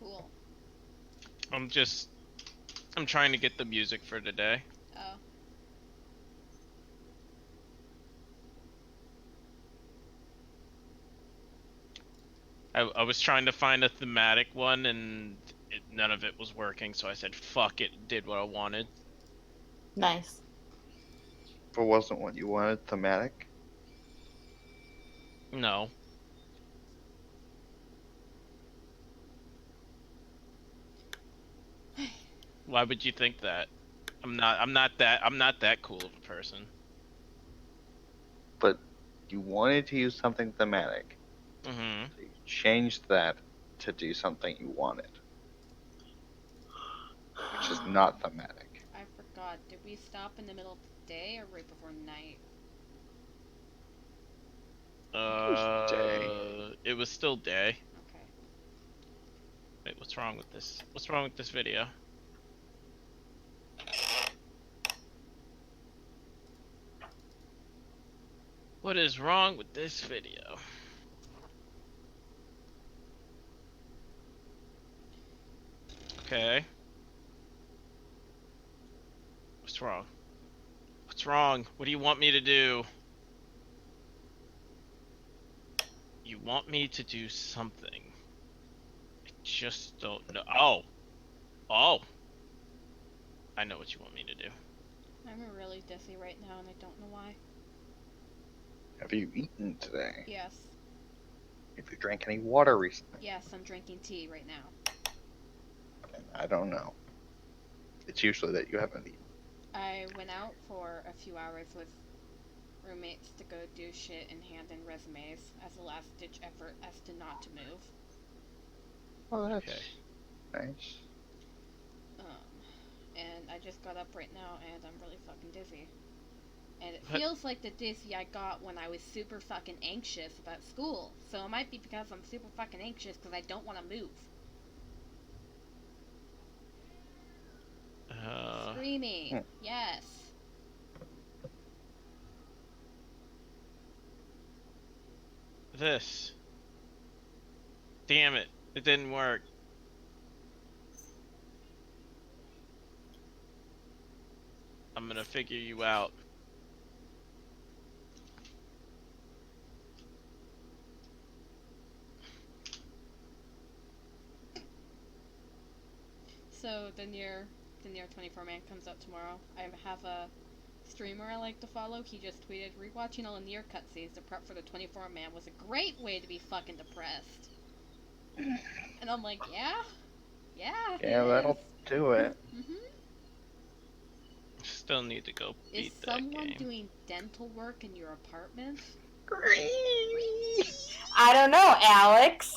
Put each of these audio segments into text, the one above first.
Cool. I'm trying to get the music for today. Oh. I was trying to find a thematic one and none of it was working, so I said fuck it, did what I wanted. Nice. But wasn't what you wanted thematic? No. Why would you think that? I'm not that cool of a person. But you wanted to use something thematic. Mhm. So you changed that to do something you wanted, which is not thematic. I forgot. Did we stop in the middle of the day or right before night? It was day. It was still day. Okay. Wait, what's wrong with this? What's wrong with this video? What is wrong with this video? Okay. What's wrong? What's wrong? What do you want me to do? You want me to do something. I just don't know. Oh. Oh. I know what you want me to do. I'm really dizzy right now and I don't know why. Have you eaten today? Yes. Have you drank any water recently? Yes, I'm drinking tea right now. I don't know. It's usually that you haven't eaten. I went out for a few hours with roommates to go do shit and hand in resumes as a last ditch effort as to not to move. Oh, that's Okay. nice. And I just got up right now and I'm really fucking dizzy. And it What? feels like the dizzy I got when I was super fucking anxious about school. So it might be because I'm super fucking anxious because I don't want to move. Screaming. Yes. This. Damn it. It didn't work. I'm gonna figure you out. So the near 24 man comes out tomorrow. I have a streamer I like to follow. He just tweeted, rewatching all the near cutscenes to prep for the 24 man was a great way to be fucking depressed. And I'm like, yeah? Yeah, Yeah, it that'll is. do it. Still need to go Is beat that someone game. doing dental work in your apartment? I don't know, Alex.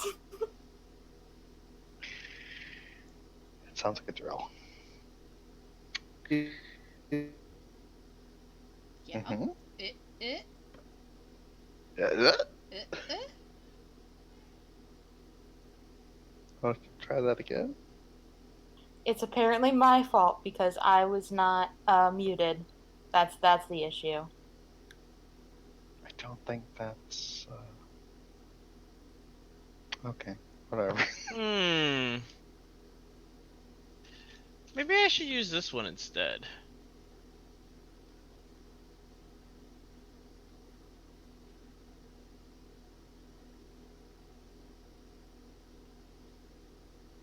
It sounds like a drill. Yeah. Mm-hmm. It, it, Yeah. it, it. Oh, try that again. It's apparently my fault because I was not muted. That's the issue. I don't think that's. Okay, whatever. Maybe I should use this one instead.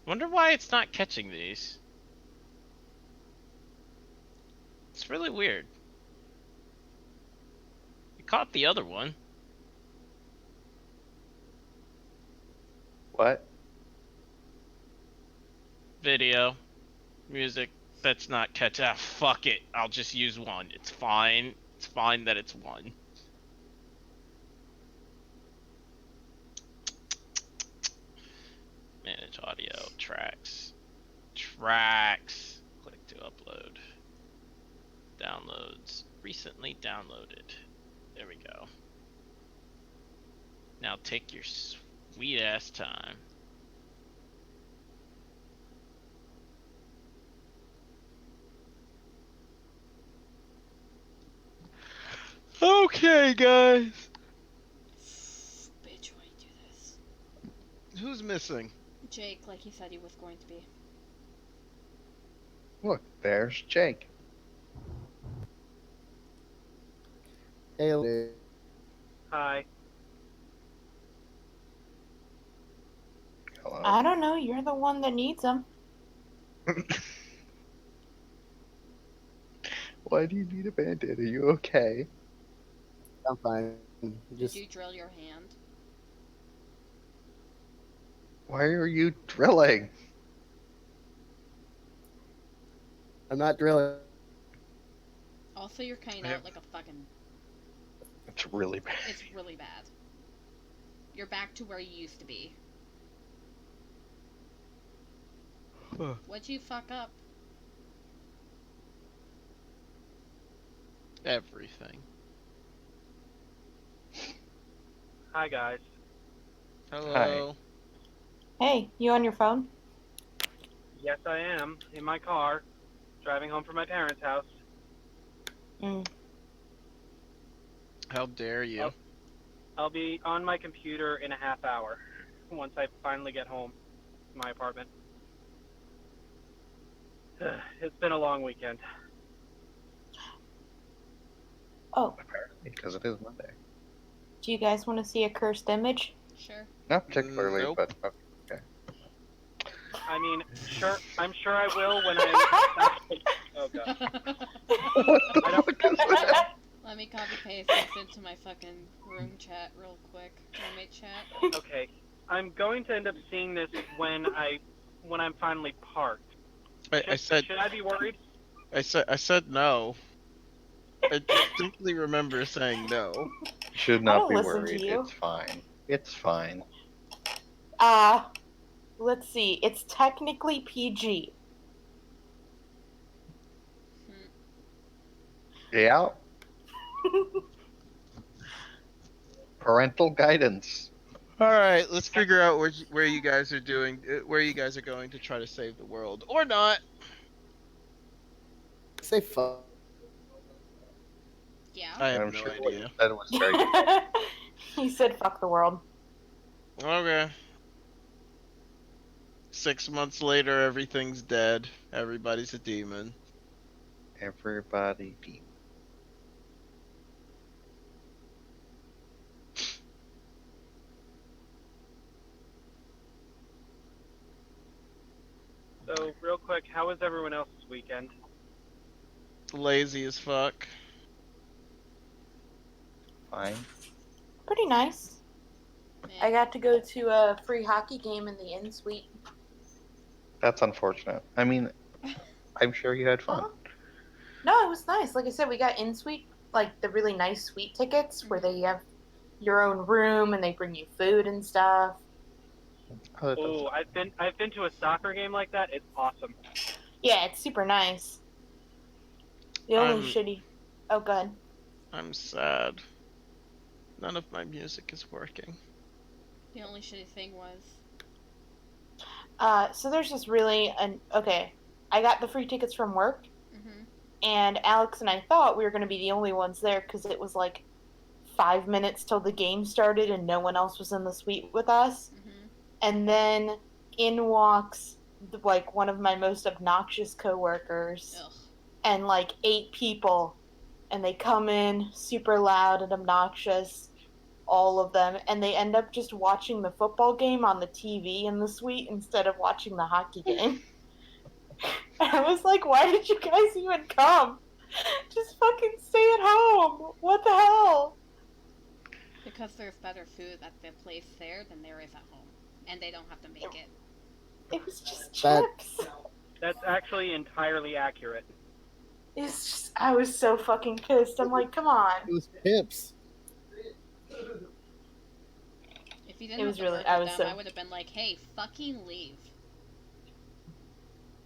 Wonder why it's not catching these. It's really weird. It caught the other one. What? Video. Music. That's not catch. Ah, fuck it. I'll just use one. It's fine. It's fine that it's one. Manage audio. Tracks. Tracks. Click to upload. Downloads. Recently downloaded. There we go. Now take your sweet ass time. Okay, guys. Bitch, why you do this? Who's missing? Jake, like he said he was going to be. Look, there's Jake. Hey, Hi. Hello. I don't know. You're the one that needs them. Why do you need a band-aid? Are you okay? I'm fine. Did Just you drill your hand? Why are you drilling? I'm not drilling. Also, you're cutting I out like a fucking. It's really bad. It's really bad. You're back to where you used to be. What'd you fuck up? Everything. Hi, guys. Hello. Hey, you on your phone? Yes, I am. In my car. Driving home from my parents' house. Mm. How dare you? Oh. I'll be on my computer in a half hour. Once I finally get home to my apartment. It's been a long weekend. Oh, Apparently, because it is Monday. do you guys want to see a cursed image? Sure. Not particularly, Nope. but okay. I mean, I'm sure I will when I actually. Oh god. I don't. Let me copy paste this into my fucking room chat real quick. Roommate chat. Okay. I'm going to end up seeing this when I'm finally parked. I said Should I be worried? I said no. I distinctly remember saying no. You should I not don't be listen to worried. you. It's fine. It's fine. Let's see. It's technically PG. Yeah. Parental guidance. All right, let's figure out where you guys are doing, where you guys are going to try to save the world, or not. Say fuck. Yeah. I have I'm no sure what you idea. said was very good. He said fuck the world. Okay. 6 months later, everything's dead. Everybody's a demon. Everybody deep. So, real quick, how was everyone else's weekend? Lazy as fuck. Fine. Pretty nice. Man. I got to go to a free hockey game in the in suite. That's unfortunate. I mean, I'm sure you had fun. No, it was nice. Like I said, we got in suite, like the really nice suite tickets where they have your own room and they bring you food and stuff. Oh, that does Oh, I've been to a soccer game like that. It's awesome. Yeah, it's super nice. The only shitty. Oh, good. I'm sad. None of my music is working. The only shitty thing was. So there's this really okay. I got the free tickets from work, Mm-hmm. and Alex and I thought we were going to be the only ones there because it was like 5 minutes till the game started and no one else was in the suite with us. Mm-hmm. And then in walks like one of my most obnoxious coworkers Ugh. and like 8 people, and they come in super loud and obnoxious, all of them, and they end up just watching the football game on the TV in the suite instead of watching the hockey game. And I was like, why did you guys even come? Just fucking stay at home. What the hell? Because there's better food at the place there than there is at home. And they don't have to make it. It was just That- chips. That's actually entirely accurate. It's just, I was so fucking pissed. I'm like, come on. It was pips. If you didn't It have was to really- work I with was them, so- I would have been like, hey, fucking leave.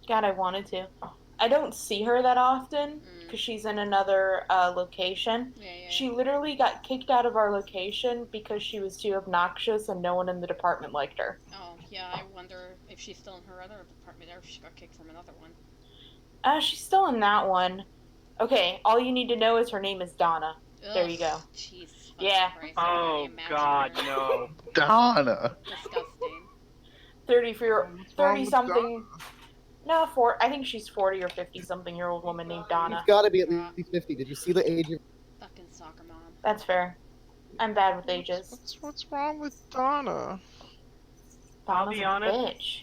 God, I wanted to. I don't see her that often because she's in another location. Yeah. She literally got kicked out of our location because she was too obnoxious and no one in the department liked her. Oh, yeah, I wonder if she's still in her other department or if she got kicked from another one. She's still in that one. Okay, all you need to know is her name is Donna. There you go. Jesus Yeah. Christ, I can already Oh imagine god, her. no. Donna. Disgusting. 30 What's wrong with something. No, I think she's 40 or 50 something year old woman named Donna. She's got to be at least 50. Did you see the age of? Fucking soccer mom. That's fair. I'm bad with ages. What's wrong with Donna? I'll Donna's be a honest. bitch.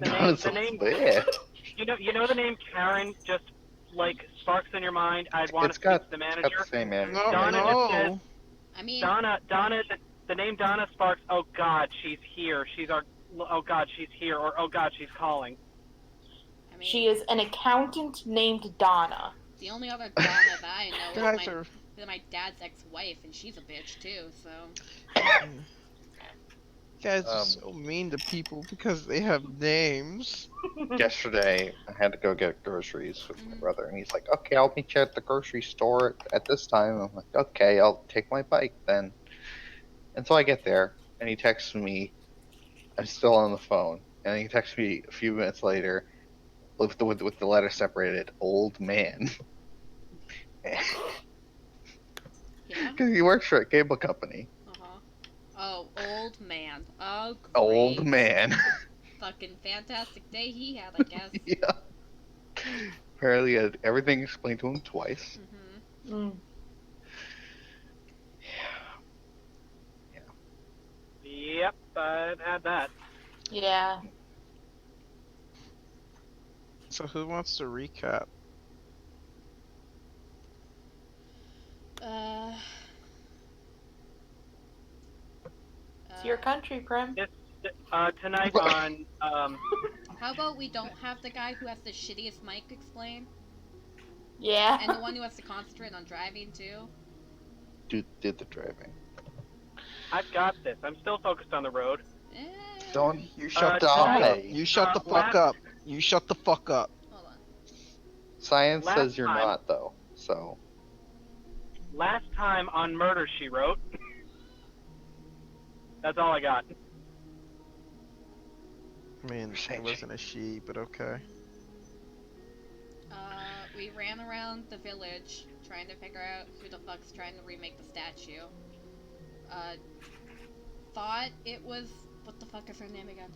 Donna's The a name. bitch. You know the name Karen just like sparks in your mind. I'd want It's to speak got to the it's got manager. the same energy. No, Donna as just it. says, no. I mean, Donna, the name Donna sparks. Oh God, she's here. Oh God, she's here. Or oh God, she's calling. I mean, She is an accountant named Donna. the only other Donna that I know Guys is my dad's ex-wife, and she's a bitch too. So you guys are so mean to people because they have names. Yesterday, I had to go get groceries with my Mhm. brother, and he's like, "Okay, I'll meet you at the grocery store at this time." I'm like, "Okay, I'll take my bike then." And so I get there, and he texts me. I'm still on the phone, and he texts me a few minutes later with the letter separated, "Old man," yeah. because he works for a cable company. Oh, old man. Oh, great. Old man. Fucking fantastic day he had, I guess. Yeah. Apparently, he had everything explained to him twice. Mhm. Mm. Yep, I've had that. Yeah. So who wants to recap? Uh. It's your country, Prim. Tonight on How about we don't have the guy who has the shittiest mic explain, Yeah. and the one who has to concentrate on driving too? Dude did the driving. I've got this. I'm still focused on the road. Eh. Don't You shut the tonight- fuck up. die. You shut the fuck last- up. You shut the fuck up. Hold on. Science Last says you're time- not, though. So Last time on Murder, She Wrote. That's all I got. I mean, it wasn't a she, but okay. We ran around the village trying to figure out who the fuck's trying to remake the statue. Thought it was, what the fuck is her name again?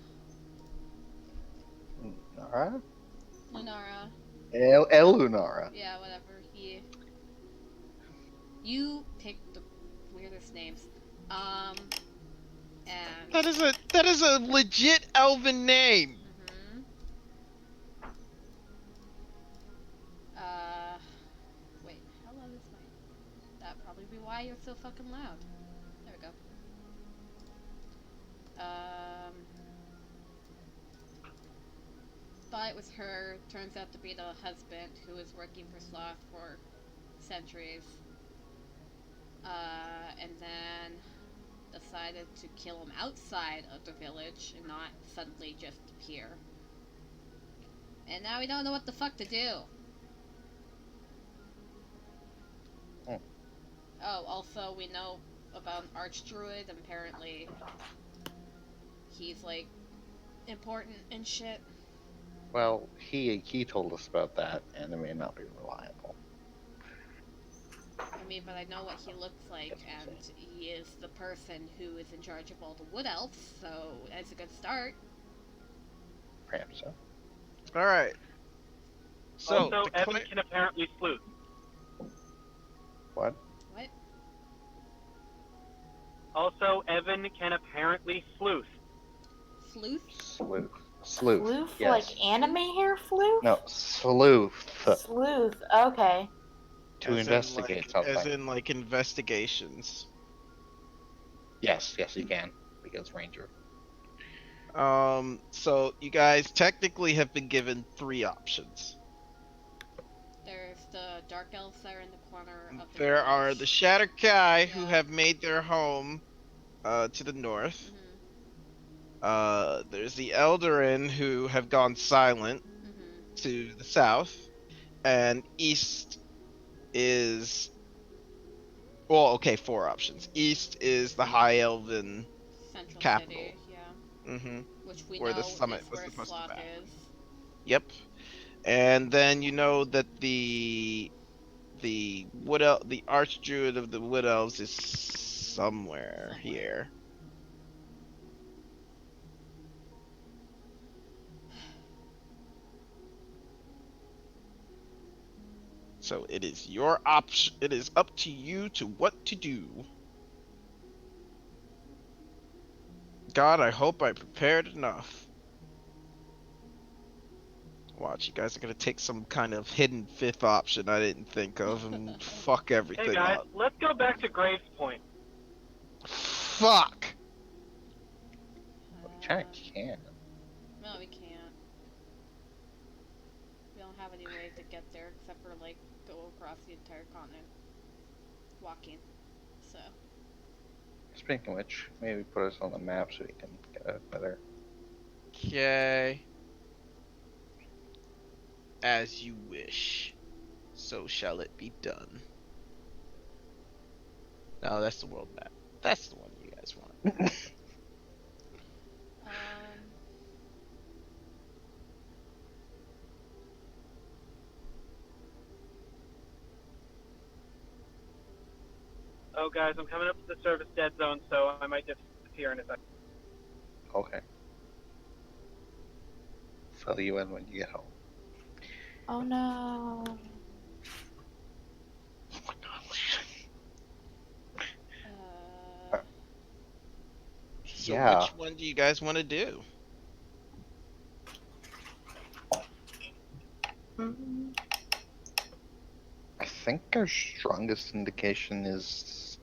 Nara? Lunara. El Lunara. Yeah, whatever. You picked the weirdest names. And. That is a legit elven name. Mm-hmm. Wait, how loud is my... That'd probably be why you're so fucking loud. There we go. Thought it was her. Turns out to be the husband who was working for Sloth for centuries. And then decided to kill him outside of the village and not suddenly just appear. And now we don't know what the fuck to do. Hmm. Oh, also we know about an archdruid. Apparently, he's like important and shit. Well, he told us about that, and it may not be reliable. I mean, but I know what he looks like, and he is the person who is in charge of all the wood elves, so that's a good start. Perhaps so. All right. So Also, Evan can apparently sleuth. What? What? Also, Evan can apparently sleuth. Sleuth? Sleuth. Floof? Yes. Like anime hair floof? No, sleuth. Sleuth. Okay. To investigate something. As in, like, investigations. Yes, you can. Because Ranger. So you guys technically have been given 3 options. There's the dark elves that are in the corner of the There are village. the Shatterkai who Yeah. have made their home to the north. Mhm. There's the Eldarin who have gone silent Mhm. to the south. And east is... Well, okay, 4 options. East is the High Elven Central capital. City, yeah. Mm-hmm. Which we Where know the summit is was where supposed to Sloth be. is. Yep. And then you know that the Archdruid of the Wood Elves is somewhere here. So it is your option. It is up to you to what to do. God, I hope I prepared enough. Watch, you guys are gonna take some kind of hidden fifth option I didn't think of and fuck Hey everything guys, up. let's go back to Graves Point. Fuck! Kinda can. No, we can't. We don't have any way to get there except for, like, go across the entire continent. Walking. So. Speaking of which, maybe put us on the map so we can get a better. Okay. As you wish, so shall it be done. No, that's the world map. That's the one you guys want. Oh guys, I'm coming up to the service dead zone, so I might disappear in a second. Okay. Fill you in when you get home. Oh no. Oh my god. So Yeah. which one do you guys want to do? Mm. I think our strongest indication is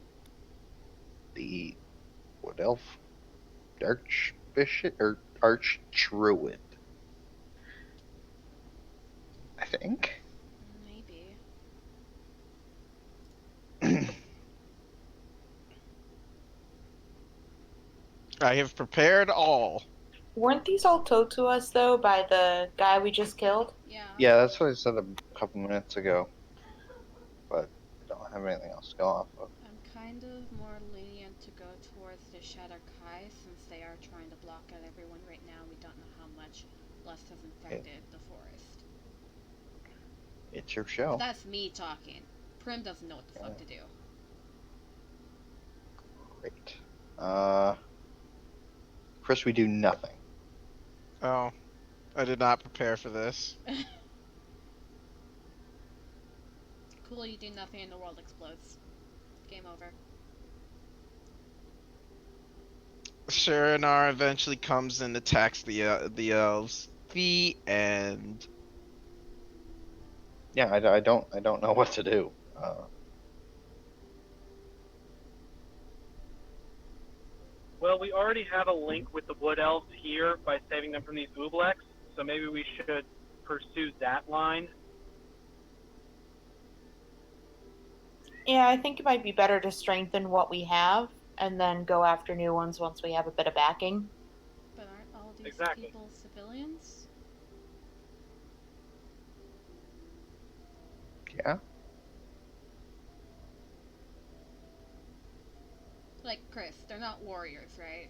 the Wood Elf Archbishop or Archdruid. I think. Maybe. I have prepared all. Weren't these all told to us though by the guy we just killed? Yeah. Yeah, that's what I said a couple minutes ago. But I don't have anything else to go off of. I'm kind of more lenient to go towards the Shadow Kai since they are trying to block out everyone right now. We don't know how much Lust has infected the forest. It's your show. That's me talking. Prim doesn't know what the fuck to do. Great. Chris, we do nothing. Oh, I did not prepare for this. Cool, you do nothing and the world explodes. Game over. Sharinar eventually comes and attacks the elves. The end. Yeah, I don't know what to do. Well, we already have a link with the Wood Elves here by saving them from these Oobleks, so maybe we should pursue that line. Yeah, I think it might be better to strengthen what we have and then go after new ones once we have a bit of backing. But aren't all these Exactly. people civilians? Yeah. Like, Chris, they're not warriors, right?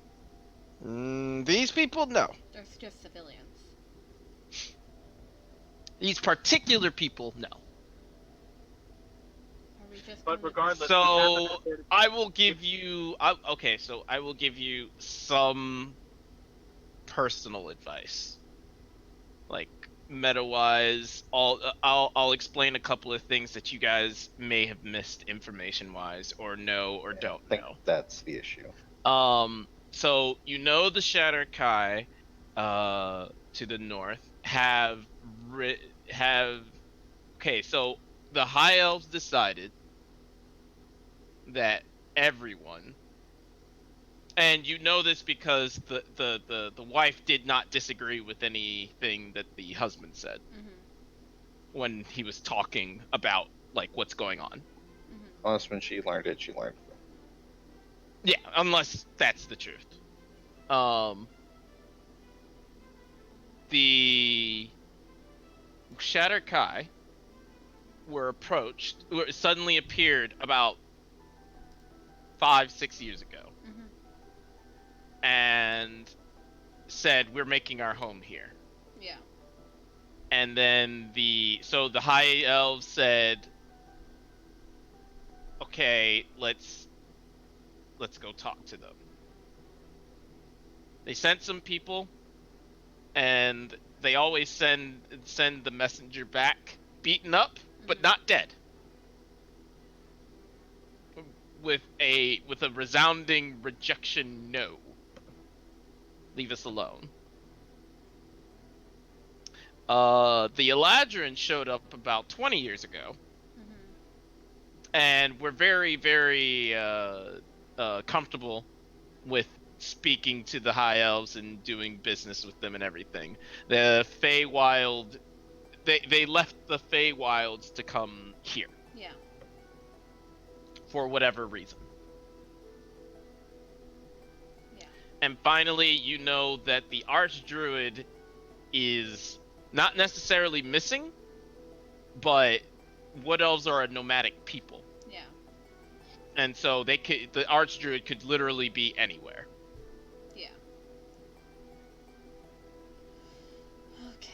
These people, no. They're just civilians. These particular people, no. Are we just But gonna... regardless, So I will give you. Okay, so I will give you some personal advice, like meta-wise. I'll explain a couple of things that you guys may have missed information-wise, or know, or don't I think know. that's the issue. So you know the Shatter Kai, to the north have. Okay, so the High Elves decided that everyone, and you know this because the wife did not disagree with anything that the husband said when he was talking about like what's going on. Unless when she learned it, she learned. Yeah, unless that's the truth. The Shatter Kai suddenly appeared about 5-6 years ago, and said we're making our home here. Yeah. And then the High Elves said, okay, let's go talk to them. They sent some people, and they always send the messenger back beaten up but not dead. With a resounding rejection, no. Leave us alone. The Eladrin showed up about 20 years ago, and we're very, very comfortable with speaking to the High Elves and doing business with them and everything. The Feywild, they left the Feywilds to come here. Yeah. For whatever reason. Yeah. And finally, you know that the Archdruid is not necessarily missing, but Wood Elves are a nomadic people. Yeah. And so the Archdruid could literally be anywhere. Yeah. Okay.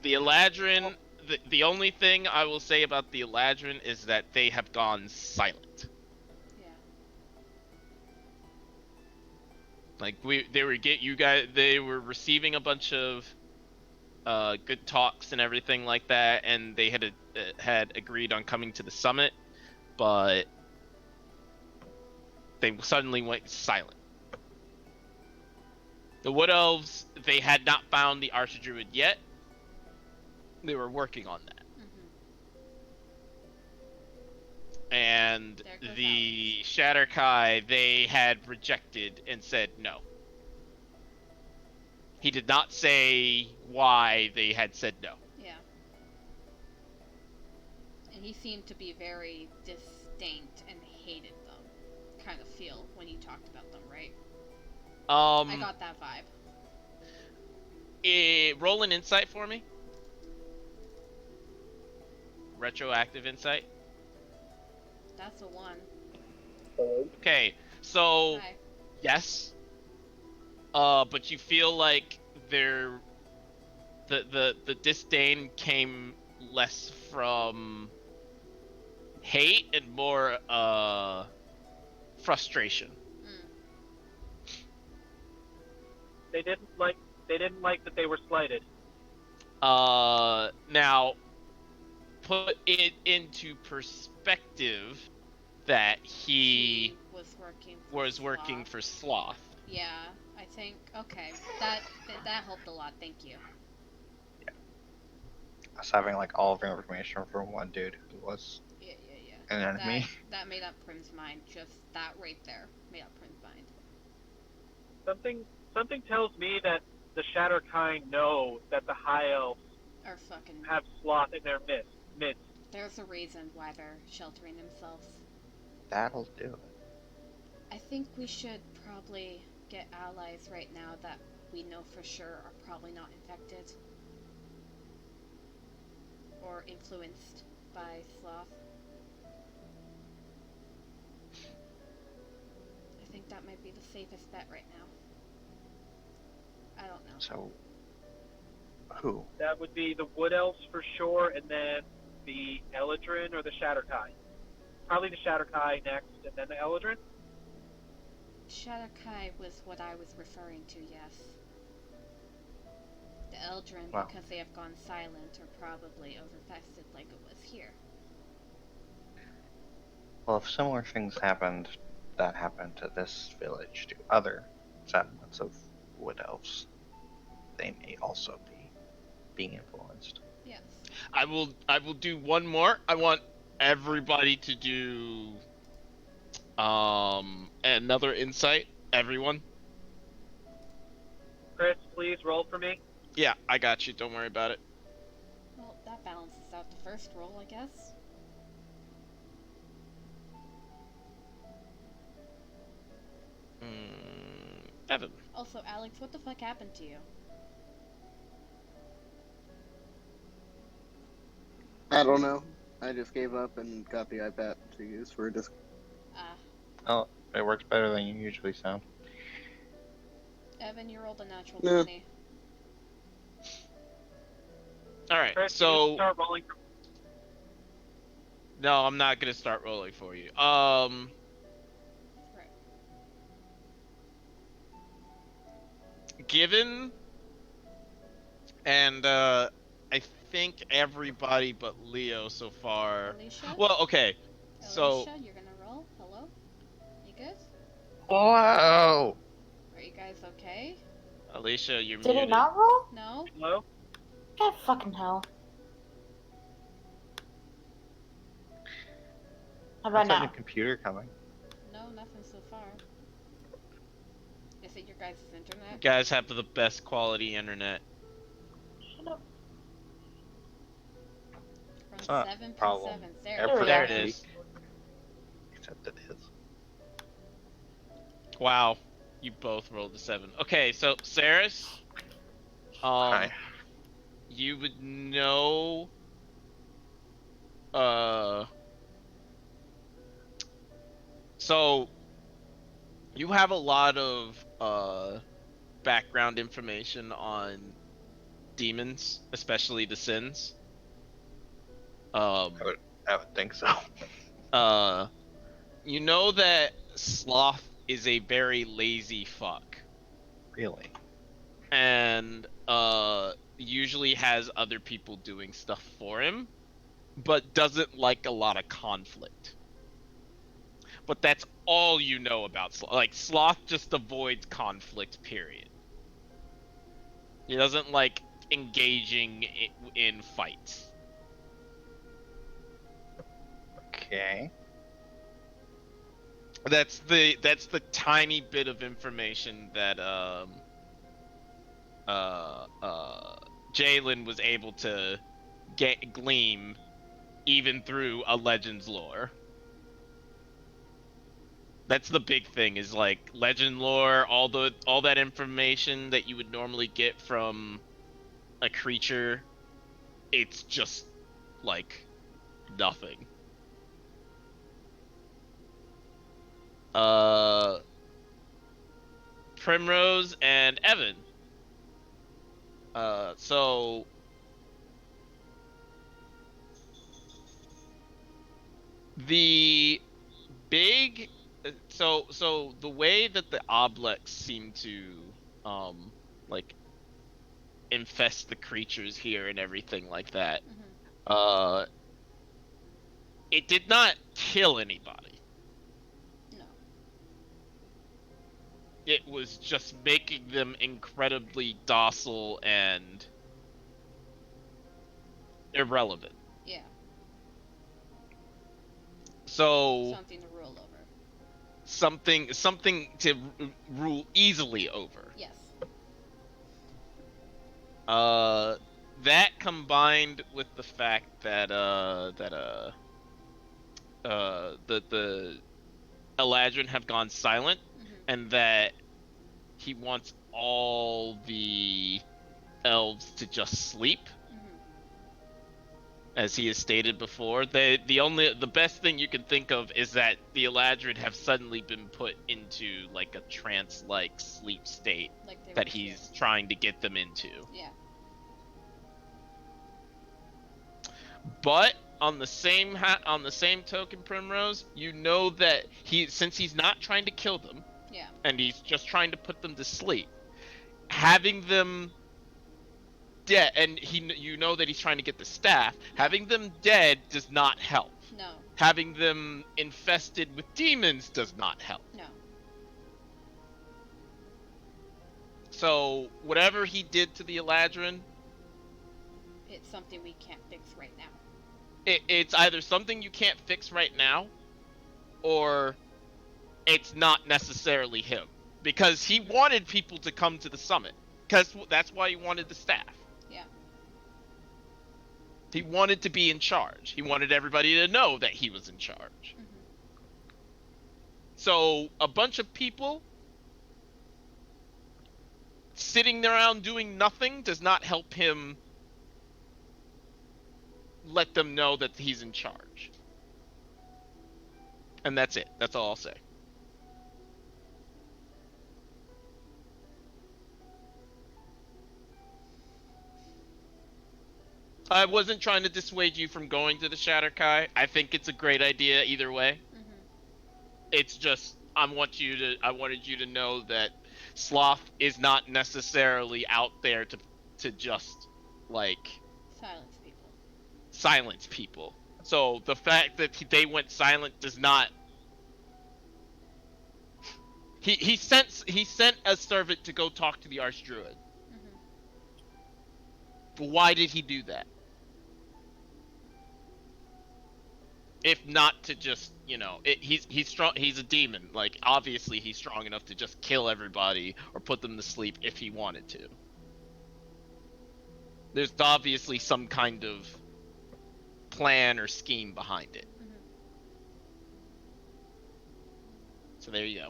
The Eladrin, the only thing I will say about the Eladrin is that they have gone silent. Yeah. Like they were receiving a bunch of good talks and everything like that, and they had agreed on coming to the summit, but they suddenly went silent. The Wood Elves, they had not found the Archdruid yet. They were working on that. And the Shatterkai, they had rejected and said no. He did not say why they had said no. Yeah. And he seemed to be very disdained and hated them, kind of feel, when he talked about them, right? I got that vibe. Roll an insight for me. Retroactive insight. That's a 1. Okay, so Hi. yes, but you feel like the disdain came less from hate and more frustration. They didn't like that they were slighted. Now put it into perspective that he was working for Sloth. Yeah, I think okay. That helped a lot. Thank you. Yeah. I was having like all of the information from one dude who was an enemy. That made up Prim's mind. Just that right there made up Prim's mind. Something tells me that the Shatterkind know that the High Elves are fucking have Sloth in their midst. There's a reason why they're sheltering themselves. That'll do it. I think we should probably get allies right now that we know for sure are probably not infected or influenced by Sloth. I think that might be the safest bet right now. I don't know. So, who? That would be the Wood Elves for sure, and then the Eladrin or the Shatterkai. Probably the Shatterkai next, and then the Eladrin. Shatterkai was what I was referring to, yes. The Eldrin, Wow. because they have gone silent, are probably overfested like it was here. Well, if similar things happened to this village to other settlements of Wood Elves, they may also be being influenced. Yes. I will do one more. I want everybody to do another insight. Everyone. Chris, please roll for me. Yeah, I got you. Don't worry about it. Well, that balances out the first roll, I guess. Evan. Also, Alex, what the fuck happened to you? I don't know. I just gave up and got the iPad to use for a disc. Oh, it works better than you usually sound. Evan, you rolled a natural Yeah. 20. Alright, Chris, so you start rolling. no, I'm not gonna start rolling for you. Right. Given And I think everybody but Leo so far. Alicia? Well, okay. So Alicia, you're gonna roll? Hello? You good? Whoa! Are you guys okay? Alicia, you're Did it muted. not roll? No? Hello? God fucking hell. How about That's that new now? computer coming. No, nothing so far. Is it your guys' You internet? guys have the best quality internet. Shut up. From It's not a 7P7. problem There. There we There go. it is. Except it is. Wow, you both rolled a 7. Okay, so Saris, Hi. you would know. Uh, so you have a lot of background information on demons, especially the sins. Um, I would think so. uh, you know that Sloth is a very lazy fuck, Really? and usually has other people doing stuff for him, but doesn't like a lot of conflict. But that's all you know about Sloth. Like, Sloth just avoids conflict, period. He doesn't like engaging in fights. Okay. That's the tiny bit of information that uh uh Jalen was able to glean even through a Legends lore. That's the big thing, is like legend lore, all that information that you would normally get from a creature, it's just like nothing. Uh Primrose and Evan. So the big so the way that the Oblex seem to like infest the creatures here and everything like that, Mm-hmm. uh it did not kill anybody. No. It was just making them incredibly docile and irrelevant. Yeah. So Something to rule over. something to rule easily over. Yes. That combined with the fact that the Eladrin have gone silent, Mm-hmm. and that he wants all the elves to just sleep, Mm-hmm. as he has stated before. The best thing you can think of is that the Eladrin have suddenly been put into like a trance-like sleep state Like they that were he's too. trying to get them into. Yeah. But on the same token, Primrose, you know that since he's not trying to kill them, Yeah. and he's just trying to put them to sleep, having them dead, and you know that he's trying to get the staff. Yeah. Having them dead does not help. No. Having them infested with demons does not help. No. So whatever he did to the Eladrin, It's something we can't fix right now. it's either something you can't fix right now, or it's not necessarily him. Because he wanted people to come to the summit. Because that's why he wanted the staff. Yeah. He wanted to be in charge. He wanted everybody to know that he was in charge. Mm-hmm. So a bunch of people sitting around doing nothing does not help him let them know that he's in charge. And that's it. That's all I'll say. I wasn't trying to dissuade you from going to the Shatterkai. I think it's a great idea either way. Mm-hmm. It's just I wanted you to know that Sloth is not necessarily out there to just like Silence people. silence people. So the fact that they went silent does not. He sent a servant to go talk to the archdruid. Mm-hmm. But why did he do that? If not to just, he's strong. He's a demon. Like obviously he's strong enough to just kill everybody or put them to sleep if he wanted to. There's obviously some kind of plan or scheme behind it. Mm-hmm. So there you go.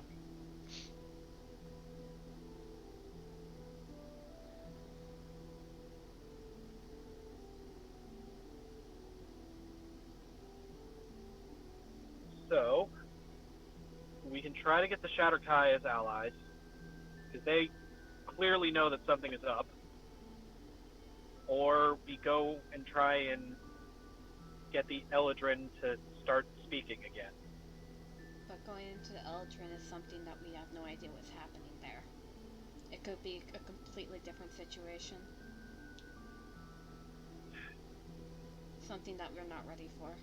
So, we can try to get the Shatterkai as allies, because they clearly know that something is up. Or we go and try and get the Eldrin to start speaking again. But going into the Eldrin is something that we have no idea what's happening there. It could be a completely different situation. Something that we're not ready for.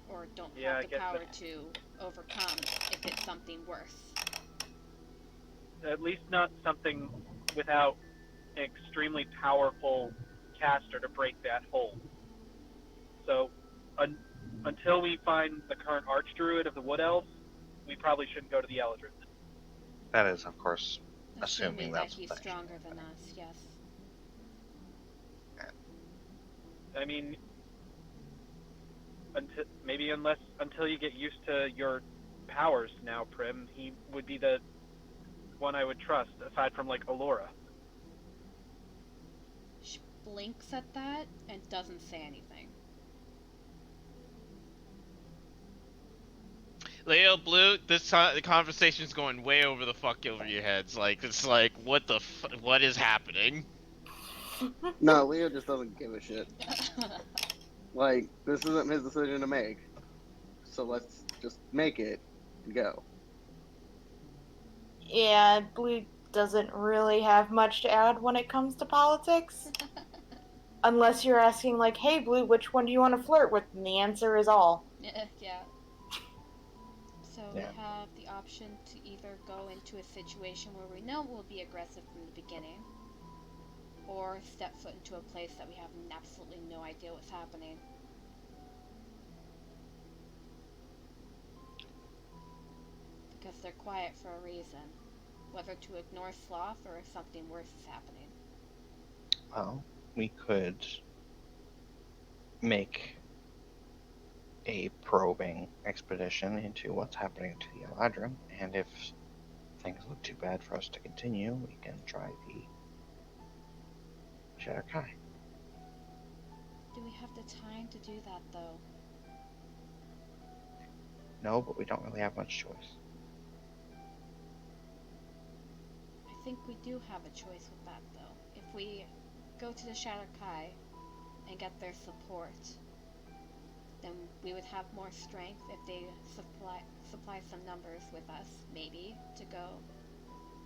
Or don't Yeah, I have the guess power that- to overcome if it's something worse. At least not something without an extremely powerful caster to break that hold. So, until we find the current Archdruid of the Wood Elves, we probably shouldn't go to the Eldrin. That is, of course, assuming that that's he's what they stronger than us, yes. I mean, until you get used to your powers now, Prim, he would be the one I would trust, aside from like Allura. She blinks at that and doesn't say anything. Leo Blue, the conversation's going way over the fuck over your heads. Like it's like what is happening? No, Leo just doesn't give a shit. Like, this isn't his decision to make. So let's just make it and go. Yeah, Blue doesn't really have much to add when it comes to politics. Unless you're asking, like, hey, Blue, which one do you want to flirt with? And the answer is all. Yeah. So Yeah. we have the option to either go into a situation where we know we'll be aggressive from the beginning, or step foot into a place that we have absolutely no idea what's happening. Because they're quiet for a reason. Whether to ignore Sloth or if something worse is happening. Well, we could make a probing expedition into what's happening to the Eladrin, and if things look too bad for us to continue, we can try the Shatterkai. Do we have the time to do that, though? No, but we don't really have much choice. I think we do have a choice with that, though. If we go to the Shatterkai and get their support, then we would have more strength if they supply some numbers with us, maybe, to go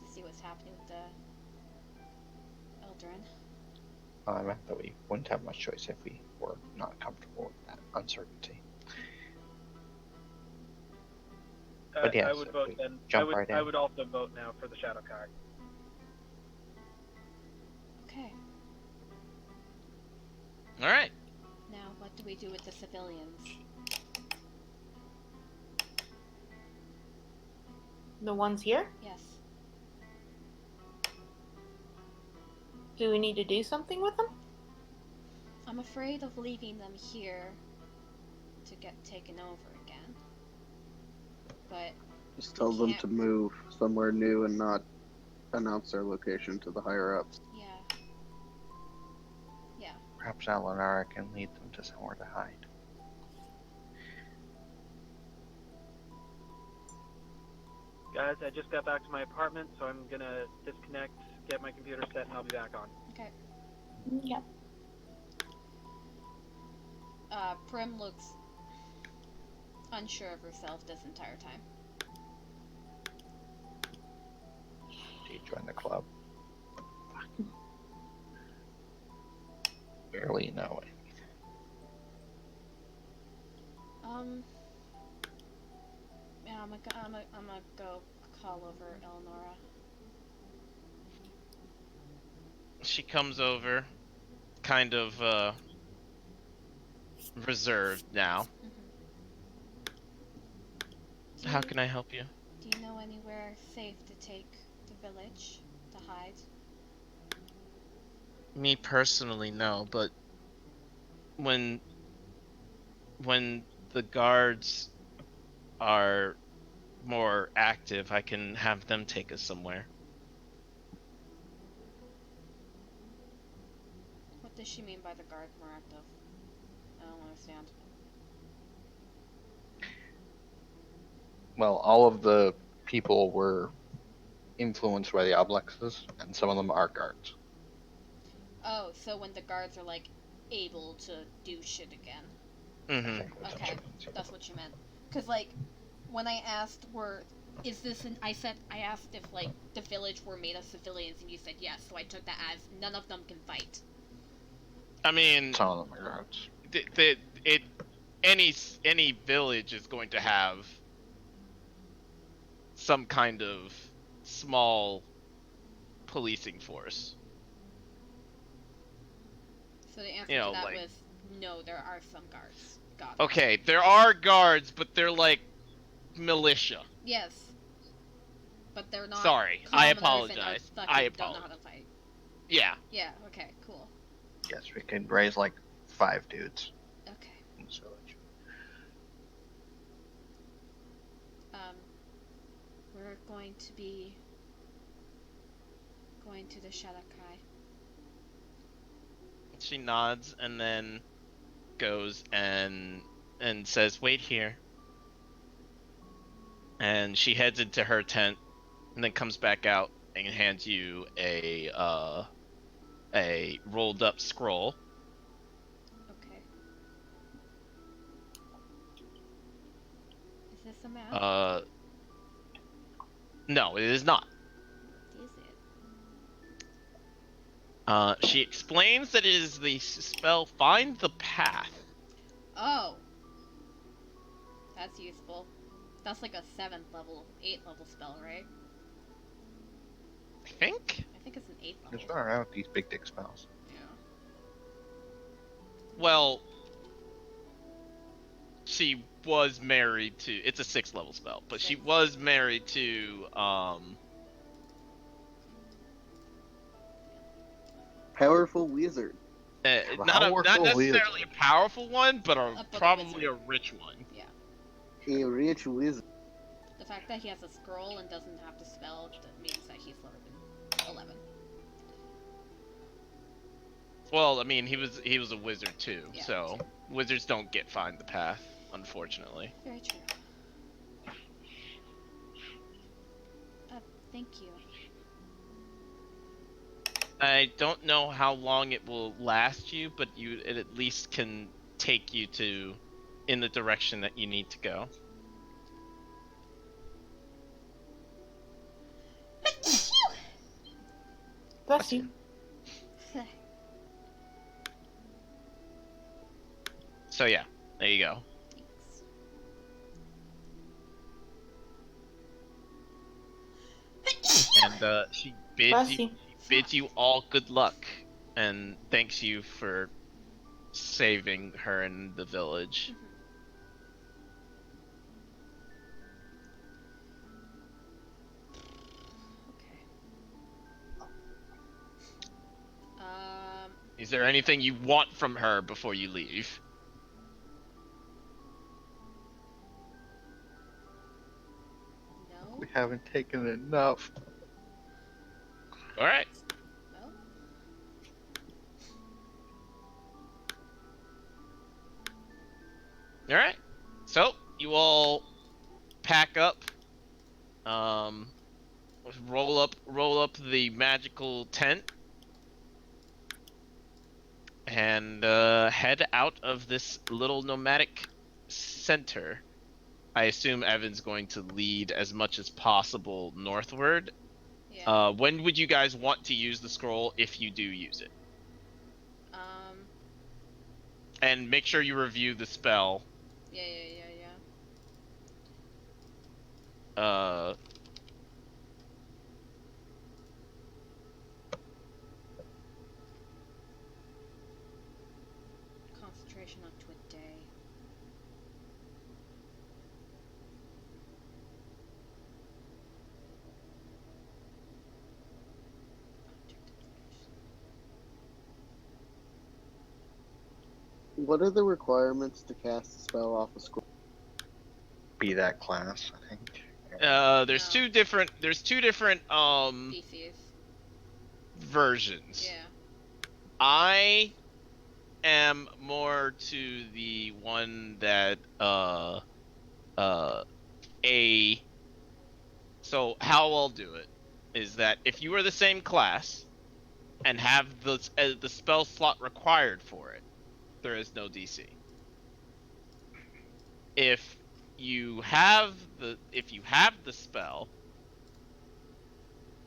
to see what's happening with the Eldrin. I meant that we wouldn't have much choice if we were not comfortable with that uncertainty. But yes, I would if vote we then. jump right in. I would also vote now for the Shatterkai. Okay, All right. now what do we do with the civilians? The ones here? Yes. Do we need to do something with them? I'm afraid of leaving them here to get taken over again. But Just tell them Can't- to move somewhere new and not announce their location to the higher ups. yeah. Perhaps Alanara can lead them to somewhere to hide. Guys, I just got back to my apartment, so I'm gonna disconnect, get my computer set, and I'll be back on. Okay. Yeah. Prim looks unsure of herself this entire time. She joined the club. barely know it. Yeah, I'm gonna go call over Eleonora. She comes over, kind of reserved now. How can I help you? Do you know anywhere safe to take the village to hide? Me personally, no, but when the guards are more active, I can have them take us somewhere. What does she mean by the guards more active? I don't understand. Well, all of the people were influenced by the obelisks, and some of them are guards. Oh, so when the guards are like able to do shit again. Mm-hmm. Okay, that's what you meant. Cause like when I asked I asked if like the village were made of civilians, and you said yes, so I took that as none of them can fight. I mean, Some of them are guards. Any village is going to have some kind of small policing force. So the answer to that was no. There are some guards. Got it. Okay, there are guards, but they're like militia. Yes, but they're not. Sorry, I apologize. I Don't know how apologize. to fight. Yeah. Yeah. Okay. Cool. Yes, we could raise like 5 dudes Okay. in this village. We're going to be going to the Shadakai. She nods and then goes and says, "Wait here." And she heads into her tent and then comes back out and hands you a rolled up scroll. Okay. Is this a map? No, it is not. Is it? She explains that it is the spell Find the Path. Oh. That's useful. That's like a 7th level, 8th level spell, right? I think it's an 8th level. There's nothing wrong with these big dick spells. Yeah. Well, she was married to. It's a 6th level spell, but she was married to Powerful wizard. not necessarily a powerful one, but probably a rich one. Yeah. A rich wizard. The fact that he has a scroll and doesn't have to spell means that he's lower than 11. Well, I mean, he was a wizard too, Yeah, so true. wizards don't get Find the Path, unfortunately. Very true. Thank you. I don't know how long it will last you, but it at least can take you in the direction that you need to go. Bless you. So yeah, there you go. And she bids you all good luck and thanks you for saving her in the village. Is there anything you want from her before you leave? No. We haven't taken enough. All right. Well. All right. So you all pack up, roll up the magical tent, and head out of this little nomadic center. I assume Evan's going to lead as much as possible northward. Yeah. When would you guys want to use the scroll if you do use it? And make sure you review the spell. Yeah. Uh, Concentration up to a day. What are the requirements to cast a spell off a scroll? Be that class, I think. there's No. two different DCs. versions. Yeah. I am more to the one that a so how I'll do it is that if you are the same class and have the spell slot required for it, there is no DC. If you have the spell,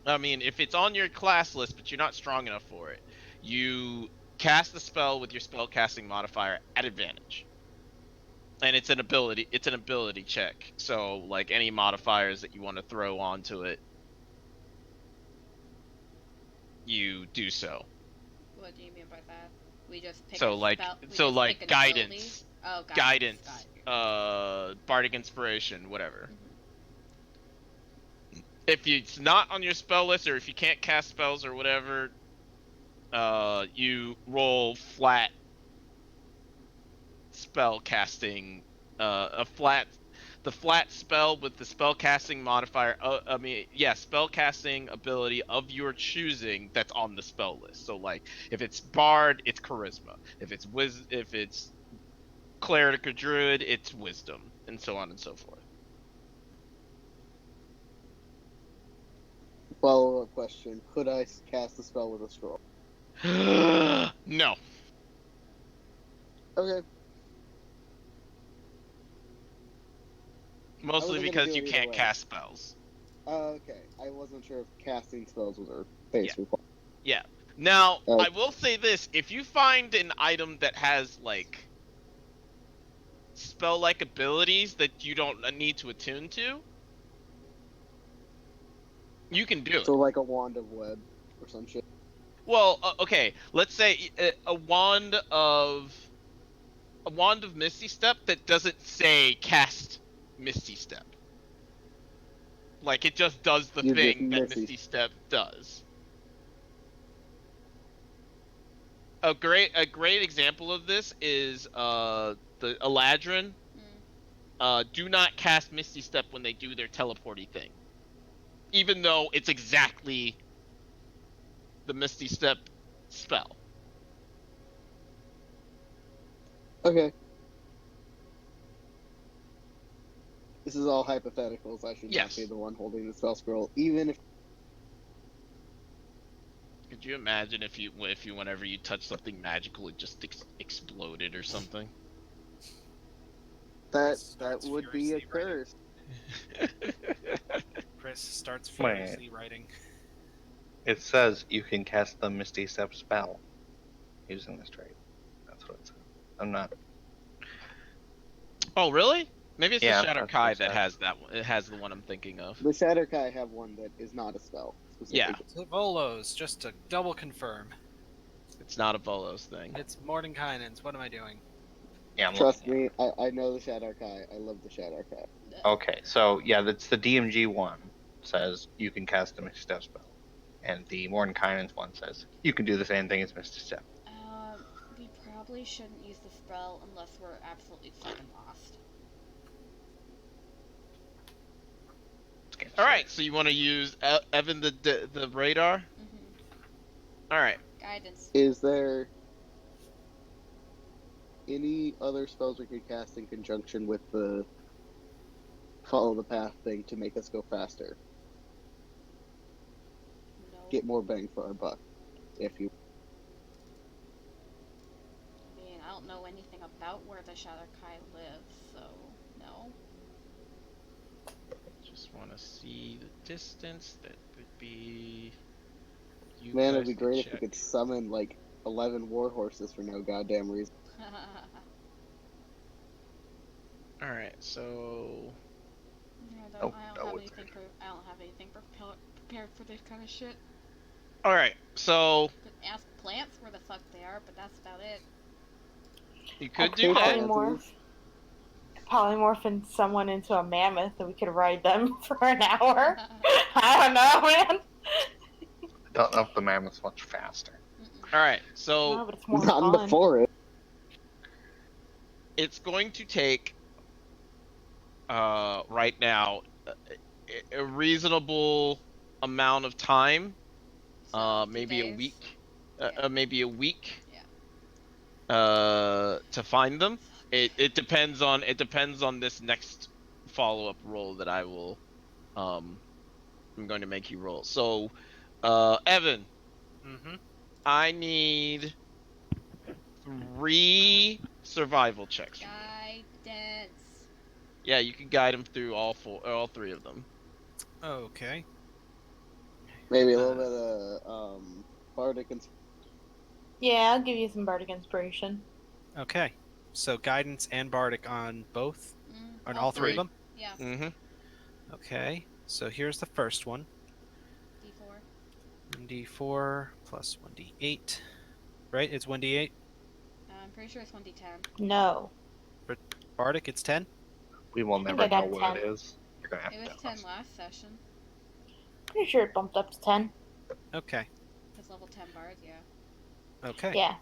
I mean, if it's on your class list but you're not strong enough for it, you cast the spell with your spell casting modifier at advantage. And it's an ability check. So like any modifiers that you want to throw onto it, you do so. What do you mean by that? We just pick So a like spell. We so just like pick an guidance, ability. Oh, guidance. guidance, Got it. bardic inspiration, whatever. Mhm. If it's not on your spell list or if you can't cast spells or whatever, you roll flat spell casting, the flat spell with the spell casting modifier. Spell casting ability of your choosing that's on the spell list. So like, if it's bard, it's charisma. If it's cleric or druid, it's wisdom, and so on and so forth. Follow-up question: could I cast a spell with a scroll? No. Okay. Mostly wasn't gonna because do you it either can't way. cast spells. Okay. I wasn't sure if casting spells was a base requirement. Yeah. Now, Oh. I will say this: if you find an item that has like spell-like abilities that you don't need to attune to, you can do So it. like a wand of web or some shit. Well, okay, let's say a wand of Misty Step that doesn't say cast Misty Step. Like it just does the You're just thing that missy. Misty Step does. A great example of this is the Eladrin. Do not cast Misty Step when they do their teleporty thing, even though it's exactly the Misty Step spell. Okay. This is all hypotheticals. I should not Yes. be the one holding the spell scroll, even if. Could you imagine if you whenever you touch something magical, it just exploded or something? That Starts would be a furiously writing. curse. Chris starts furiously writing. It says you can cast the Misty Step spell using this trait. That's what it says. I'm not. Oh, really? Maybe it's Yeah, the Shatter that's what Kai it that says. has that one. It has the one I'm thinking of. The Shatterkai have one that is not a spell. Yeah, Volos, just to double confirm. it's not a Volos thing. It's Mordenkainen's. What am I doing? Yeah, I'm Trust looking me, I know the Shatterkai. I love the Shatterkai. Okay, so yeah, that's the DMG one says you can cast the Misty Step spell, and the Mordenkainen's one says you can do the same thing as Misty Step. We probably shouldn't use the spell unless we're absolutely fucking lost. All right, so you want to use Evan the radar? Mm-hmm. All right. Guidance. Is there any other spells we could cast in conjunction with the follow the path thing to make us go faster? No. Get more bang for our buck, if you. I mean, I don't know anything about where the Shadow Kai lives, so no. Just want to see the distance. That would be. Man, it'd be great if we could summon like 11 war horses for no goddamn reason. So I Nope, don't that have was anything. I don't have anything prepared for this kind of shit. All right, so Could ask plants where the fuck they are, but that's about it. you I could could do that. polymorph someone into a mammoth, and we could ride them for an hour. I don't know, man. I don't know if the mammoth's much faster. All right, so No, but it's more Not in the fun. forest. it's going to take right now a reasonable amount of time, So, 2 maybe a days. week, Yeah. maybe a week, Yeah. to find them. It depends on this next follow-up roll that I'm going to make you roll. So, Evan, Mm-hmm. I need 3 survival checks from you. Guidance. Yeah, you can guide them through all 3 of them. Okay. Maybe a little bit of bardic and Yeah, I'll give you some bardic inspiration. Okay. So guidance and bardic on both, on all three of 3. them. Yeah. Mm-hmm. Okay. So here's the first one. D4. 1d4 plus 1d8. Right? It's 1d8. I'm pretty sure it's 1d10. No. For bardic, it's 10. We will I think never I got know what 10. it is. You're gonna have It to was tell 10 us. last session. Pretty sure it bumped up to 10. Okay. It's level 10 bard, yeah. Okay. Yeah.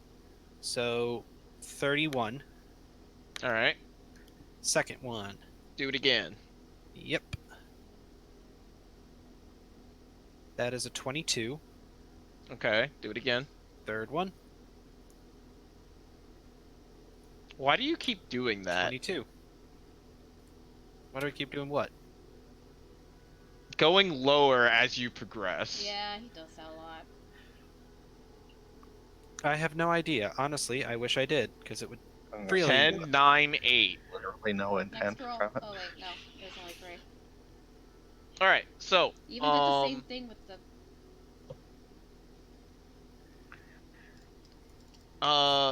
So 31. All right. Second one. Do it again. Yep. That is a 22. Okay. Do it again. Third one. Why do you keep doing that? 22. Why do I keep doing what? Going lower as you progress. Yeah, he does that a lot. I have no idea. Honestly, I wish I did, because it would I'm gonna really... say 10, 9, 8. literally no Next intent roll. from it. Oh, wait, no. It was only 3. All right. So, You even did the same thing with the...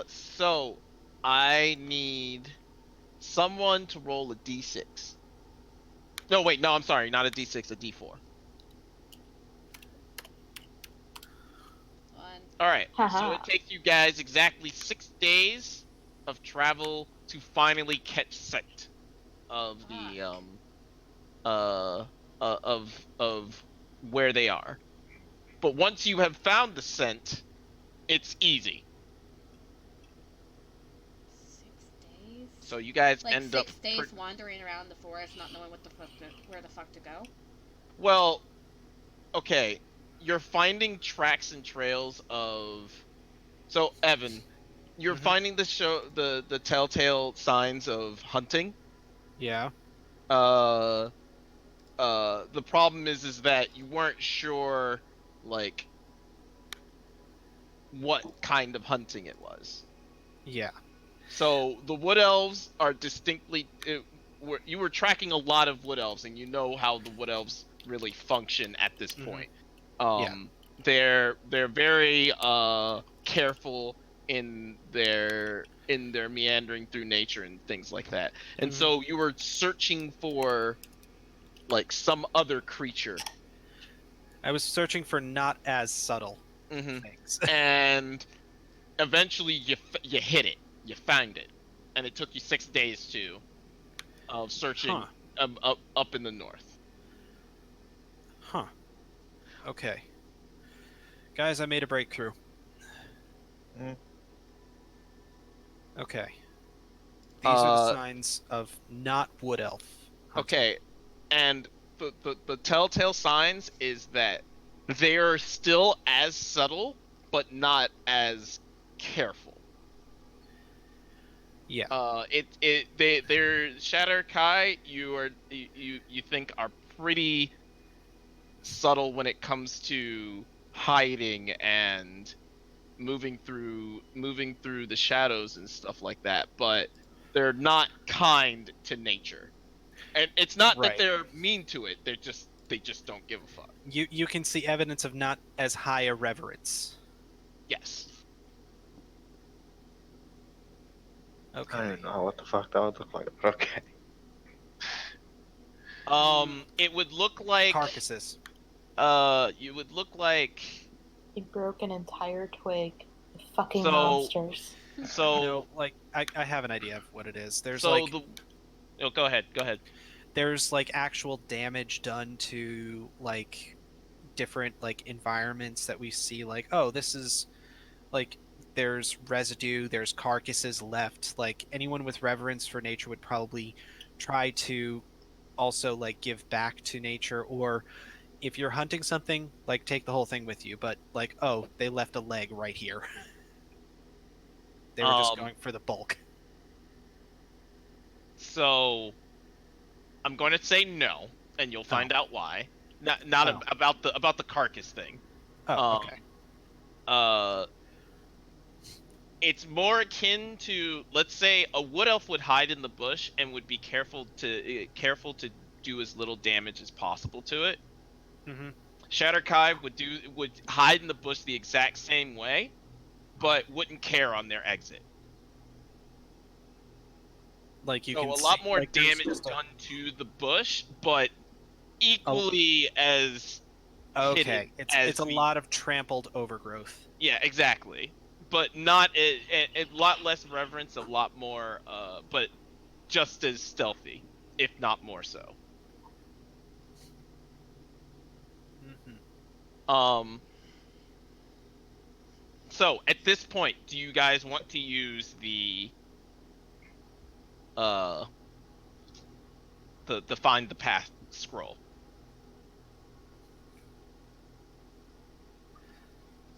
so I need someone to roll a d6. No, wait, no, I'm sorry, not a d6, a d4. 1. All right. So Haha. it takes you guys exactly 6 days of travel to finally catch sight of the of where they are. But once you have found the scent, it's easy. 6 days? So you guys Like end 6 up days wandering around the forest, not knowing where the fuck to go? well, okay. You're finding tracks and trails of. So Evan, you're Mhm. finding the telltale signs of hunting. Yeah. The problem is that you weren't sure like what kind of hunting it was. Yeah. So the wood elves are distinctly you were tracking a lot of wood elves, and you know how the wood elves really function at this point. Yeah. They're very careful in their meandering through nature and things like that. And so you were searching for like some other creature. I was searching for not as subtle Mm-hmm. things. And eventually you hit it. You found it. And it took you 6 days of searching up in the north. Huh. Okay. Guys, I made a breakthrough. Okay. These are the signs of not wood elf hunting. Okay. And the telltale signs is that they're still as subtle, but not as careful. Yeah. They're Shatter Kai. You think are pretty subtle when it comes to hiding and moving through the shadows and stuff like that, but they're not kind to nature. And it's not that Right. they're mean to it, they just don't give a fuck. You can see evidence of not as high a reverence. Yes. Okay. I don't know what the fuck that would look like. Okay. It would look like Carcasses. you would look like They broke an entire twig. The fucking So- monsters. so. No, like I have an idea of what it is. There's So like the. Oh, go ahead. Go ahead. there's like actual damage done to like different like environments that we see. Like, oh, this is like there's residue, there's carcasses left. Like anyone with reverence for nature would probably try to also like give back to nature, or if you're hunting something, like take the whole thing with you. But like, oh, they left a leg right here. They were just going for the bulk. So I'm going to say no, and you'll find out why. Not Oh. about the carcass thing. Oh, okay. It's more akin to, let's say, a wood elf would hide in the bush and would be careful to do as little damage as possible to it. Mm-hmm. Shatterkai would hide in the bush the exact same way, but wouldn't care on their exit. Like you So can a lot see, more like, there's damage just a- done to the bush, but equally as Okay, hidden as it's a we- lot of trampled overgrowth. Yeah, exactly. But not a lot less reverence, a lot more, but just as stealthy, if not more so. Mm-hmm. So at this point, do you guys want to use the find the path scroll?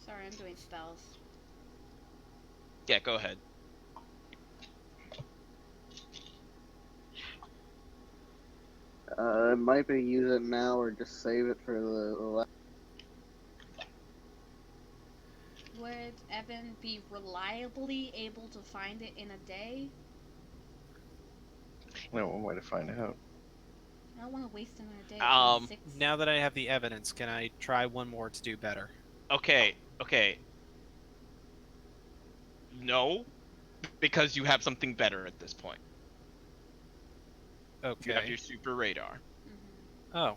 Sorry, I'm doing spells. Yeah, go ahead. It might be use it now or just save it for the Would Evan be reliably able to find it in a day? No one way to find out. I don't want to waste another day. Um, 6. Now that I have the evidence, can I try one more to do better? Okay. No, because you have something better at this point. You have Okay. your super radar. Oh.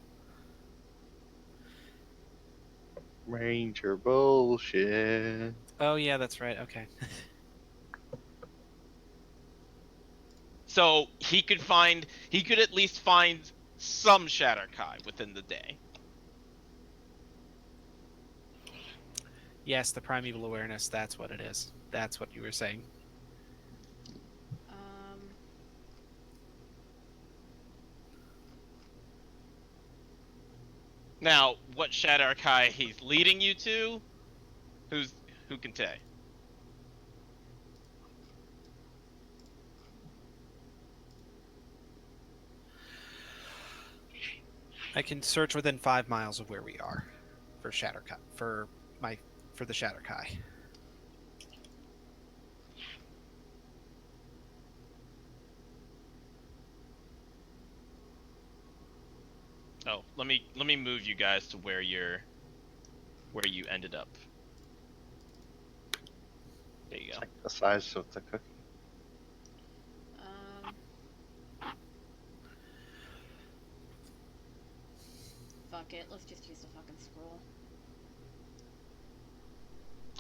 Ranger bullshit. Oh yeah, that's right. Okay. So he could at least find some Shatterkai within the day. Yes, the primeval awareness. That's what it is. That's what you were saying. Now, what Shatterkai he's leading you to? Who can say? I can search within 5 miles of where we are for Shatterkai for the Shatterkai. Oh, let me move you guys to where you ended up. There you go. Check the size of the cookie. Fuck it. Let's just use the fucking scroll.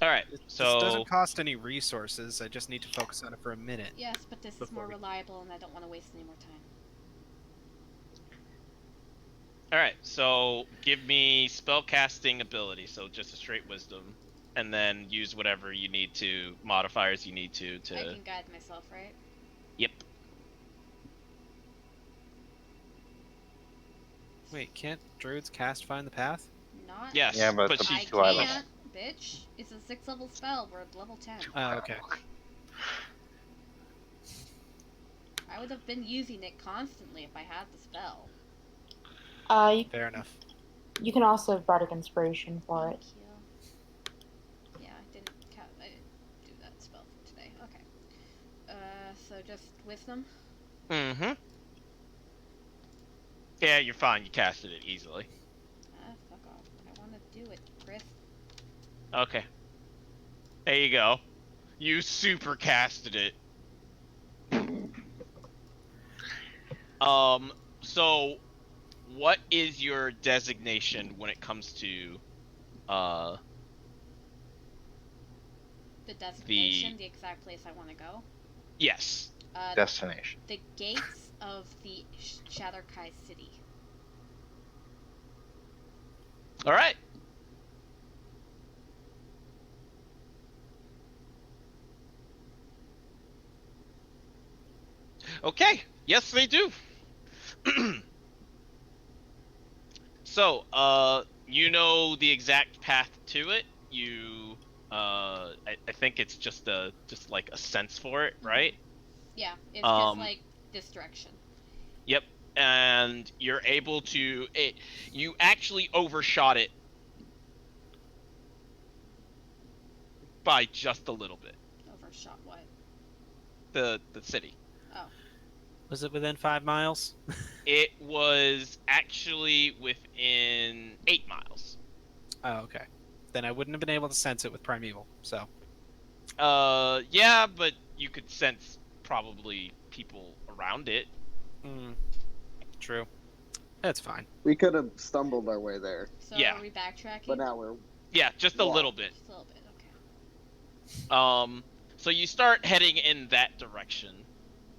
All right. This So doesn't cost any resources. I just need to focus on it for a minute. Yes, but this is Before more we- reliable, and I don't want to waste any more time. all right. So give me spell casting ability. So just a straight wisdom, and then use whatever you need to modifiers you need to. I can guide myself, right? Yep. Wait, can't druids cast Find the Path? Not. Yes. Yeah, but but the- she. I too high level. can't, bitch. It's a 6th level spell. We're at level 10. Oh, okay. I would have been using it constantly if I had the spell. Fair enough. You can also have Bardic Inspiration for it. Thank you. Yeah, I didn't do that spell for today. Okay. So just wisdom. Mm-hmm. Yeah, you're fine. You casted it easily. Fuck off. I want to do it, Chris. Okay. There you go. You super casted it. So what is your designation when it comes to The designation, the exact place I want to go. yes, Destination. The gates of the Shatterkai city. all right. Okay, yes they do. So, you know the exact path to it. I think it's just like a sense for it, right? Yeah, it's just Um, like this direction. yep. And you're able to you actually overshot it by just a little bit. Overshot what? The city. Oh. Was it within 5 miles? It was actually within 8 miles. Oh, okay. Then I wouldn't have been able to sense it with Primeval, so. Yeah, but you could sense probably people around it. True. That's fine. We could have stumbled our way there, So Yeah. are we backtracking? but now we're Yeah, just a little bit. Just a little bit, okay. So you start heading in that direction,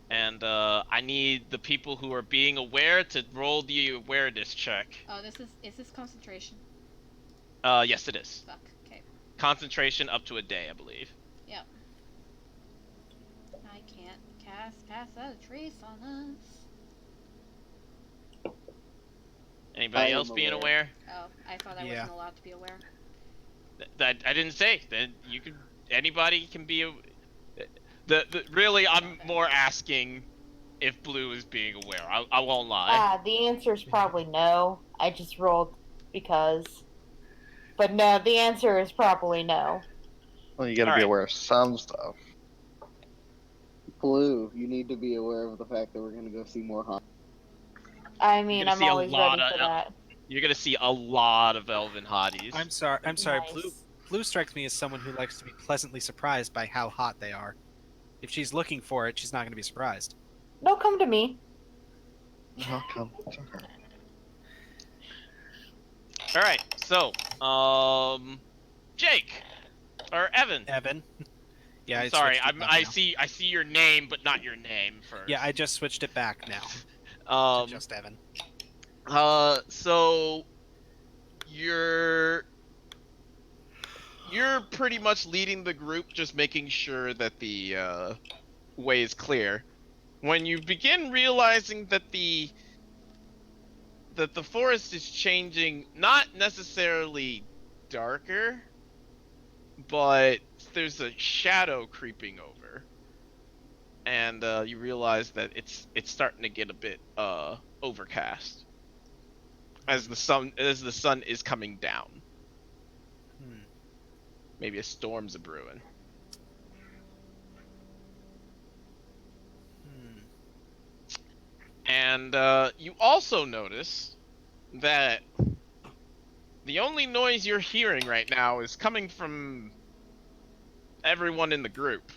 and I need the people who are being aware to roll the awareness check. Oh, is this concentration? Yes it is. Fuck, okay. Concentration up to a day, I believe. Yep. I can't pass a trace on us. Anybody else being aware? Oh, I thought I wasn't allowed to be aware. That I didn't say. Then you could. Anybody can be. Really, I'm more asking if Blue is being aware. I won't lie. The answer is probably no. I just rolled because. But no, the answer is probably no. Well, you gotta be aware of some stuff. Blue, you need to be aware of the fact that we're gonna go see more Hunt. I mean, I'm always ready for that. You're gonna see a lot of elven hotties. I'm sorry. Nice. Blue strikes me as someone who likes to be pleasantly surprised by how hot they are. If she's looking for it, she's not going to be surprised. Don't come to me. No, come. It's okay. All right, so Jake or Evan. Evan. Yeah, I'm sorry. I see your name, but not your name first. Yeah, I just switched it back now. To just Evan. So you're pretty much leading the group, just making sure that the way is clear. When you begin realizing that the forest is changing, not necessarily darker, but there's a shadow creeping over, and you realize that it's starting to get a bit overcast as the sun is coming down. Maybe a storm's a brewing. And you also notice that the only noise you're hearing right now is coming from everyone in the group.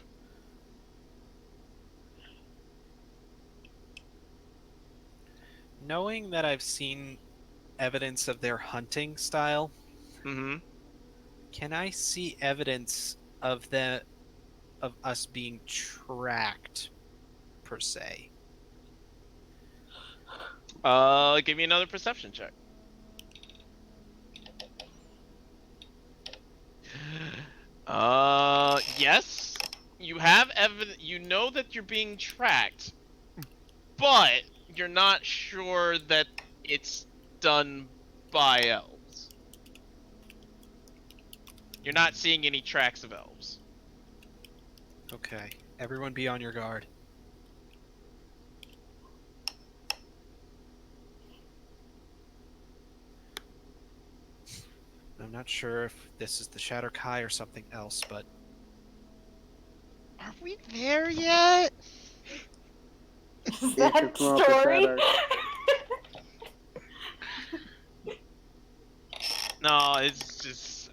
Knowing that I've seen evidence of their hunting style, can I see evidence of us being tracked, per se? Give me another perception check. Yes, you have evidence. You know that you're being tracked, but you're not sure that it's done by elves. You're not seeing any tracks of elves. Okay, everyone be on your guard. I'm not sure if this is the Shatterkai or something else, but... Are we there yet? Is that story? No, it's just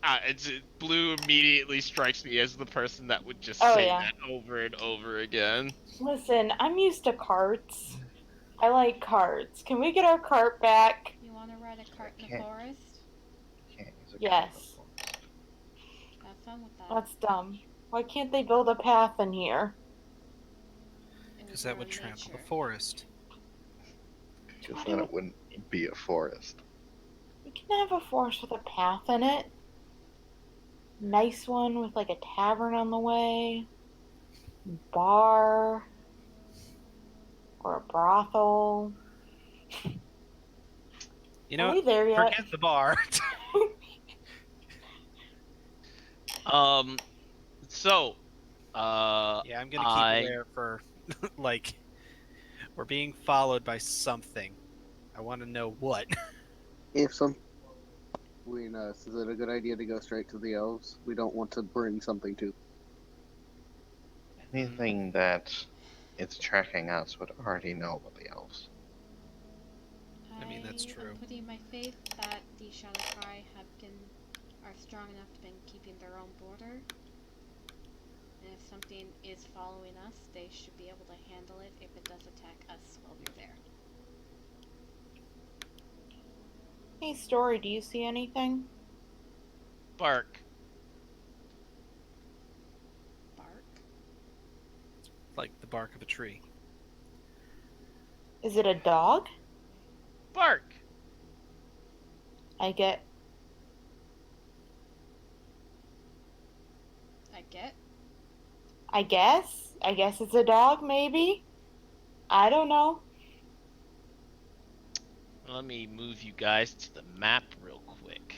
Blue immediately strikes me as the person that would just say that over and over again. Listen, I'm used to carts. I like carts. Can we get our cart back? You want to ride a cart in the Can't. forest? Can't use a Yes. Have fun with that. That's dumb. Why can't they build a path in here? It Because was that more would trample the nature. forest. Because then it wouldn't be a forest. We can have a forest with a path in it. Nice one with like a tavern on the way. Bar. Or a brothel. You Are know, we there yet? forget the bar. So, Yeah, I'm gonna keep aware for, like, we're being followed by something. I want to know what. If some between us, is it a good idea to go straight to the elves? We don't want to bring something to. Anything that it's tracking us would already know about the elves. I mean, that's true. I'm putting my faith that the Shadowcry are strong enough to be keeping their own border. And if something is following us, they should be able to handle it if it does attack us while we're there. Hey, Story, do you see anything? bark. Bark? Like the bark of a tree. Is it a dog? Bark. I get. I get. I guess it's a dog, maybe? I don't know. Let me move you guys to the map real quick.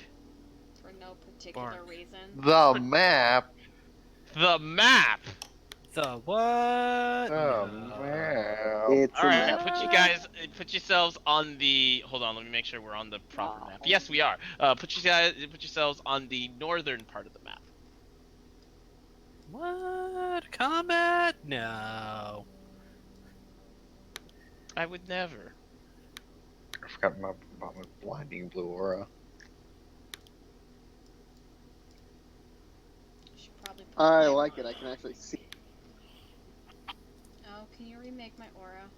For no particular Bark. reason. The map. The map. The what? The No. map. It's All a right, map. put yourselves on the. Hold on, let me make sure we're on the proper No. map. Yes, we are. Put yourselves on the northern part of the map. What? Combat? No. I would never. I forgot about my blinding blue aura. Should probably put I my like it. I can actually see. Oh, can you remake my aura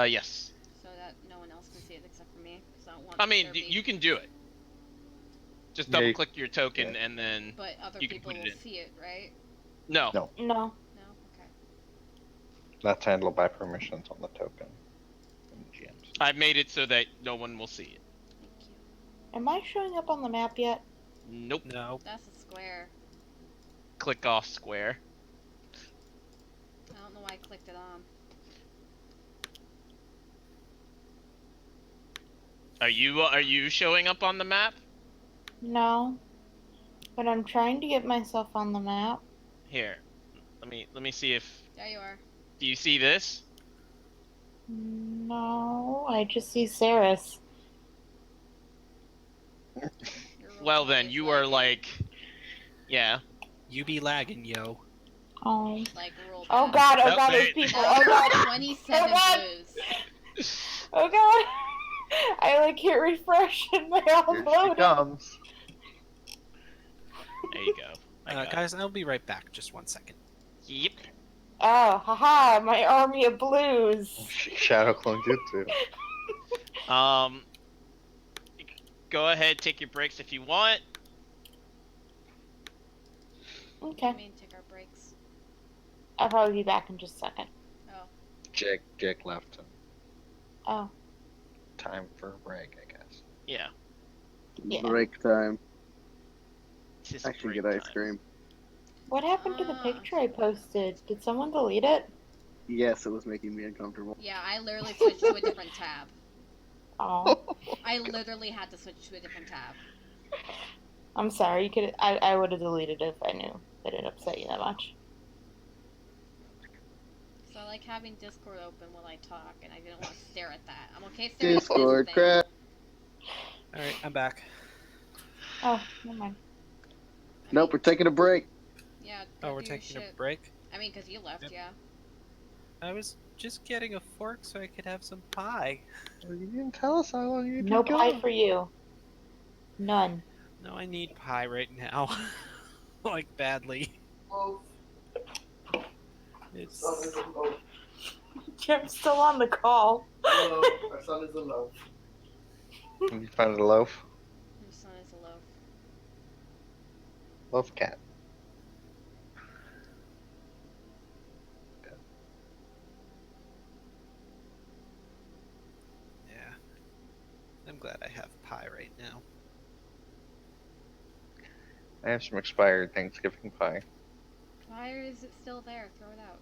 Yes. so that no one else can see it except for me? Because I don't want. I mean, there be- you can do it. Just Yeah, double click your token and then. But other you can people put it will in. see it, right? No. No. No. No. Okay. That's handled by permissions on the token. And GMs. I've made it so that no one will see it. Thank you. Am I showing up on the map yet? Nope. No. That's a square. Click off square. I don't know why I clicked it on. Are you showing up on the map? No. But I'm trying to get myself on the map. Here. Let me see if. There you are. Do you see this? No, I just see Saris. Your roll Well call then, is you are lagging. like. Yeah. You be lagging, yo. Oh. Like roll. Oh back. god, oh Nope, god, they- there's people. That Oh was god. 27 Oh, God. blues. Oh god. I like hit refresh and they all Here she loaded. comes. There you go. I got it. Guys, I'll be right back. Just 1 second. Yep. Oh, haha, my army of blues. Shadow Clone Jutsu. Go ahead, take your breaks if you want. I Okay. mean, take our breaks. I'll probably be back in just a second. Oh. Jake left. Oh. Time for a break, I guess. Yeah. Yeah. Break time. Tis I should break get ice time. cream. What happened to the picture I posted? Did someone delete it? Yes, it was making me uncomfortable. Yeah, I literally switched to a different tab. Oh. I literally had to switch to a different tab. I'm sorry. You could. I would have deleted it if I knew that it upset you that much. So I like having Discord open while I talk, and I didn't want to stare at that. I'm okay staring Discord at this crap. Alright, I'm back. Oh, never mind. thing. Nope, we're taking a break. Yeah. Oh, go we're do your taking a shit. break? I mean, because you left, Yep. yeah. I was just getting a fork so I could have some pie. Well, you didn't tell us how long you'd No be pie gone. for you. None. No, I need pie right now. Like, badly. It's Jim's still on the call. Hello, our son is a loaf. You found a loaf? Your son is a loaf. Loaf cat. Yeah. I'm glad I have pie right now. I have some expired Thanksgiving pie. Why is it still there? Throw it out.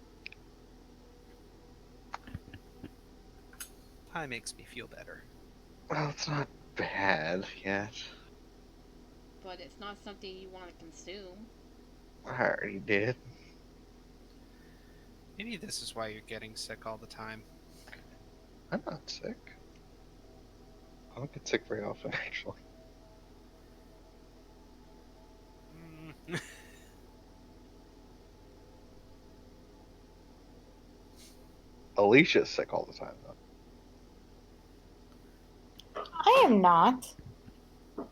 Pie makes me feel better. Well, it's not bad yet. But it's not something you want to consume. I already did. Maybe this is why you're getting sick all the time. I'm not sick. I don't get sick very often, actually. Alicia's sick all the time, though. I am not. What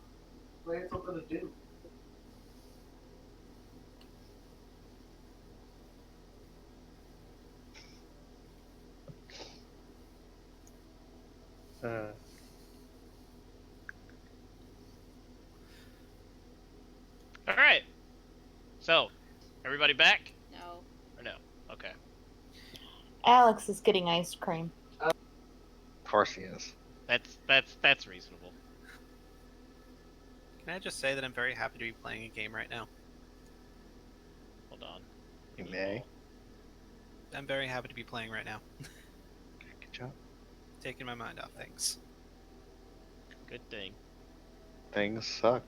are you going to do? All right. So, everybody back? No. Or no? Okay. Alex is getting ice cream. Of course he is. That's reasonable. Can I just say that I'm very happy to be playing a game right now? Hold on. You may. I'm very happy to be playing right now. Good job. Taking my mind off things. Good thing. Things suck.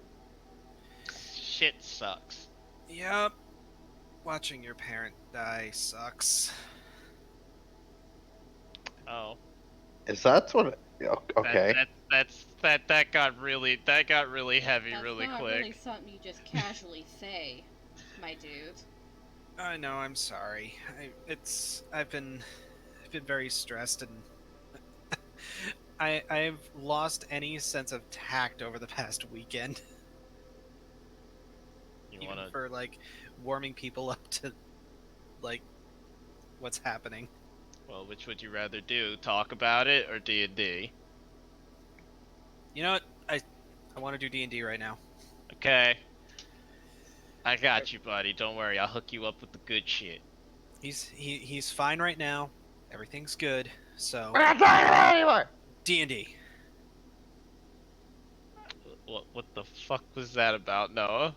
Shit sucks. Yep. Watching your parent die sucks. Oh. Is that what? Okay. That got really heavy That's really not quick. really something you just casually say, my dude. I know. I'm sorry. I've been very stressed and I've lost any sense of tact over the past weekend. You Even wanna? for like warming people up to like what's happening. Well, which would you rather do? Talk about it or D&D? You know what? I want to do D&D right now. Okay. I got you, buddy. Don't worry. I'll hook you up with the good shit. He's fine right now. Everything's good. So We're not talking about it anymore! D&D. What the fuck was that about, Noah?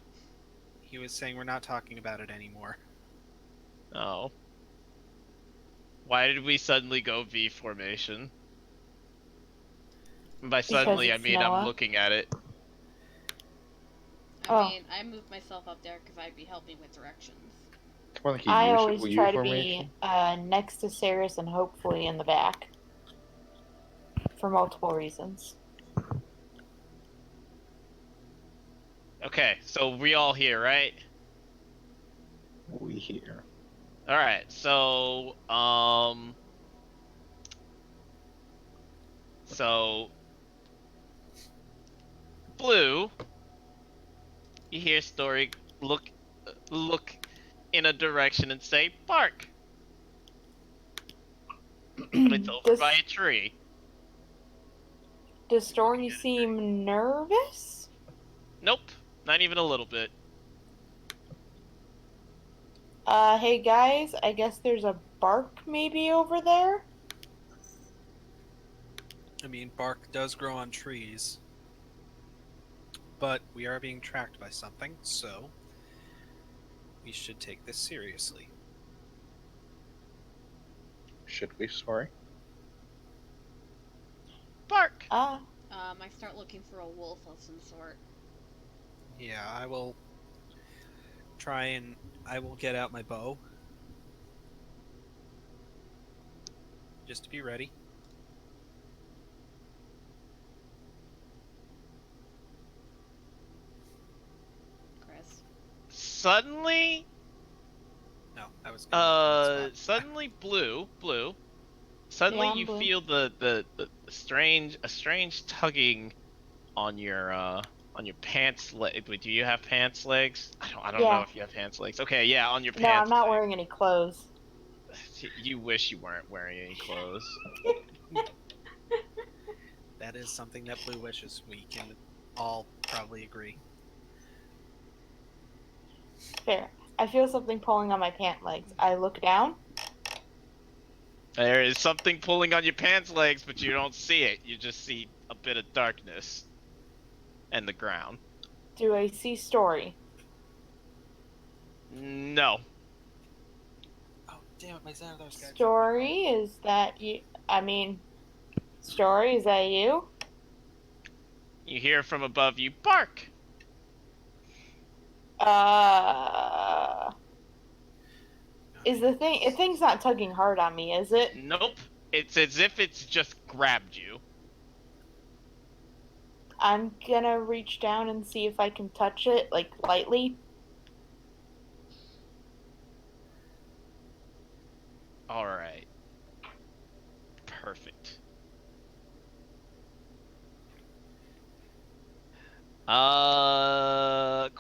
He was saying we're not talking about it anymore. Oh. Why did we suddenly go V formation? And by suddenly, I it's mean Noah. I'm looking at it. Oh. I mean, I moved myself up there because I'd be helping with directions. It's more like I always you try to formation. be next to Saris and hopefully in the back. For multiple reasons. Okay, so we all here, right? We here. All right, so Blue, you hear Story look in a direction and say bark, but it's over by a tree. Does Story seem nervous? Nope, not even a little bit. Hey guys, I guess there's a bark maybe over there? I mean, bark does grow on trees. But we are being tracked by something, so we should take this seriously. Should we? Sorry. Bark. Ah. I start looking for a wolf of some sort. Yeah, I will try and I will get out my bow. Just to be ready. Chris. Suddenly, No, I was gonna suddenly blue. Suddenly Yeah, I'm you blue. feel the strange tugging on your pants leg. Wait, do you have pants legs? I don't know Yeah. if you have pants legs. Okay, yeah, on your No, pants. I'm not leg. wearing any clothes. You wish you weren't wearing any clothes. That is something that Blue wishes. We can all probably agree. Fair. I feel something pulling on my pant legs. I look down. There is something pulling on your pants legs, but you don't see it. You just see a bit of darkness and the ground. Do I see Story? No. Oh, damn it, my Xanathars got Story, is that you? I mean, Story, is that you? You hear from above you, bark. Is the thing's not tugging hard on me, is it? Nope. It's as if it's just grabbed you. I'm gonna reach down and see if I can touch it, like, lightly. Alright. Perfect.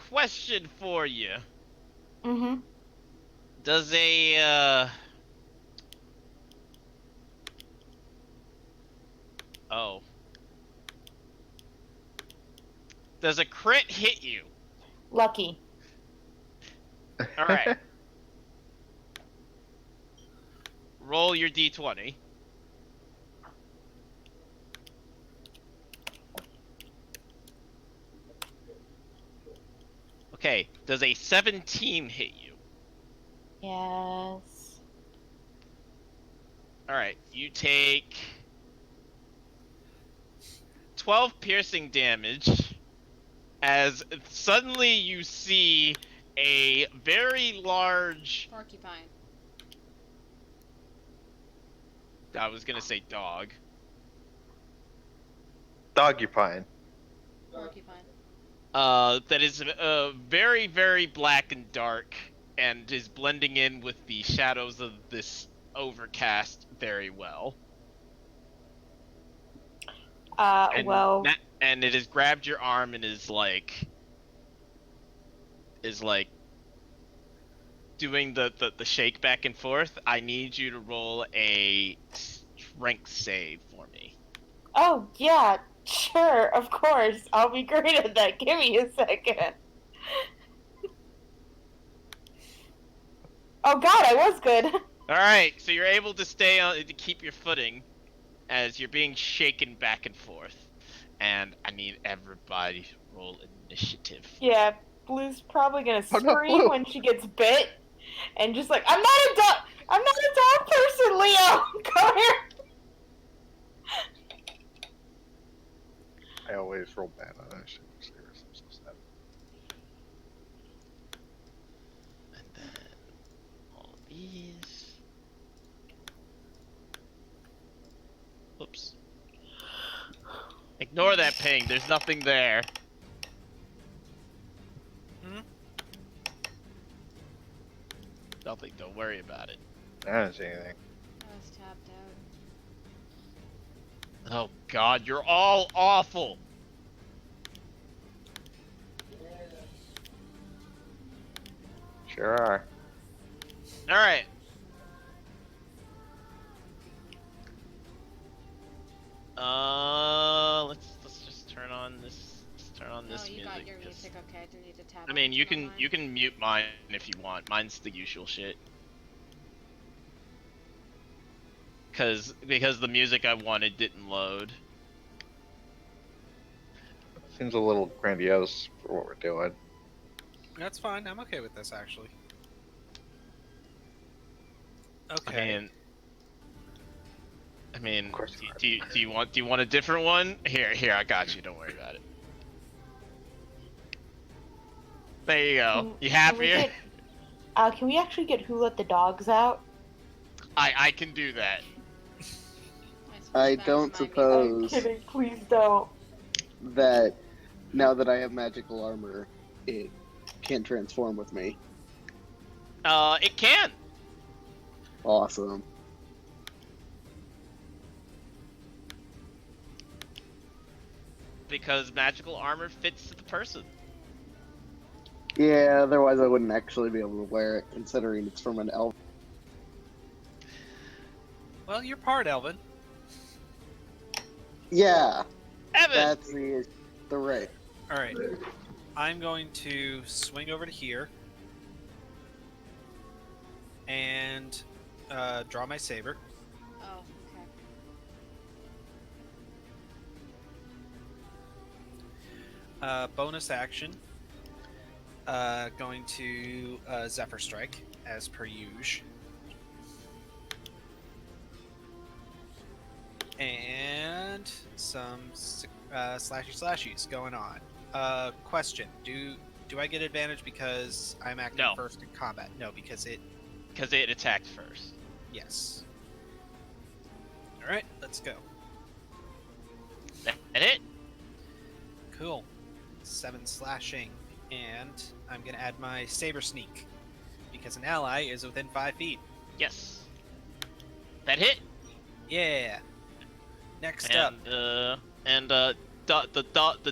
Question for you. Mm-hmm. Does oh. Does a crit hit you? Lucky. Alright. Roll your d20. Okay, does a 17 hit you? Yes. Alright, you take 12 piercing damage as suddenly you see a very large... Porcupine. I was gonna say dog. Dogupine. Porcupine. That is very, very black and dark and is blending in with the shadows of this overcast very well. And well, and it has grabbed your arm and is like doing the shake back and forth. I need you to roll a strength save for me. oh, yeah, sure, of course. I'll be great at that. Give me a second. Oh, God, I was good. Alright, so you're able to stay on to keep your footing as you're being shaken back and forth. And I need everybody to roll initiative. Yeah, Blue's probably gonna Oh, no, scream Blue. when she gets bit, and just like, I'm not a dog person, Leo. Come here. I always roll bad on initiative. I'm so sad. And then all these. Oops. Ignore that ping, there's nothing there. Nothing, don't worry about it. I don't see anything. I was tapped out. Oh god, you're all awful! Sure are. Alright. Let's just turn on this. Let's turn on this Oh, you music. got your 'Cause- music. Okay, I didn't need to tap. I mean, you onto can mine. mute mine if you want. Mine's the usual shit. Because the music I wanted didn't load. Seems a little grandiose for what we're doing. That's fine. I'm okay with this, actually. I Okay. mean, Of course do you want a different one? Here, I got you. Don't worry about it. There you go. You happier? Can we actually get Who Let the Dogs Out? I can do that. I That don't was my I'm suppose kidding. Please don't. that now that I have magical armor, it can't transform with me. It can. Awesome. Because magical armor fits to the person. Yeah, otherwise I wouldn't actually be able to wear it, considering it's from an elf. Well, you're part Elven. Yeah, Evan. that's the right. All right. I'm going to swing over to here and draw my saber. Oh, okay. Bonus action. Going to Zephyr Strike as per usual. And some slashies going on. Question: Do I get advantage because I'm acting No. first in combat? No, because it. Because it attacked first. Yes. All right, let's go. That it? Cool. 7 slashing, and I'm gonna add my saber sneak because an ally is within 5 feet. Yes. That hit? Yeah. Next up. The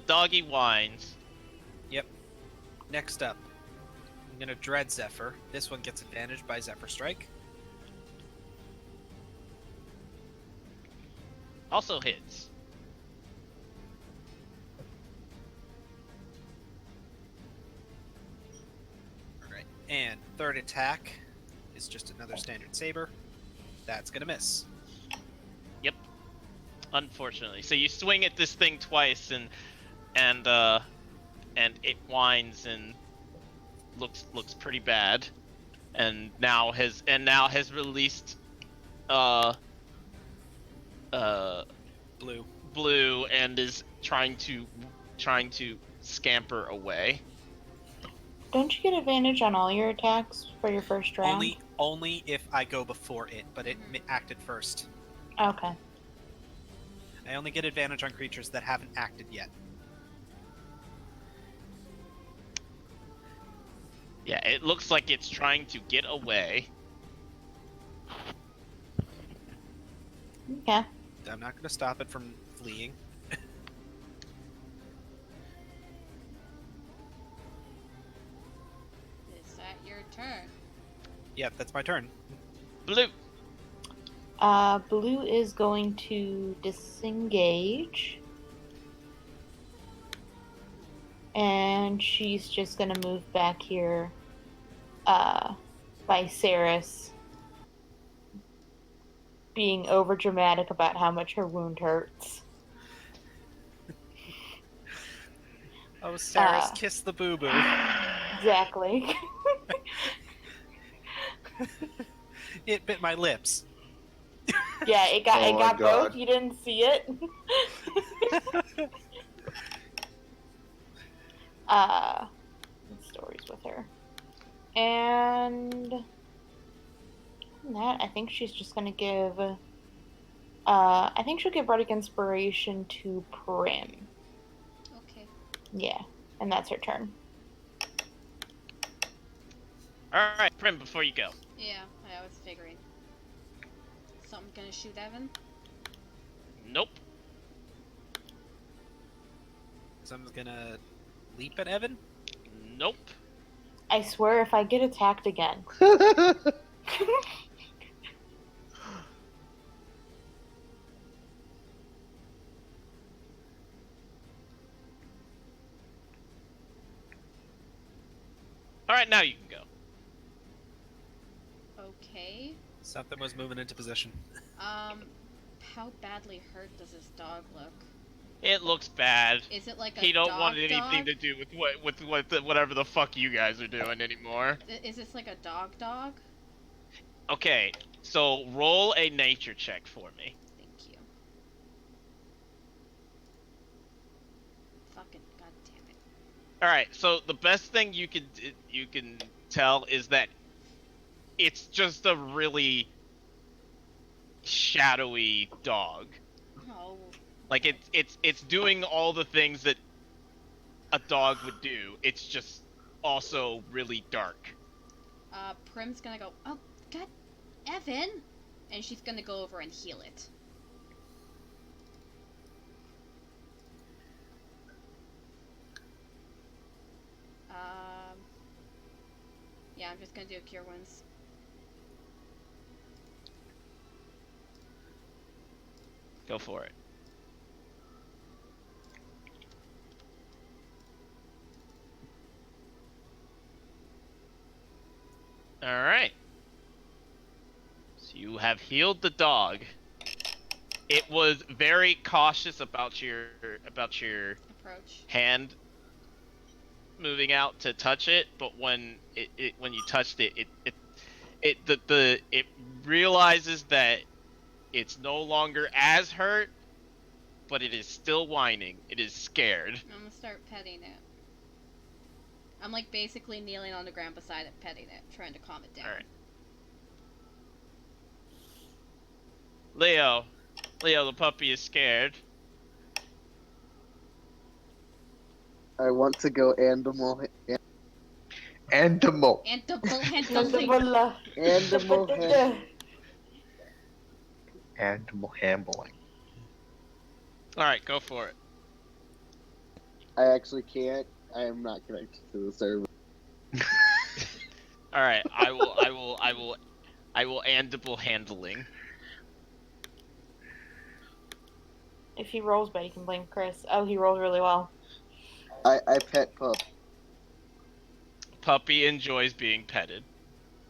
doggy whines. Yep. Next up, I'm gonna dread Zephyr. This one gets advantage by Zephyr Strike. Also hits. Alright. And third attack is just another standard saber. That's gonna miss. Yep. Unfortunately. So you swing at this thing twice and it whines and looks pretty bad. And now has released blue and is trying to scamper away. Don't you get advantage on all your attacks for your first round? Only if I go before it, but it acted first. Okay. I only get advantage on creatures that haven't acted yet. Yeah, it looks like it's trying to get away. Okay. I'm not going to stop it from fleeing. Is that your turn? Yep, that's my turn. Blue. Blue is going to disengage. And she's just gonna move back here by Saris being over dramatic about how much her wound hurts. Oh, Saris, kiss the boo-boo. Exactly. It bit my lips. Yeah, it got Oh my both. God. You didn't see it. Stories with her. And that I think she's just gonna give I think she'll give Bardic Inspiration to Prim. Okay. Yeah. And that's her turn. Alright, Prim, before you go. Yeah, I was figuring. So I'm gonna shoot Evan? Nope. Someone's gonna leap at Evan? Nope. I swear if I get attacked again. Alright, now you can go. Okay. Something was moving into position. How badly hurt does this dog look? It looks bad. Is it like a He don't dog want anything dog? to do with whatever the fuck you guys are doing anymore. Is this like a dog? Okay, so roll a nature check for me. Thank you. Fucking goddamn it. Alright, so the best thing you can tell is that it's just a really shadowy dog. Oh. Like it's doing all the things that a dog would do. It's just also really dark. Prim's gonna go, oh, God, Evan! And she's gonna go over and heal it. Yeah, I'm just gonna do Cure Wounds. Go for it. All right. So you have healed the dog. It was very cautious about your Approach. hand moving out to touch it, but when when you touched it, it realizes that it's no longer as hurt, but it is still whining. It is scared. I'm gonna start petting it. I'm like basically kneeling on the ground beside it, petting it, trying to calm it down. All right. Leo, the puppy is scared. I want to go animal. Animal. Antibull. Animal. Animal handling. All right, go for it. I actually can't. I am not connected to the server. All right, I will Andible handling. If he rolls bad, you can blame Chris. Oh, he rolls really well. I pet pup. Puppy enjoys being petted.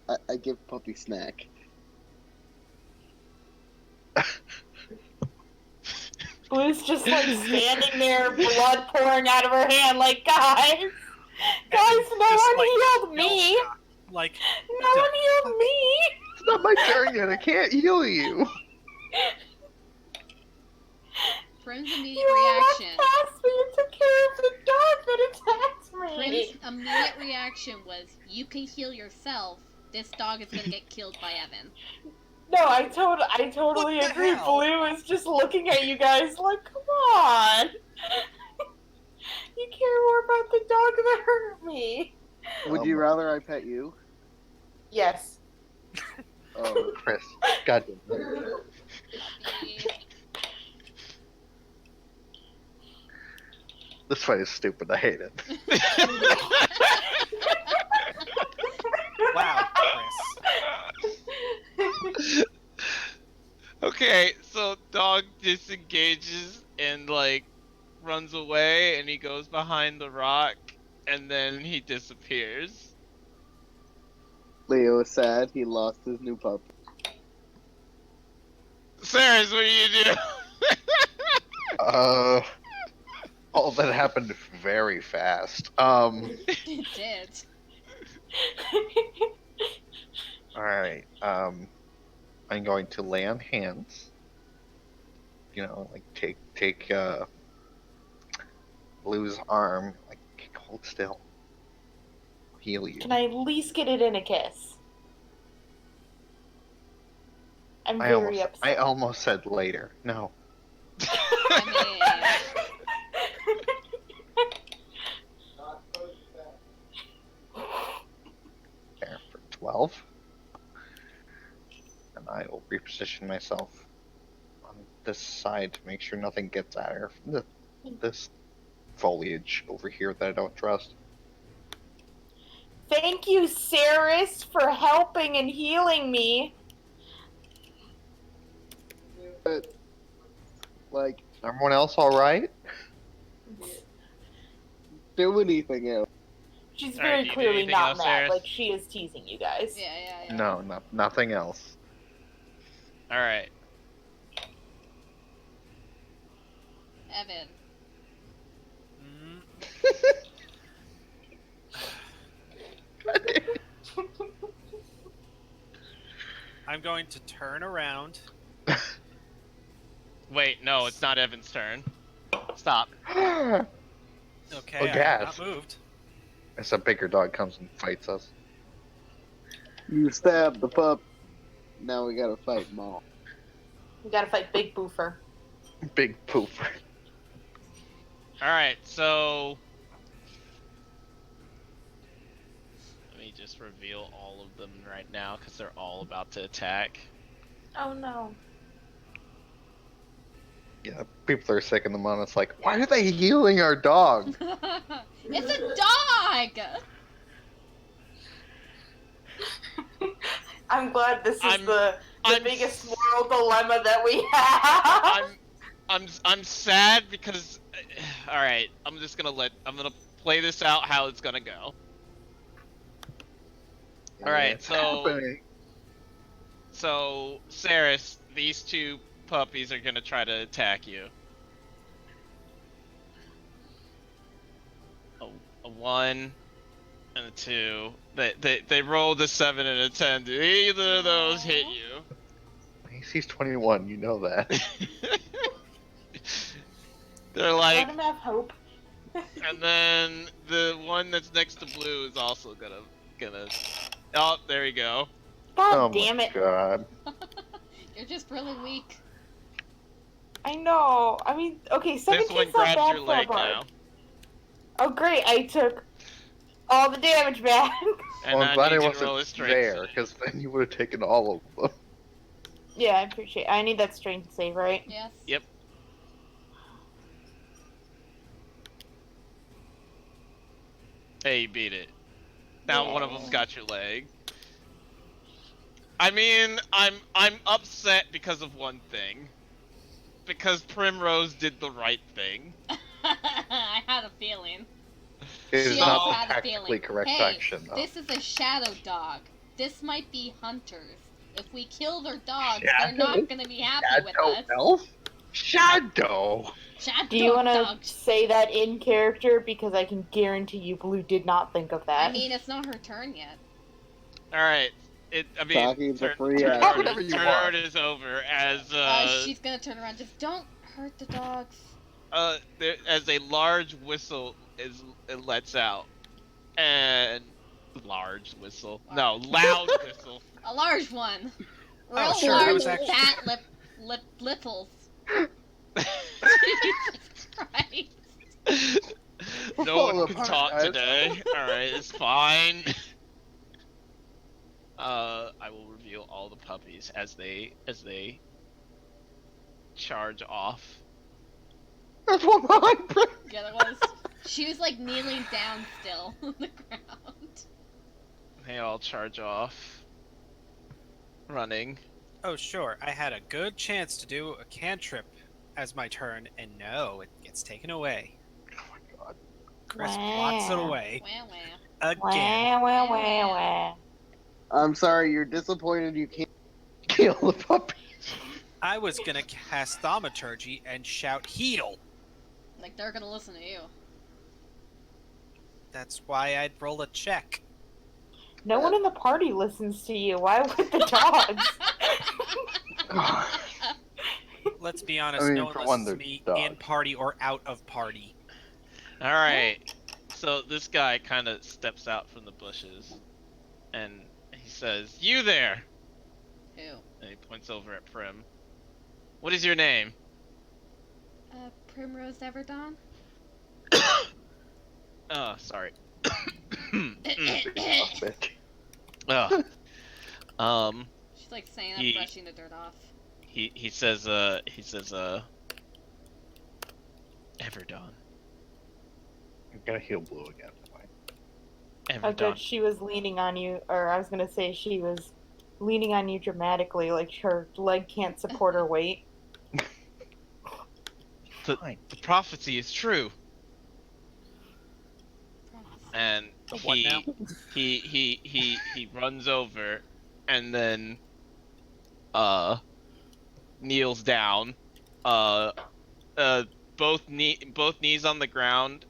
I give puppy snack. Blue's just like standing there, blood pouring out of her hand, like, guys, no Just, one like, healed me. Like, No one healed me. It's not my turn yet. I can't heal you. Prim's immediate You all reaction. walked past me and took care of the dog that attacked me. Prim's immediate reaction was, "You can heal yourself. This dog is gonna get killed by Evan." No, I totally What the agree. hell? Blue is just looking at you guys like, come on. You care more about the dog that hurt me. Would you rather I pet you? Yes. Oh, Chris. God damn it. Puppy. This fight is stupid. I hate it. wow, Chris. Okay, so dog disengages and like runs away, and he goes behind the rock, and then he disappears. Leo is sad. He lost his new pup. Saris, what do you do? All that happened very fast. It did. Alright, I'm going to lay on hands. You know, like take Blue's arm, like hold still. Heal you. Can I at least get it in a kiss? I'm very upset. I almost said later. No. I mean, There for 12. And I will reposition myself on this side to make sure nothing gets at her from this foliage over here that I don't trust. Thank you, Saris, for helping and healing me. But, like, Everyone else alright? do anything else. She's Alright, very do you do clearly anything not else, mad. Saris? Like, she is teasing you guys. yeah. No, nothing else. All right. Evan. I'm going to turn around. Wait, no, it's not Evan's turn. Stop. Okay, Oh, I gas. have not moved. As a bigger dog comes and fights us. You stabbed the pup. Now we gotta fight Maul. We gotta fight Big Boofer. Big pooper. All right, so let me just reveal all of them right now because they're all about to attack. Oh no. Yeah, people are sick in the moment. It's like, why are they healing our dog? It's a dog! I'm glad this is I'm- the I'm biggest moral dilemma that we have. I'm sad because all right, I'm gonna play this out how it's gonna go. All right, It's happening. so Saris, these two puppies are gonna try to attack you. A, a 1 and a 2. They rolled a 7 and a 10. Did either of those hit you? AC's 21, you know that. They're Let like, him have hope. and then the one that's next to blue is also gonna. Oh, there you go. God Oh damn my it. god. You're just really weak. I know. I mean, okay, This one 17's not grabs bad your for a leg bard. now, Oh, great. I took all the damage back. and Well, I'm I glad need I you to roll a wasn't strength there, save. because then you would have taken all of them. Yeah, I appreciate it. I need that strength save, right? Yes. Yep. Hey, you beat it. Now one of them's Yeah. got your leg. I mean, I'm upset because of one thing. Because Primrose did the right thing. I had a feeling. It is She So- not also the had a tactically feeling. correct Hey, action, though. this is a shadow dog. This might be hunters. If we kill their dogs, they're Shadow? not gonna be happy with Shadow us. elf? Shadow! Shadow Do you want to dogs. say that in character? Because I can guarantee you Blue did not think of that. I mean, it's not her turn yet. All right. I mean, Talking is a free turn action. order, Whatever you turn want. order is over as She's gonna turn around. Just don't hurt the dogs. as a large whistle it lets out, and large whistle. No, loud whistle. A large one. Real Oh, sure, large, I was actually- fat lipples. Jesus Christ. No one Fall can apart, talk guys. today. All right, it's fine. I will reveal all the puppies as they charge off. There's one behind Prim! Yeah, that was. She was like kneeling down still on the ground. They all charge off, running. Oh, sure. I had a good chance to do a cantrip as my turn, and no, it gets taken away. Oh my god. Chris blots it Wow. away Wah wah. again. Wah. I'm sorry, you're disappointed you can't. Kill the puppy. I was gonna cast Thaumaturgy and shout heal. Like they're gonna listen to you. That's why I'd roll a check. No one in the party listens to you. Why would the dogs? Let's be honest, I mean, no one for one, listens to they're me dogs. in party or out of party. All right. So this guy kind of steps out from the bushes, and he says, "You there?" Who? And he points over at Prim. What is your name? Primrose Everdawn? Oh, sorry. Bitch. Ugh. She's like saying He- I'm brushing the dirt off. He says Everdawn. I'm gonna heal blue again. Fine. Oh, good. Everdawn. She was leaning on you, or I was gonna say she was leaning on you dramatically, like her leg can't support her weight. The Fine. prophecy is true. And The what now? he runs over and then kneels down, both knees on the ground,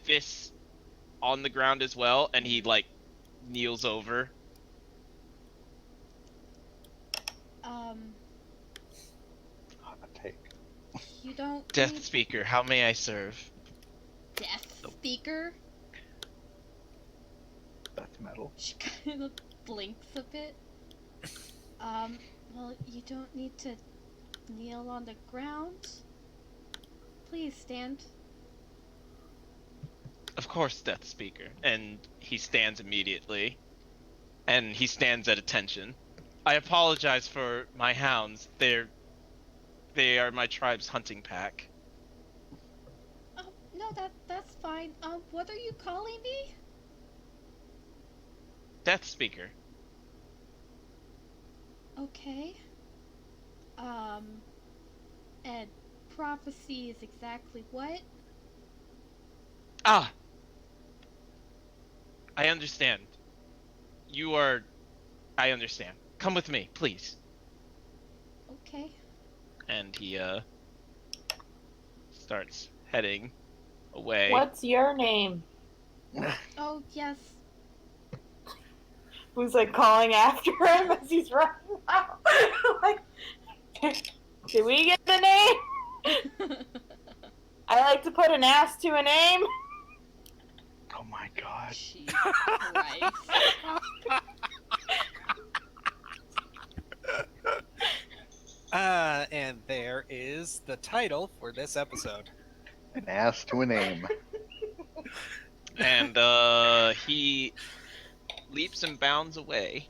fists on the ground as well, and he like kneels over. Hot take. You don't Death need Speaker, how may I serve? Death Speaker? That's metal. She kind of blinks a bit. Well, you don't need to kneel on the ground. Please stand. Of course, Death Speaker. And he stands immediately. And he stands at attention. I apologize for my hounds. They are my tribe's hunting pack. Oh, no, that's fine. What are you calling me? Death Speaker. Okay. And prophecy is exactly what? Ah, I understand. You are. I understand. Come with me, please. Okay. And he starts heading away. What's your name? Oh, yes. Who's like calling after him as he's running out? Like, did we get the name? I like to put an ass to a name. Oh my god. Jesus Christ. And there is the title for this episode. An ass to a name. And he leaps and bounds away.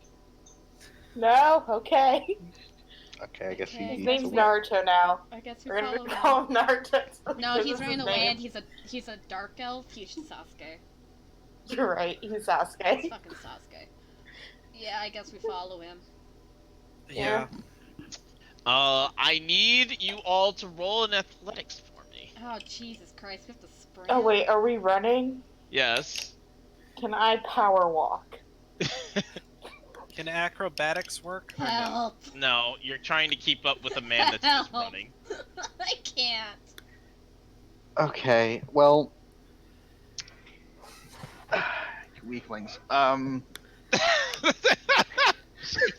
No, okay. Okay, I guess he Okay, His needs name's to we- wait. Naruto now. I guess we We're follow gonna him. call him Naruto. No, This he's is running his away name. and he's a dark elf. He's Sasuke. You're right. He's He's Sasuke. fucking Sasuke. Yeah, I guess we follow him. Yeah. I need you all to roll in athletics for me. Oh, Jesus Christ, we have to sprint. Oh wait, are we running? Yes. Can I power walk? Can acrobatics work? Or no? Help! No, you're trying to keep up with a man that's just Help. running. I can't. Okay, well. You weaklings.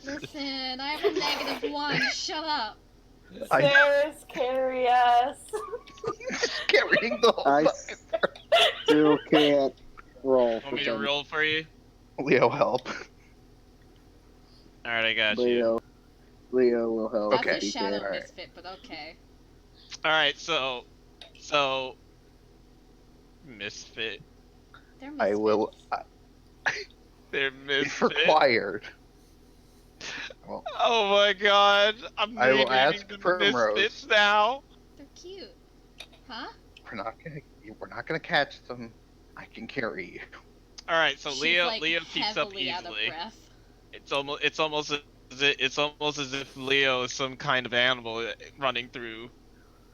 Listen, I have a -1. Shut up. Stairs carry us. Carrying the whole I fucking still can't roll Want for me to some roll for you? Leo, help. Alright, I got you. Leo will help. That's Okay, a shadow alright. misfit, but okay. Alright, so misfit. They're misfits. I will. They're It's misfit. required. Well, Oh my god, I'm I will naming ask them Primrose. misfits now. They're cute. Huh? we're not gonna catch them. I can carry you. Alright, so She's, Leo like, keeps up heavily out of easily. breath. It's almost as if Leo is some kind of animal running through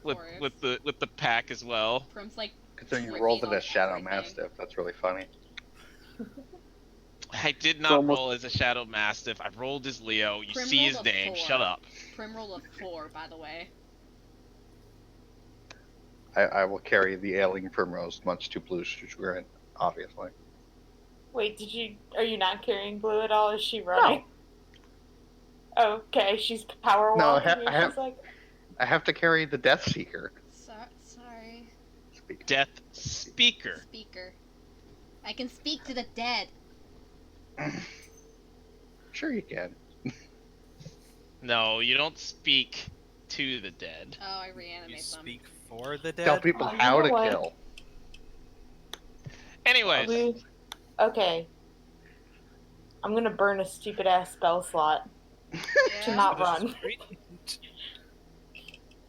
with Forest. the pack as well. Prim's like Considering you tripping rolled it on as Shadow everything. Mastiff, that's really funny. I did It's not almost- roll as a Shadow Mastiff. I rolled as Leo. You Prim see his rolled a name. 4. Shut up. Prim rolled a 4, by the way. I will carry the ailing Primrose, much to Blue's chagrin, obviously. Wait, are you not carrying Blue at all? Is she running? Okay, she's power No, walking. I have- She's like, I have to carry the Death Seeker. Sorry. Death Speaker. Speaker. I can speak to the dead. Sure you can. No, you don't speak to the dead. Oh, I You reanimate them. speak for the dead? Tell people Oh, you how know to what? kill. Anyways, Blue. Okay. I'm gonna burn a stupid ass spell slot to Yeah. not run.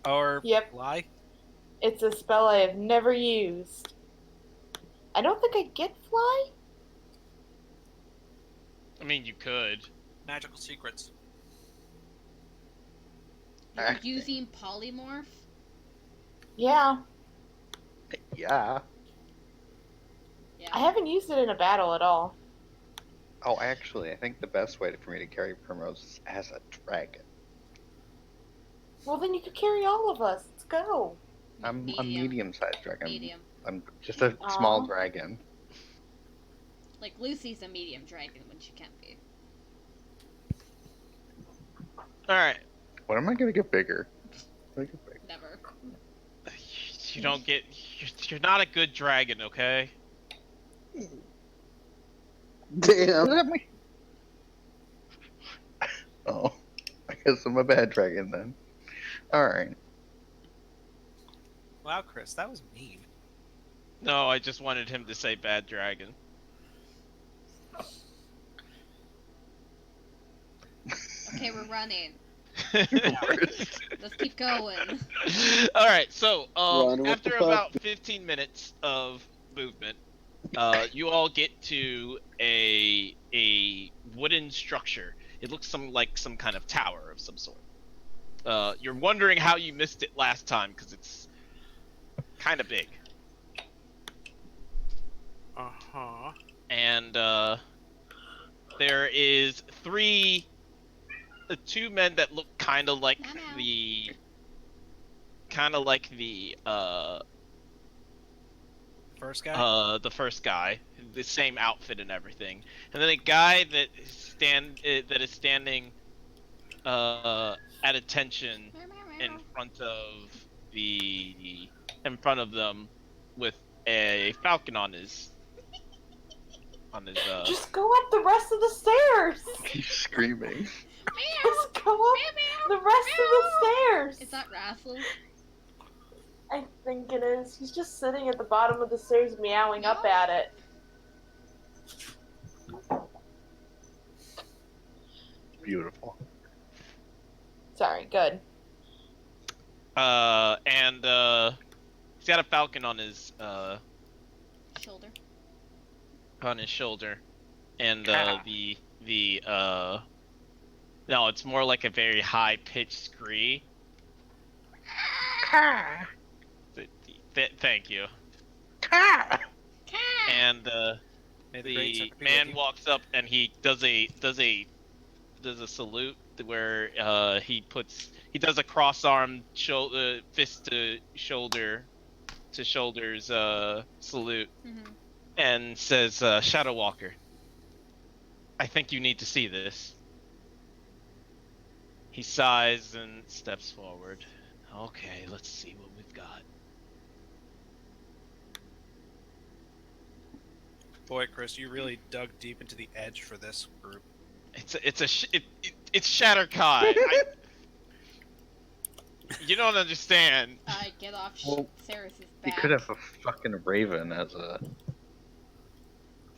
Or Yep. fly? It's a spell I have never used. I don't think I get fly. I mean, you could. Magical secrets. You're Acting. using polymorph? Yeah, Yeah. Yeah. I haven't used it in a battle at all. Oh, actually, I think the best way for me to carry Primrose is as a dragon. Well, then you could carry all of us. Let's go. I'm a medium-sized dragon. Medium. I'm just a small Aw. dragon. Like, Lucy's a medium dragon when she can't be. Alright. When am I gonna get bigger? When I get bigger? Never. You don't get. You're not a good dragon, okay? Damn. Look at me. Oh, I guess I'm a bad dragon then. Alright. Wow, Chris, that was mean. No, I just wanted him to say bad dragon. Okay, we're running. Worst. Let's keep going. Alright, so Run with after the about puppy. 15 minutes of movement, you all get to a wooden structure. It looks like some kind of tower of some sort. You're wondering how you missed it last time because it's kind of big. Uh-huh. And there is two men that look kind of like Meow, meow. the first guy, the same outfit and everything, and then a guy that is standing at attention Meow, meow, in meow. front of the in front of them with a falcon on his Just go up the rest of the stairs. Keep screaming. Just go up Meow, meow, the rest of the stairs. Is that Rassel? I think it is. He's just sitting at the bottom of the stairs meowing up at it. Beautiful. Sorry, good. And he's got a falcon Shoulder. on his shoulder, and no, it's more like a very high pitched scree. Thank you. And May the great the circle be man with you. walks up and he does a salute where he does a cross-armed fist to shoulders salute Mm-hmm. and says, Shadow Walker, I think you need to see this. He sighs and steps forward. Okay, let's see what we've got. Boy, Chris, you really dug deep into the edge for this group. It's Shatterkai. You don't understand. I get off Well, Ceres's He back. could have a fucking raven as a.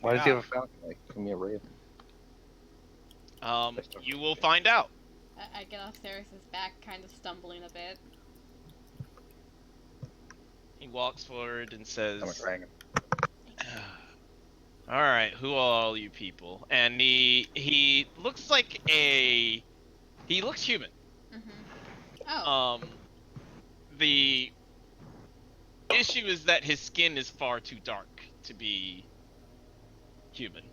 Why does he have a falcon? Like, give me a raven. You will find out. I get off Ceres's back, kind of stumbling a bit. He walks forward and says, I'm a dragon. all right, who are all you people? And he looks like he looks human. Mm-hmm. Oh. The issue is that his skin is far too dark to be human.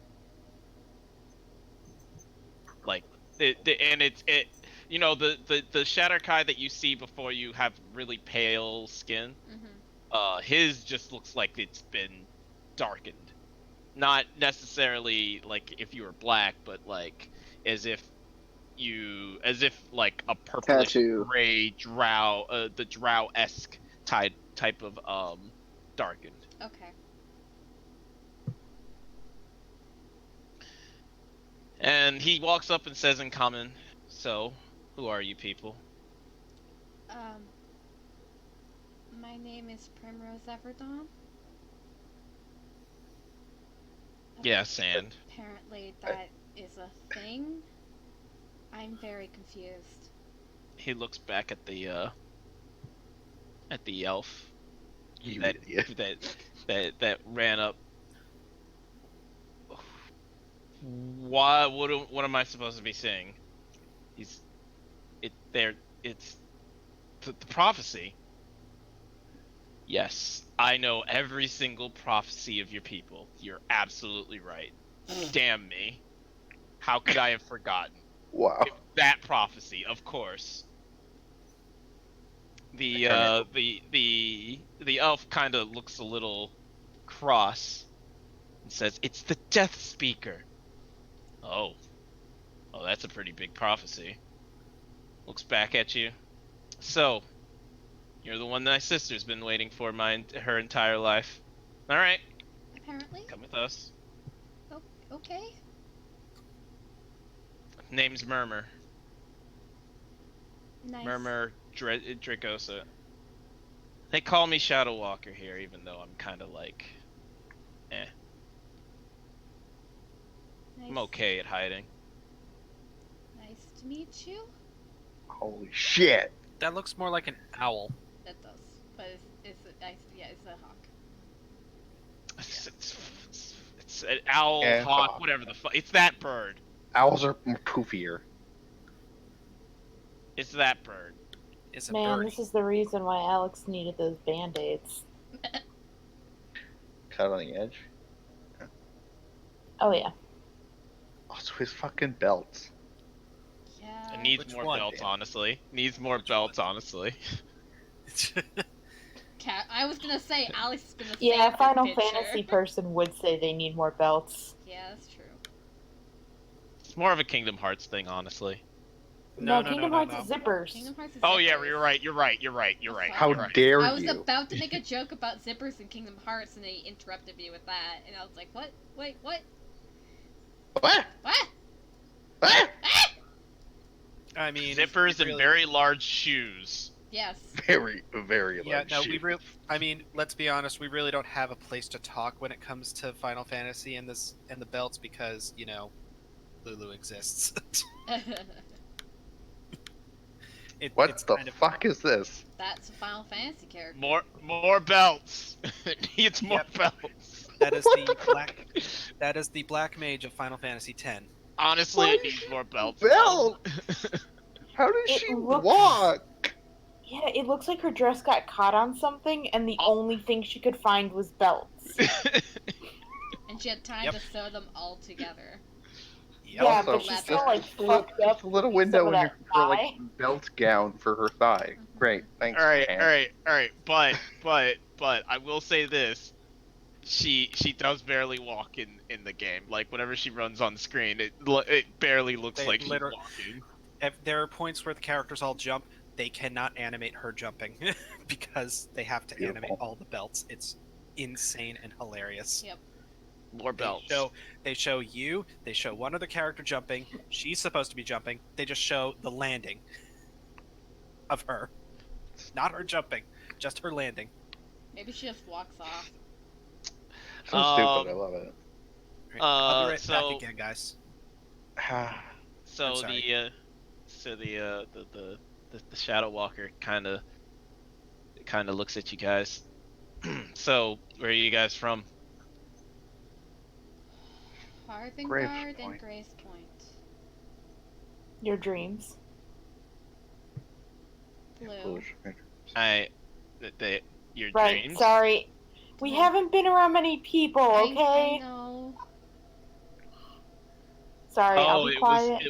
Like the Shatterkai that you see before you have really pale skin. Mm-hmm. His just looks like it's been darkened. Not necessarily like if you were black, but like as if like a purplish Tattoo. gray drow, the drow-esque type of darkened. Okay. And he walks up and says in common, so, who are you people? My name is Primrose Everdon. Yes, and? Apparently that is a thing. I'm very confused. He looks back at the elf You that, idiot. that ran up. Why? What am I supposed to be saying? It's the prophecy. Yes, I know every single prophecy of your people. You're absolutely right. Damn me. How could I have forgotten? Wow. That prophecy, of course. The elf kind of looks a little cross and says, "It's the Death Speaker." Oh, that's a pretty big prophecy. Looks back at you. So, you're the one that my sister's been waiting for her entire life. All right, Apparently. come with us. Oh, okay. Name's Murmur. Nice. Murmur Dracosa. They call me Shadow Walker here, even though I'm kind of like, Nice. I'm okay at hiding. Nice to meet you. Holy shit. That looks more like an owl. That does, but it's a hawk. It's an owl, Yeah, hawk, hawk. whatever the fuck. It's that bird. Owls are more poofier. It's that bird. Is a Man, birdie. this is the reason why Alex needed those band-aids. Cut on the edge. Oh yeah. Also, his fucking belts. Yeah. It needs Which more one? belts, honestly. Needs more Which belts, one? honestly. I was gonna say, Alex is gonna Yeah, save Final this picture. Fantasy person would say they need more belts. Yeah, that's true. It's more of a Kingdom Hearts thing, honestly. No, Kingdom Hearts is zippers. Kingdom Hearts is Oh yeah, zippers. you're right. How You're right. dare I was you? about to make a joke about zippers in Kingdom Hearts, and they interrupted me with that, and I was like, what? Wait, what? What? What? What? I mean, Zippers really, and very large shoes. Yes. Very, very Yeah, large no, shoe. I mean, let's be honest. We really don't have a place to talk when it comes to Final Fantasy and the belts because Lulu exists. What it's the kind of- fuck is this? That's a Final Fantasy character. More belts. It needs more Yep. belts. That is the black. That is the Black Mage of Final Fantasy X. Honestly, Why it needs more belts. Belt? How does It she looks- walk? Yeah, it looks like her dress got caught on something, and the only thing she could find was belts. And she had time Yep. to sew them all together. Yep. Yeah, Also, but she's just- still like just a little, fucked up. just a little some window of in her, that her like thigh. belt gown for her thigh. Great, thanks. all right. Pam. But I will say this: she does barely walk in the game. Like whenever she runs on screen, it barely looks They like she's literally- walking. If there are points where the characters all jump, they cannot animate her jumping because they have to Beautiful. animate all the belts. It's insane and hilarious. Yep. More belts. They show you. They show one other character jumping. She's supposed to be jumping. They just show the landing of her, not her jumping, just her landing. Maybe she just walks off. So stupid. I love it. Right, I'll be right so- back again, guys. So I'm sorry. the Shadow Walker kind of looks at you guys. So where are you guys from? Farthingard and Point. Grace Point. Your dreams. Blue. Your Right, dreams. sorry. We haven't been around many people, I okay? know. Sorry, I'll Oh, be quiet.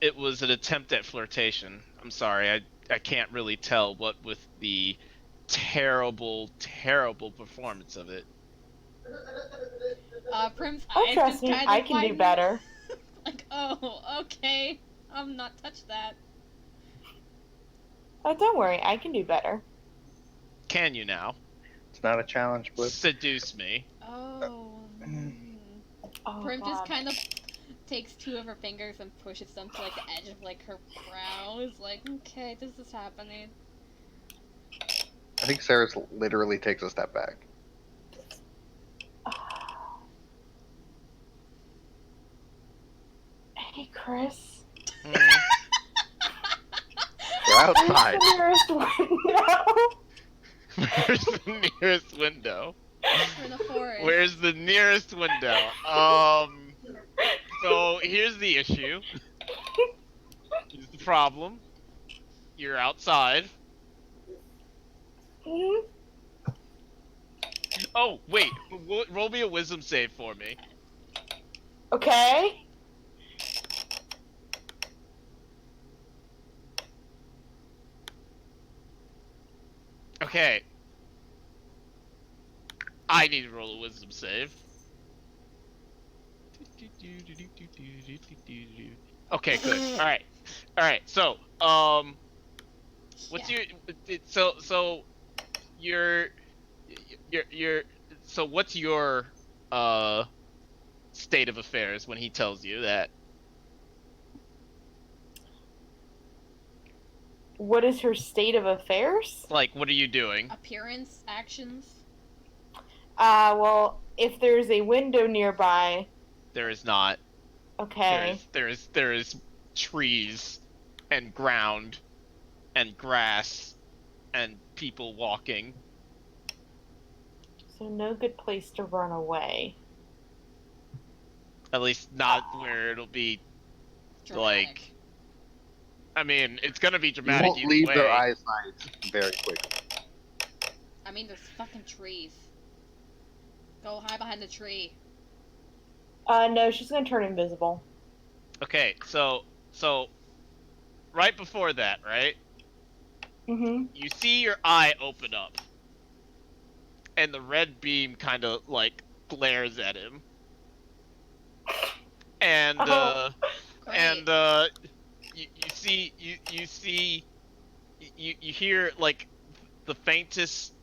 it was an attempt at flirtation. I'm sorry, I can't really tell what with the terrible performance of it. Prim's Oh, eyes trust just me, kind of I can do widened. better. Like, oh, okay. I'm not touch that. Oh, don't worry, I can do better. Can you now It's not a challenge, but seduce me? Oh. Oh, Prim God. just kind of takes two of her fingers and pushes them to like the edge of like her brows. Like, okay, this is happening. I think Sarah's literally takes a step back. Hey, Chris. Mm. We're outside. Where's the nearest window? Where's the nearest window? We're in the forest. Where's the nearest window? So here's the issue. Here's the problem. You're outside. Mhm. Oh, wait. Roll me a wisdom save for me. Okay. Okay. I need to roll a wisdom save. Okay, good. All right. So, what's Yeah. so what's your state of affairs when he tells you that? What is her state of affairs? Like, what are you doing? Appearance, actions. Well, if there's a window nearby, There is not. okay. There is trees and ground and grass and people walking. So no good place to run away. At least not where it'll be Dramatic. like I mean, it's gonna be You dramatic won't either leave way. their eyesight very quickly. I mean, there's fucking trees. Go hide behind the tree. No, she's gonna turn invisible. Okay, so right before that, right? Mm-hmm. You see your eye open up, and the red beam kind of like glares at him, and Oh. Great. and you hear like the faintest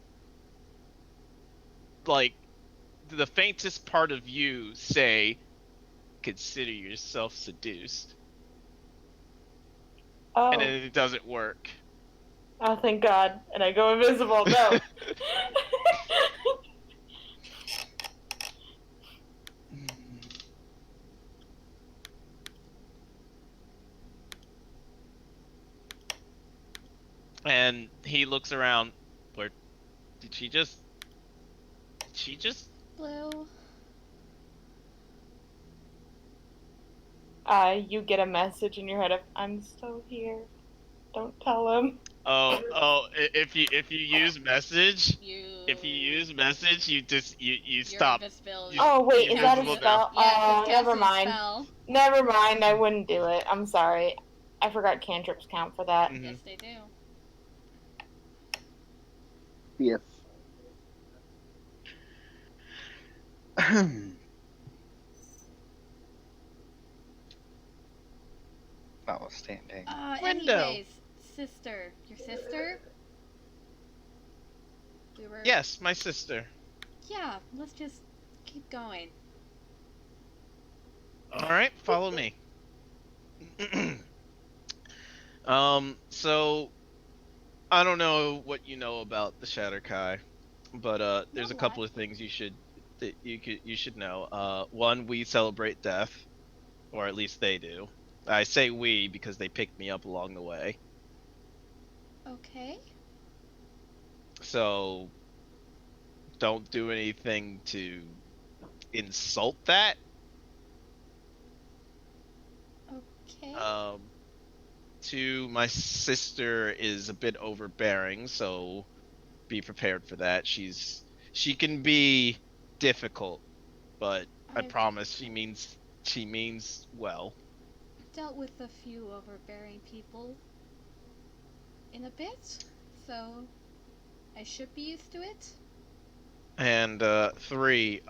like the faintest part of you say, "Consider yourself seduced," Oh. and then it doesn't work. Oh, thank God. And I go invisible. No. And he looks around. Where did she just? Did she just? Blue. You get a message in your head of, I'm still here. Don't tell him. Oh! If you use message, You. if you use message, you just you Your stop. invisibility. Oh, wait, You're is that a invisible spell? now. Yeah, it's Never casting a mind. spell. Never mind, I wouldn't do it. I'm sorry. I forgot cantrips count for that. Mhm. Yes, they do. Yes. Notwithstanding. Window. Anyways, sister. Your sister? We were. Yes, my sister. Yeah, let's just keep going. All right, follow me. So I don't know what you know about the Shatterkai, but there's a Know couple what? of things you should know. One, we celebrate death, or at least they do. I say we because they picked me up along the way. Okay. So don't do anything to insult that. Okay. Two, my sister is a bit overbearing, so be prepared for that. She can be difficult, but I I've promise she means well. dealt with a few overbearing people in a bit, so I should be used to it. And three,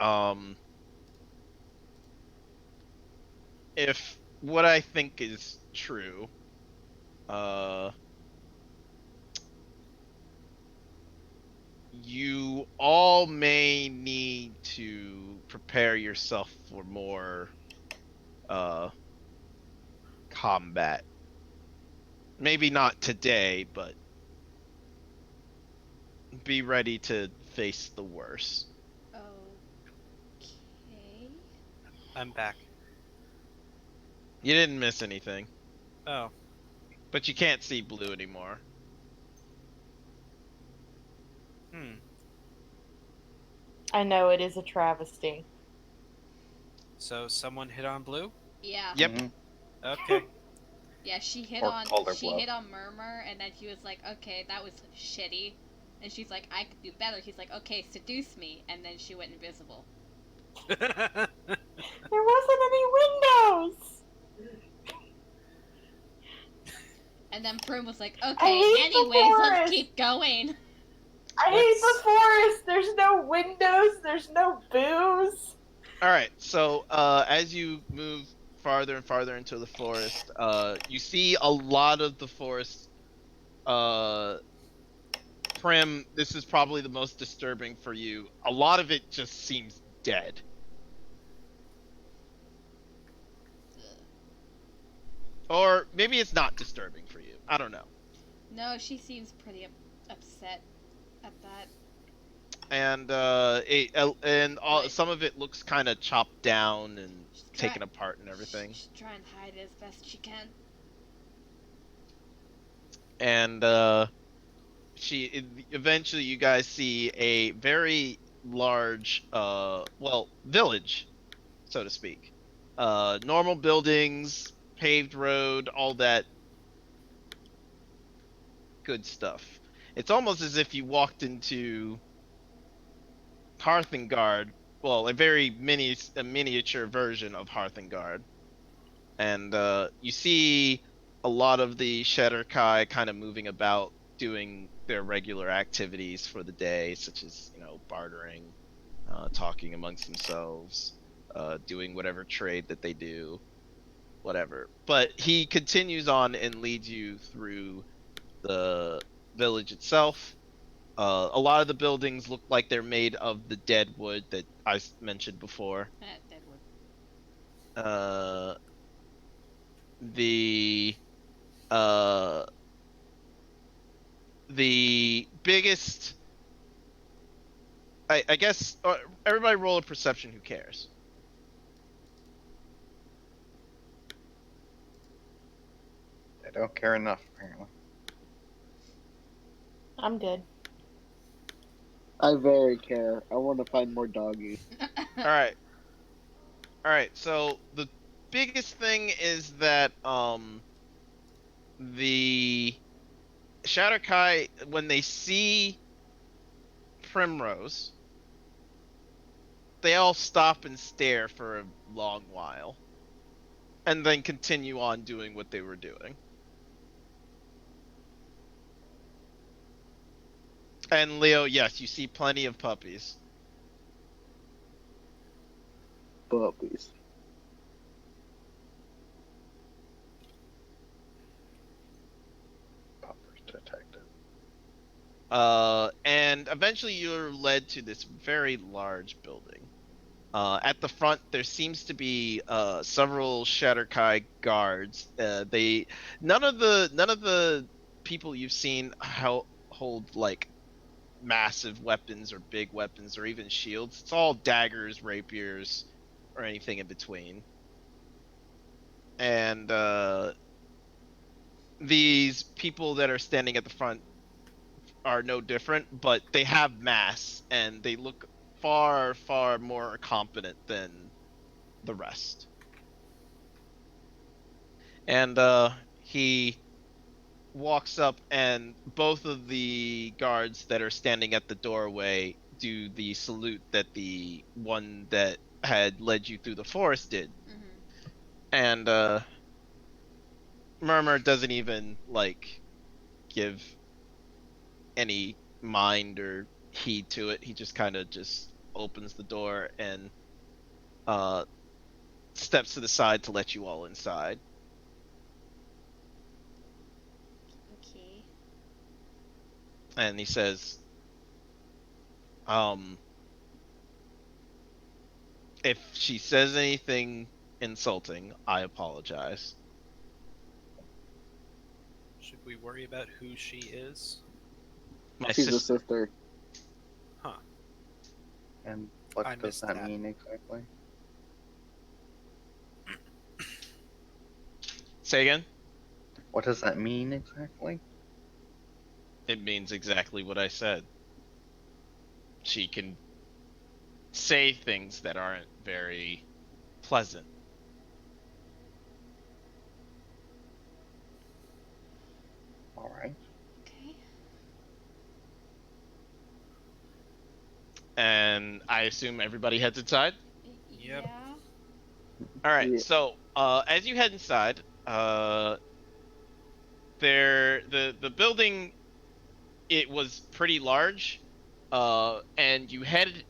if what I think is true, uh you all may need to prepare yourself for more uh combat. Maybe not today, but be ready to face the worst. Okay. I'm back. You didn't miss anything, Oh, but you can't see blue anymore. hmm. I know it is a travesty. So someone hit on Blue? Yeah. Yep. Mhm. Okay. Yeah, she hit Or on called her she bluff. hit on Murmur, and then he was like, "Okay, that was shitty," and she's like, "I could do better." He's like, "Okay, seduce me," and then she went invisible. There wasn't any windows! And then Prim was like, I "Okay, hate the anyways, let's forest. keep going." I hate the forest! There's no windows, there's no booze. All right. So, as you move farther and farther into the forest, you see a lot of the forest. Uh, Prim, this is probably the most disturbing for you. A lot of it just seems dead. Or maybe it's not disturbing for you. I don't know. No, she seems pretty upset at that. And But some of it looks kind of chopped down and she's taken apart and everything. She's trying to hide it as best she can. And eventually you guys see a very large village, so to speak. Normal buildings, paved road, all that good stuff. It's almost as if you walked into Hearthengard, well, a very miniature version of Hearthengard, and you see a lot of the Shadar-kai kind of moving about, doing their regular activities for the day, such as bartering, talking amongst themselves, doing whatever trade that they do, whatever. But he continues on and leads you through the village itself. A lot of the buildings look like they're made of the dead wood that I mentioned before. Deadwood. Uh, the uh, the biggest, I guess, everybody roll a perception. Who cares? I don't care enough, apparently. I'm good. I very care. I want to find more doggies. All right, all right. So the biggest thing is that the Shadar-kai, when they see Primrose, they all stop and stare for a long while, and then continue on doing what they were doing. And Leo, yes, you see plenty of puppies. Puppies. Puppers detected. And eventually you're led to this very large building. At the front, there seems to be several Shadar-kai guards. None of the people you've seen hold like massive weapons or big weapons or even shields. It's all daggers, rapiers, or anything in between. And these people that are standing at the front are no different, but they have masks and they look far, far more competent than the rest. And he walks up, and both of the guards that are standing at the doorway do the salute that the one that had led you through the forest did. Mm-hmm. And Murmur doesn't even like give any mind or heed to it. He just kind of just opens the door and uh steps to the side to let you all inside. Okay. And he says, if she says anything insulting, I apologize. Should we worry about who she is? My She's a sister. sister. Huh. And what I does missed that that. mean exactly? Say again? What does that mean exactly? It means exactly what I said. She can say things that aren't very pleasant. All right. Okay. And I assume everybody heads inside? Yep. Yeah. All right. Yeah. So, as you head inside, the building, it was pretty large, and you head.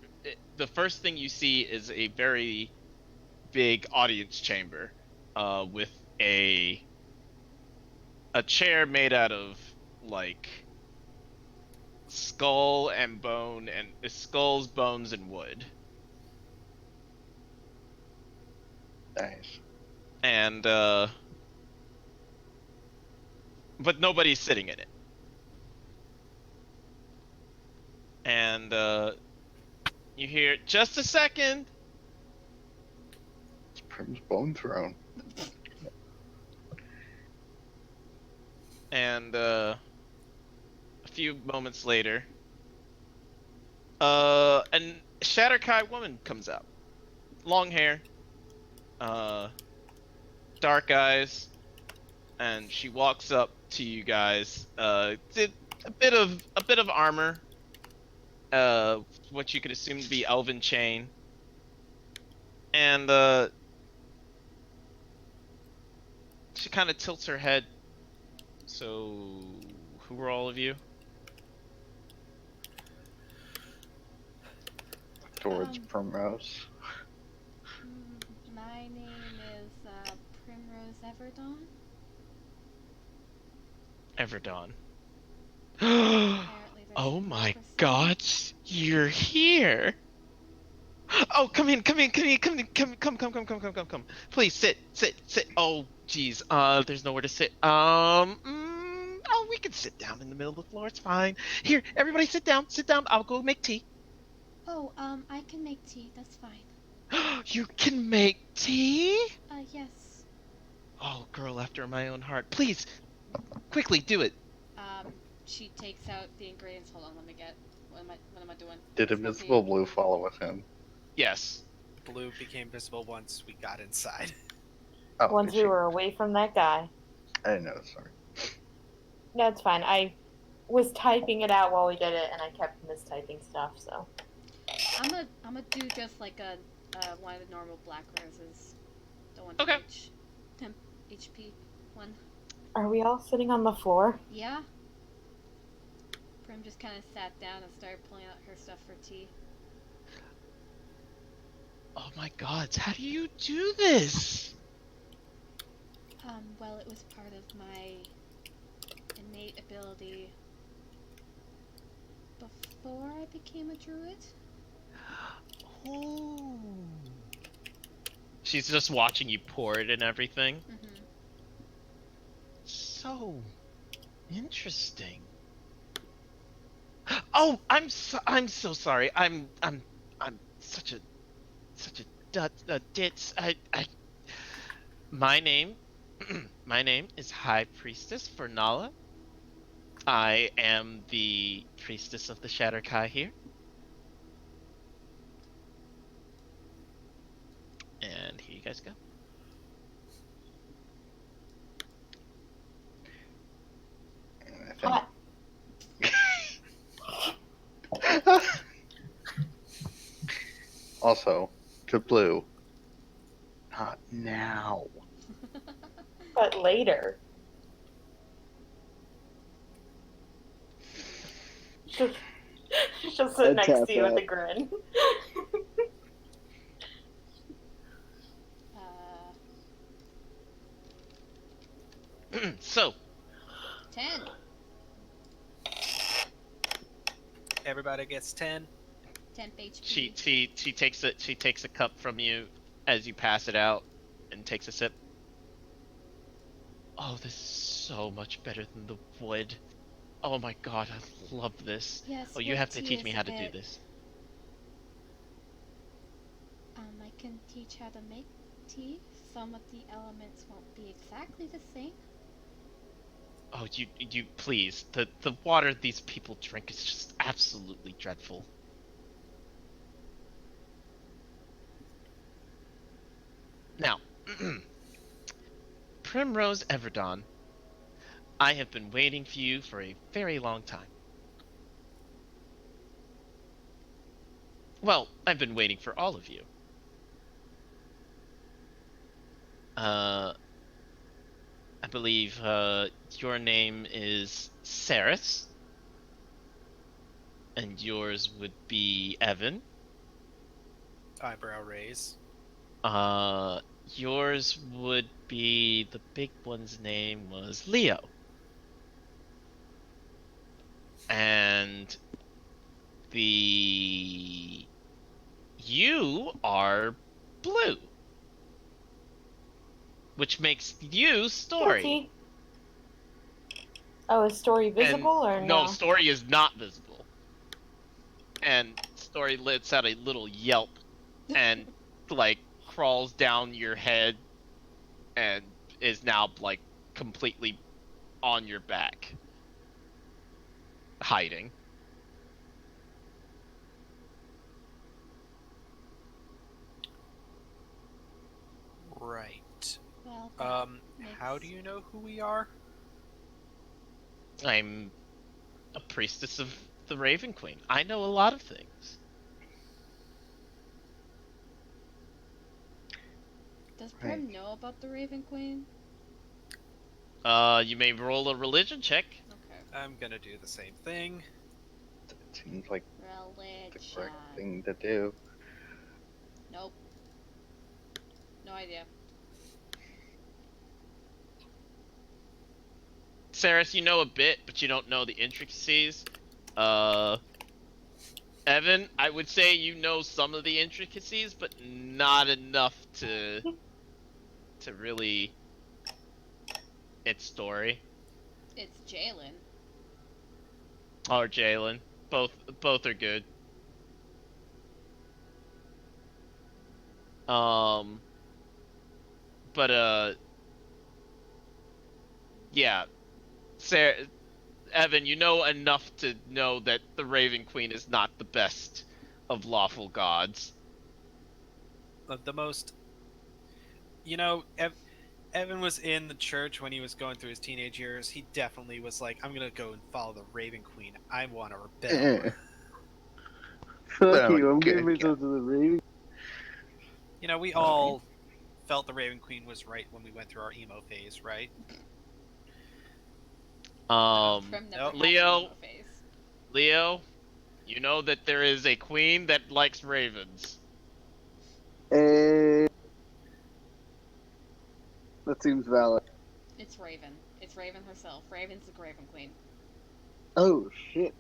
The first thing you see is a very big audience chamber, with a chair made out of like skulls, bones, and wood. Nice. And but nobody's sitting in it. And you hear, just a second. It's Prim's bone throne. And a few moments later, an Shadar-kai woman comes out. Long hair, uh, dark eyes, and she walks up to you guys. It's a bit of armor. What you could assume to be elven chain, and she kind of tilts her head. So, who are all of you? Towards Um, Primrose. My name is Primrose Everdawn. Everdawn. Apparently, there's Oh room my for someone. God, you're here. Oh, come in, come in, come in, come in, come. Please sit. Oh, geez. There's nowhere to sit. Oh, we can sit down in the middle of the floor. It's fine. Here, everybody, sit down. Sit down. I'll go make tea. Oh, I can make tea. That's fine. You can make tea? Yes. Oh, girl after my own heart. Please, quickly do it. She takes out the ingredients. Hold on, let me get. What am I doing? Did It's for Invisible tea. Blue follow with him? Yes. Blue became visible once we got inside. Oh, Once did we she? were away from that guy. I didn't know. Sorry. No, it's fine. I was typing it out while we did it, and I kept mistyping stuff. So I'm gonna do just like a one of the normal black roses, the one Okay. for each temp HP one. are we all sitting on the floor? Yeah. Prim just kind of sat down and started pulling out her stuff for tea. Oh my God, how do you do this? Well, it was part of my innate ability before I became a druid. Oh. She's just watching you pour it and everything. Mm-hmm. So interesting. Oh, I'm so sorry. I'm such a ditz. My name my name is High Priestess Fernala. I am the priestess of the Shatterkai here. And here you guys go. I think. Also, to Blue. Not now. But later. She'll sit I'd next tap to you with that. a grin. So, 10. Everybody gets 10. Temp HP. she takes a cup from you as you pass it out and takes a sip. Oh, this is so much better than the wood. Oh my God, I love this. Yes. Oh, you wood have to tea teach is me a how to do bit- this. I can teach how to make tea. Some of the elements won't be exactly the same. Oh, you please. The water these people drink is just absolutely dreadful. Now, Primrose Everdawn, I have been waiting for you for a very long time. Well, I've been waiting for all of you. I believe your name is Saris, and yours would be Evan. Eyebrow raise. Yours would be the big one's name was Leo. And you are blue, which makes you Story. Guilty. Oh, is Story visible or No, no? Story is not visible. And Story lets out a little yelp and like crawls down your head and is now like completely on your back, hiding. Right. Well, How do you know who we are? I'm a priestess of the Raven Queen. I know a lot of things. Does Right. Prim know about the Raven Queen? You may roll a religion check. Okay. I'm gonna do the same thing. It seems like the Religion. correct thing to do. Nope. No idea. Saris, you know a bit, but you don't know the intricacies. Uh, Evan, I would say you know some of the intricacies, but not enough to really its story. It's Jalen. Or Jalen. Both are good. Um, but yeah, Sarah, Evan, you know enough to know that the Raven Queen is not the best of lawful gods. The most, Evan was in the church when he was going through his teenage years. He definitely was like, "I'm gonna go and follow the Raven Queen. I want to rebel." Fuck Oh, you, I'm good giving myself to the Raven. We Okay. all felt the Raven Queen was right when we went through our emo phase, right? Prim never Nope. had an Leo, emo face. Leo, you know that there is a queen that likes ravens. And that seems valid. It's Raven. It's Raven herself. Raven's the Raven Queen. Oh shit.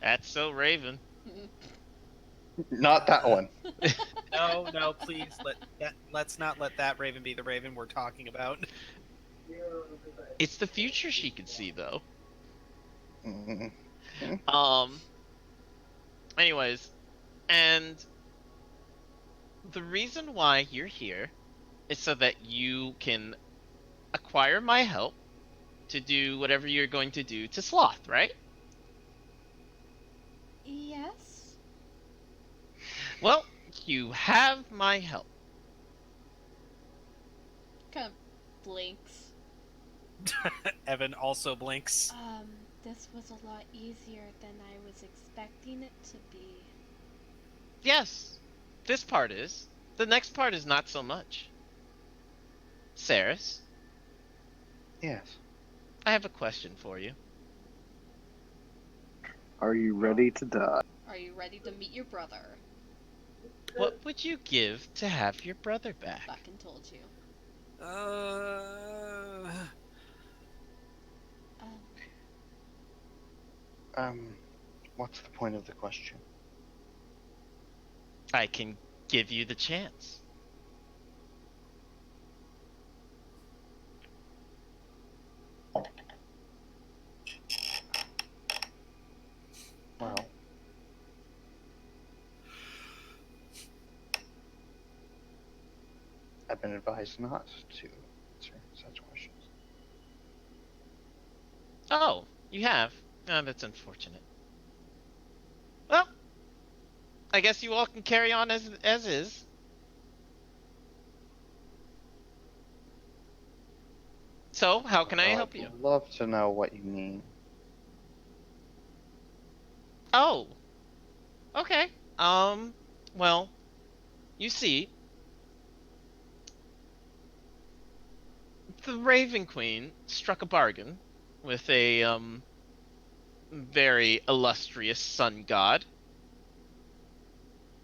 That's so Raven. Not that one. No, please let's not let that Raven be the Raven we're talking about. It's the future she could see though. Mm, Um anyways, and the reason why you're here is so that you can acquire my help to do whatever you're going to do to Sloth, right? Yes? Well, you have my help. Kind of blinks. Evan also blinks. This was a lot easier than I was expecting it to be. Yes, this part is. The next part is not so much. Saris, yes. I have a question for you. Are you ready to die? Are you ready to meet your brother? What would you give to have your brother back? Fucking told you. Uh, Um, What's the point of the question? I can give you the chance. Well, I've been advised not to answer such questions. Oh, you have? Oh, that's unfortunate. Well, I guess you all can carry on as is. So, how can I Well, help you? I'd love to know what you mean. Oh, okay. Well, you see, the Raven Queen struck a bargain with a very illustrious sun god,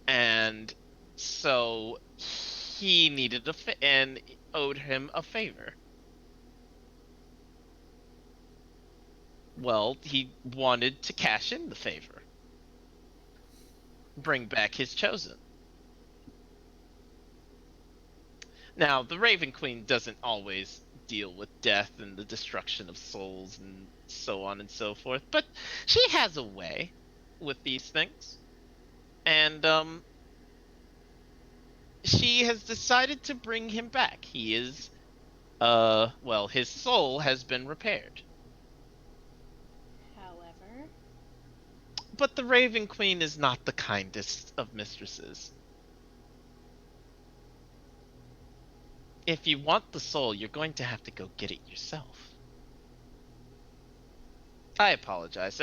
and so he needed and owed him a favor. Well, he wanted to cash in the favor, bring back his chosen. Now, the Raven Queen doesn't always deal with death and the destruction of souls and so on and so forth, but she has a way with these things. And she has decided to bring him back. He is well, his soul has been repaired. however, But the Raven Queen is not the kindest of mistresses. If you want the soul, you're going to have to go get it yourself. I apologize.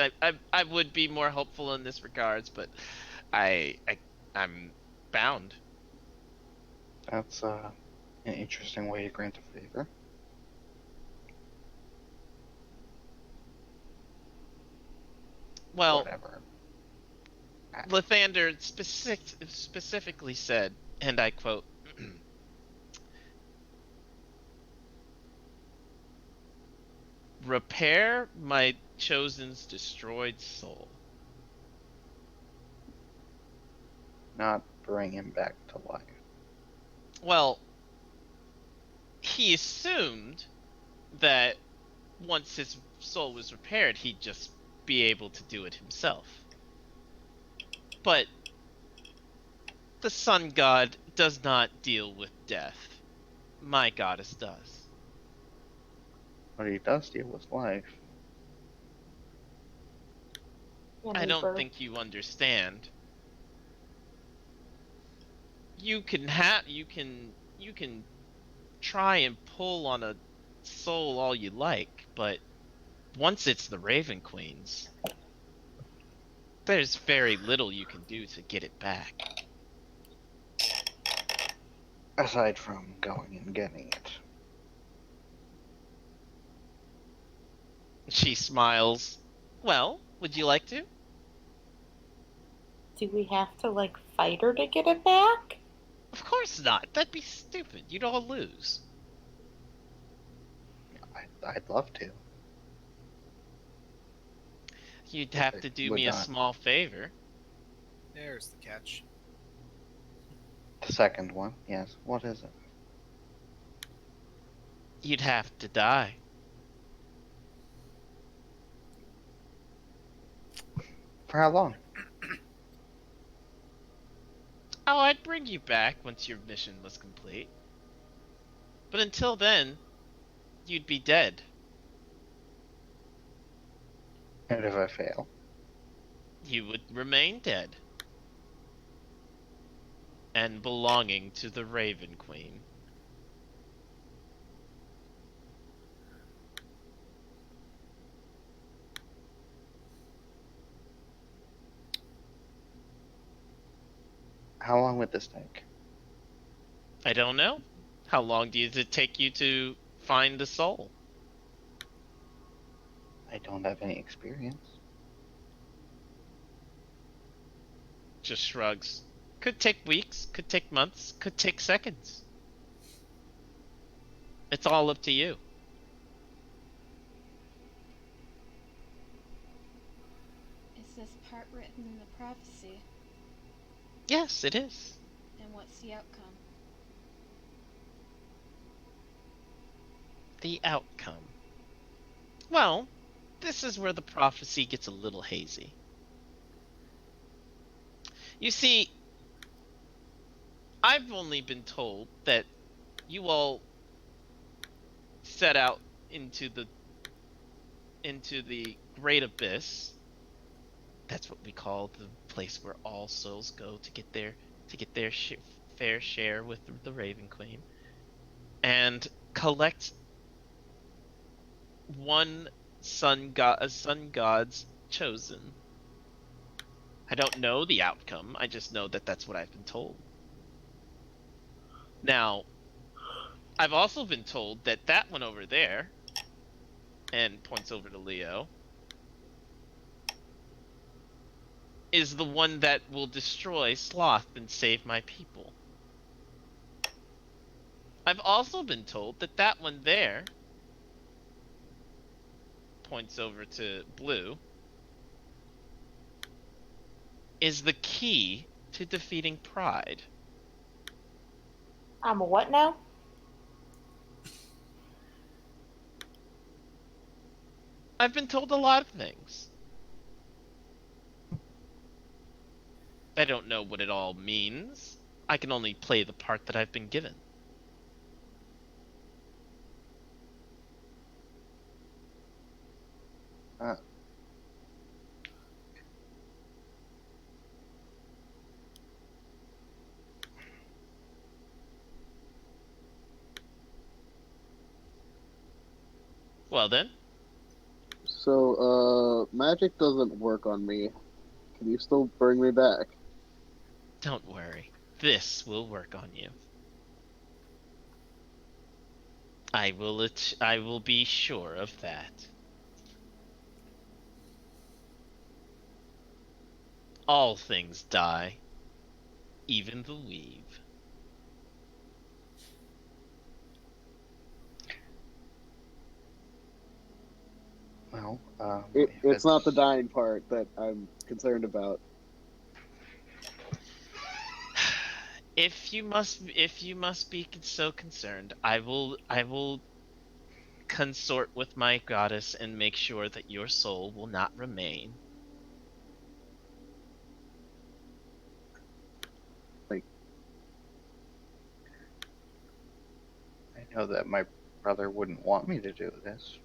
I would be more helpful in this regards, but I'm bound. That's an interesting way to grant a favor. Well, Whatever. Lathander specifically said, and I quote, "Repair my chosen's destroyed soul." Not bring him back to life. Well, he assumed that once his soul was repaired, he'd just be able to do it himself. But the sun god does not deal with death. My goddess does. But he does deal with life. And I don't rebirth. think you understand. You can try and pull on a soul all you like, but once it's the Raven Queen's, there's very little you can do to get it back. Aside from going and getting it. She smiles. Well, would you like to? Do we have to, like, fight her to get it back? Of course not. That'd be stupid. You'd all lose. I'd love to. You'd have to do Would me a not. small favor. There's the catch. The second one, yes. What is it? You'd have to die. For how long? Oh, I'd bring you back once your mission was complete. But until then, you'd be dead. And if I fail? You would remain dead. And belonging to the Raven Queen. How long would this take? I don't know. How long does it take you to find the soul? I don't have any experience. Just shrugs. Could take weeks, could take months, could take seconds. It's all up to you. Is this part written in the prophecy? Yes, it is. And what's the outcome? The outcome. Well, this is where the prophecy gets a little hazy. You see, I've only been told that you all set out into the great abyss. That's what we call the place where all souls go to get their fair share with the Raven Queen, and collect one a sun god's chosen. I don't know the outcome. I just know that that's what I've been told. Now, I've also been told that that one over there, and points over to Leo, is the one that will destroy Sloth and save my people. I've also been told that that one there, points over to Blue, is the key to defeating Pride. I'm a what now? I've been told a lot of things. I don't know what it all means. I can only play the part that I've been given. Uh, Well then, So, magic doesn't work on me. Can you still bring me back? Don't worry. This will work on you. I will be sure of that. All things die, even the weave. Well, It's not the dying part that I'm concerned about. If you must be so concerned, I will consort with my goddess and make sure that your soul will not remain. Like, I know that my brother wouldn't want me to do this,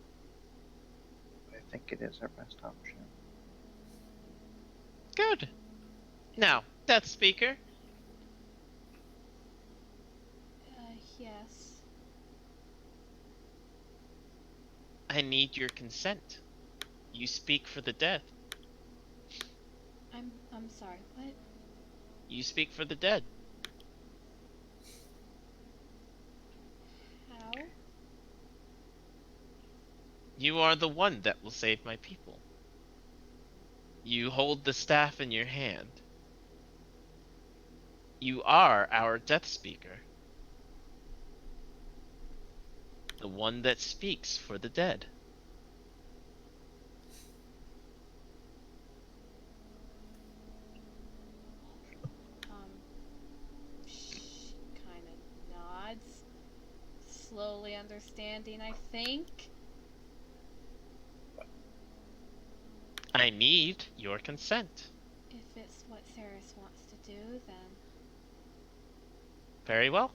but I think it is our best option. Good. Now, Death Speaker, Yes. I need your consent. You speak for the dead. I'm sorry. What? You speak for the dead. How? You are the one that will save my people. You hold the staff in your hand. You are our Death Speaker. The one that speaks for the dead. She kind of nods, slowly understanding, I think. I need your consent. If it's what Ceres wants to do, then Very well.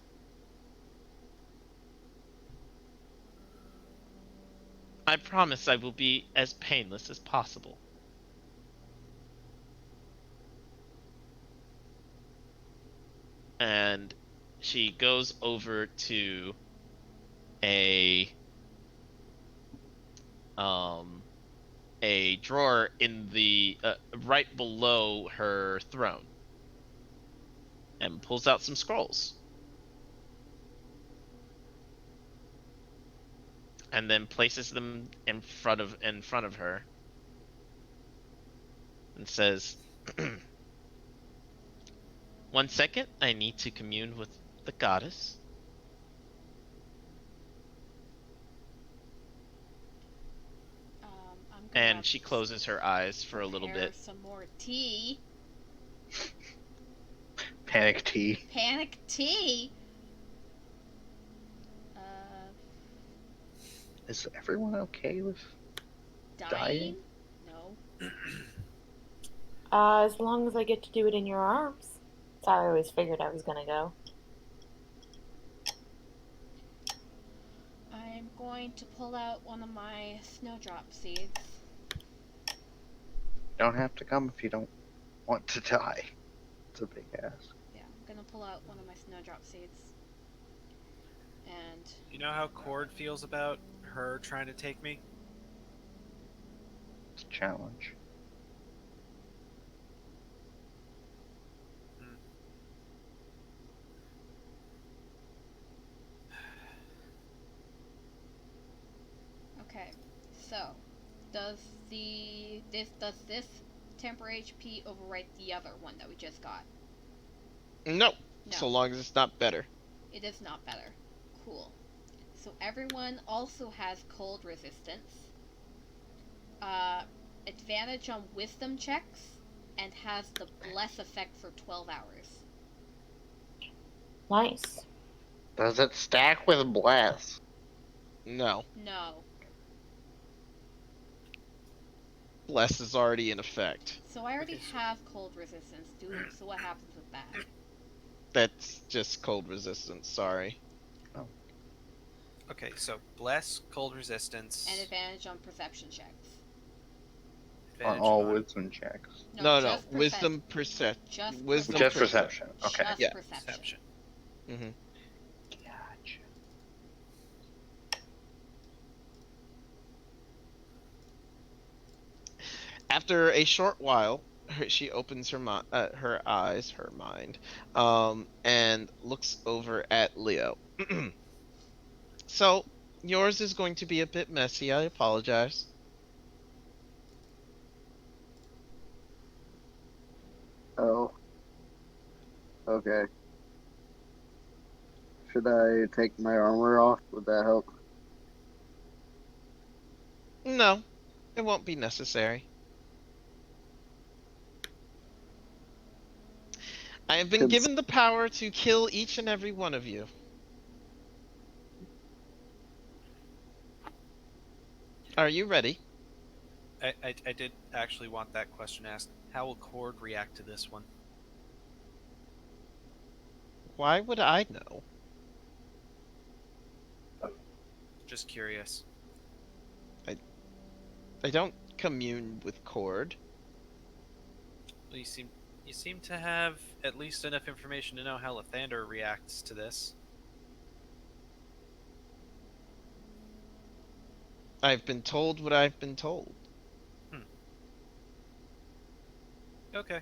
I promise I will be as painless as possible. And she goes over to a um a drawer in the right below her throne and pulls out some scrolls and then places them in front of her and says, "One second, I need to commune with the goddess." I'm gonna And she closes her eyes for a little prepare bit. some more tea. Panic tea. Panic tea. Is everyone okay with Dying? No. As long as I get to do it in your arms. That's how I always figured I was gonna go. I'm going to pull out one of my snowdrop seeds. Don't have to come if you don't want to die. It's a big ask. Yeah, I'm gonna pull out one of my snowdrop seeds. And You know how Cord feels about her trying to take me? It's a challenge. okay, so does this temper HP overwrite the other one that we just got? No, No. so long as it's not better. It is not better. Cool. So everyone also has cold resistance. Advantage on wisdom checks, and has the bless effect for 12 hours. Nice. Does it stack with bless? No, No. bless is already in effect. So I already Okay, so- have cold resistance. So what happens with that? That's just cold resistance, sorry. Okay, so bless, cold resistance, And advantage on perception checks. On advantage all on- wisdom checks. No, just wisdom perception. Just Wisdom Just perception. perception. Okay. Just Yeah. perception. Mm-hmm. Gotcha. After a short while, she opens her eyes, her mind, and looks over at Leo. So, yours is going to be a bit messy. I apologize. Oh, okay. Should I take my armor off? Would that help? No, it won't be necessary. I have been Cons- given the power to kill each and every one of you. Are you ready? I did actually want that question asked. How will Cord react to this one? Why would I know? Just curious. I I don't commune with Cord. Well, you seem to have at least enough information to know how Lathander reacts to this. I've been told what I've been told. Okay.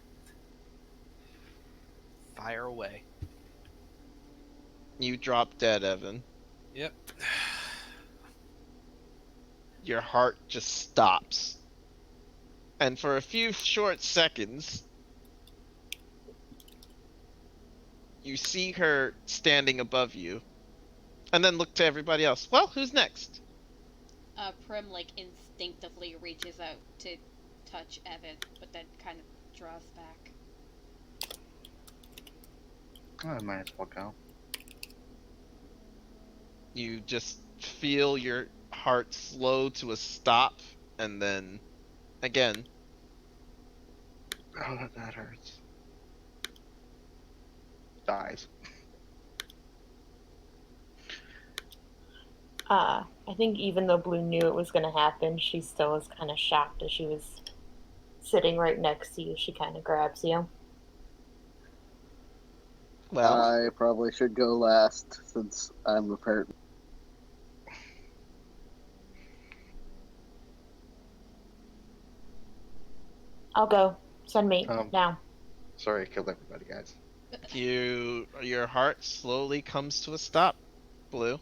Fire away. You drop dead, Evan. Yep. Your heart just stops. And for a few short seconds, you see her standing above you, and then look to everybody else. Well, who's next? Prim instinctively reaches out to touch Evan, but then kind of draws back. I might as well go. You just feel your heart slow to a stop, and then again. Oh, that hurts. Dies. I think even though Blue knew it was going to happen, she still was kind of shocked as she was sitting right next to you. She kind of grabs you. Well, I probably should go last since I'm a parent. I'll go. Send me Um, now. Sorry I killed everybody, guys. your heart slowly comes to a stop, Blue.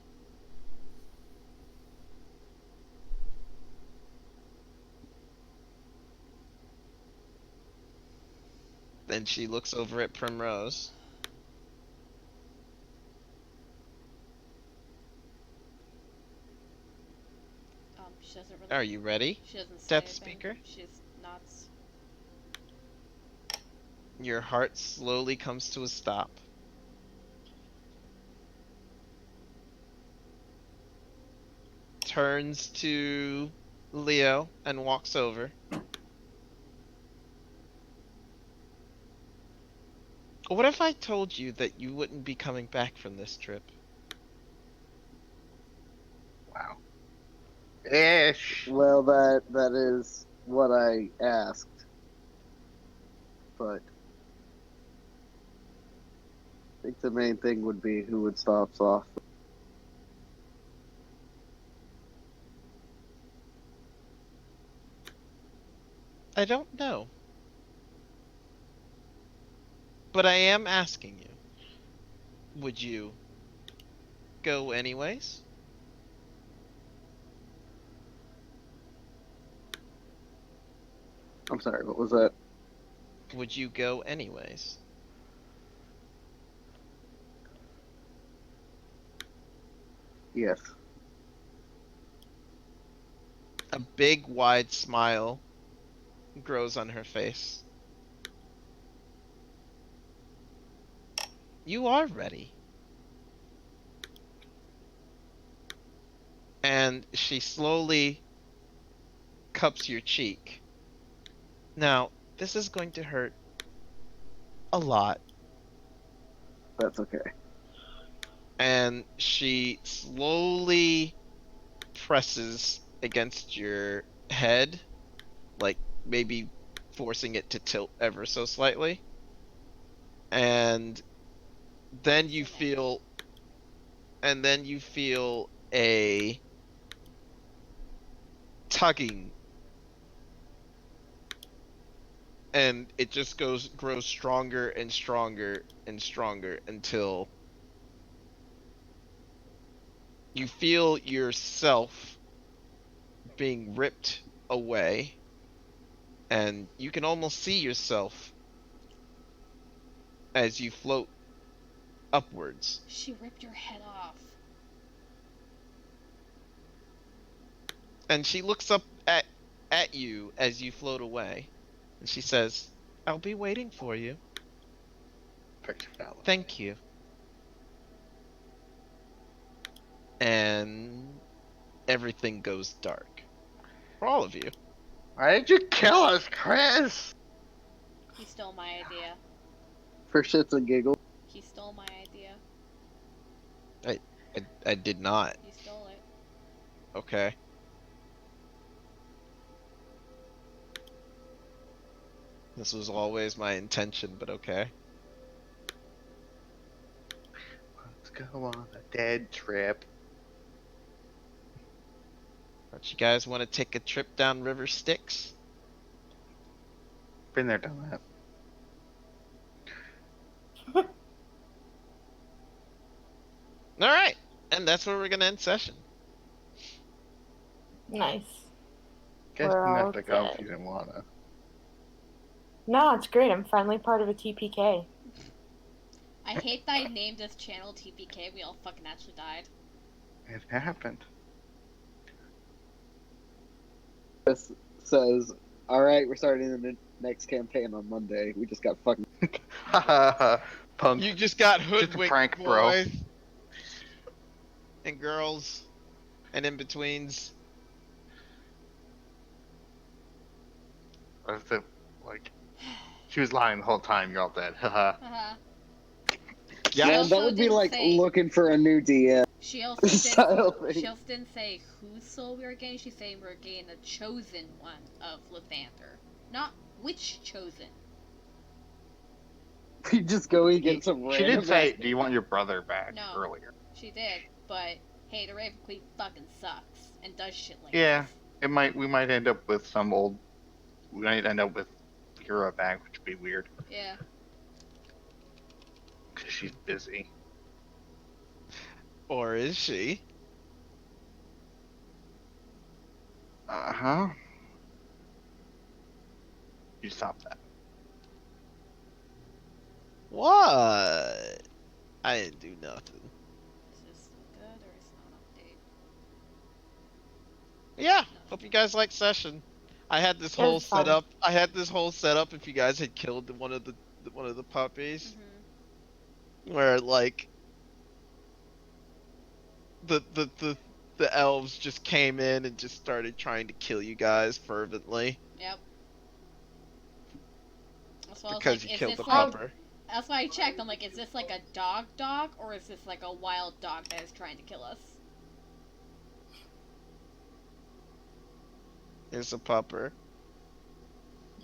Then she looks over at Primrose. She doesn't really. Are you ready, She doesn't say Death anything. Speaker? She just nods. Your heart slowly comes to a stop. Turns to Leo and walks over. What if I told you that you wouldn't be coming back from this trip? Wow. Ish. Well, that is what I asked, but I think the main thing would be who would stop off. I don't know. But I am asking you. Would you go anyways? I'm sorry, what was that? Would you go anyways? Yes. A big, wide smile grows on her face. You are ready. And she slowly cups your cheek. Now, this is going to hurt a lot. That's okay. And she slowly presses against your head, like maybe forcing it to tilt ever so slightly. And then you feel a tugging and it just grows stronger and stronger and stronger until you feel yourself being ripped away, and you can almost see yourself as you float upwards. She ripped your head off. And she looks up at you as you float away, and she says, "I'll be waiting for you. Thank you." And everything goes dark for all of you. Why did you kill us, Chris? He stole my idea. For shits and giggles. He stole my idea. I did not. He stole it. Okay. This was always my intention, but okay. Let's go on a dead trip. Don't you guys want to take a trip down River Styx? Been there, done that. All right, and that's where we're gonna end session. Nice. Guess We're you all have to go if dead. you didn't wanna. No, it's great. I'm finally part of a TPK. I hate that I named this channel TPK. We all fucking actually died. It happened. This says, "All right, we're starting the next campaign on Monday. We just got fucking." Punk. You just got Just a hoodwinked, prank, bro. boys and girls and in betweens. Was it, like, she was lying the whole time. You're all dead. Haha. Uh-huh. Yeah. Man, also that would be didn't like say- looking for a new DM. She also Style didn't. thing. She also didn't say whose soul we were getting. She said we were getting the chosen one of Lathander, not which chosen. You just go and get some She random did say, ass- "Do you want your brother back?" No. earlier. She did, but hey, the Raven Queen fucking sucks and does shit like Yeah. this. We might end up with some old. We might end up with Hero back, which would be weird Yeah. because she's busy. Or is she? Uh-huh. You stop that. What? I didn't do nothing. Is this good or is it not update? Yeah. Hope you guys like session. I had this It whole was fun. setup. I had this whole setup. If you guys had killed one of the puppies, where like the elves just came in and just started trying to kill you guys fervently Yep. That's why I was because like, you is killed the this like? pupper. That's why I checked. I'm like, is this like a dog, or is this like a wild dog that is trying to kill us? It's a pupper.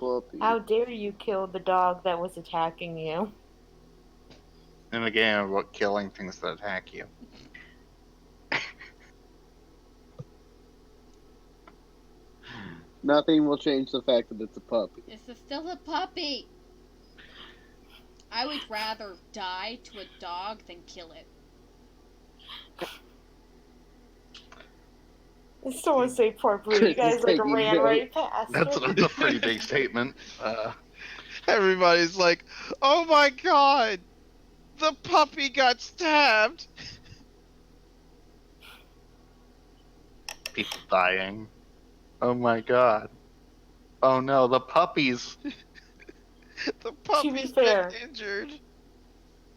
Whoopee. How dare you kill the dog that was attacking you? In a game about killing things that attack you. Nothing will change the fact that it's a puppy. This is still a puppy. I would rather die to a dog than kill it. Someone say poor Blue. You Chris guys is like taking ran notes. right past That's it. a pretty big statement. Everybody's like, "Oh my god, the puppy got stabbed." People dying. Oh my god. Oh no, the puppies. The puppy's fair. been injured.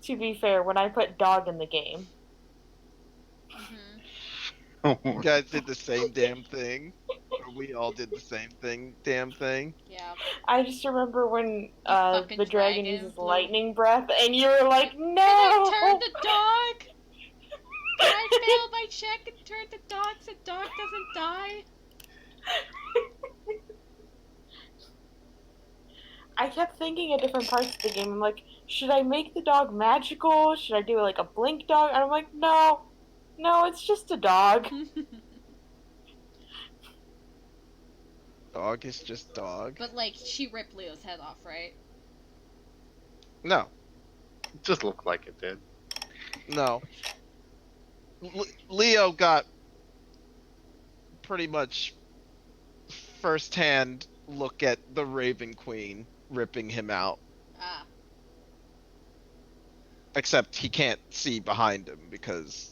To be fair, when I put dog in the game, You guys did the same damn thing. Or we all did the same damn thing. Yeah. I just remember when fucking the dragon dragon uses blew. lightning breath, and you were like, "No!" Can I turn the dog? Can I fail my check and turn the dog so the dog doesn't die? I kept thinking of different parts of the game. I'm like, should I make the dog magical? Should I do like a blink dog? And I'm like, no, it's just a dog. Dog is just dog. But like, she ripped Leo's head off, right? No, It just looked like it did. no. Leo got pretty much firsthand look at the Raven Queen ripping him out. Ah. Except he can't see behind him because,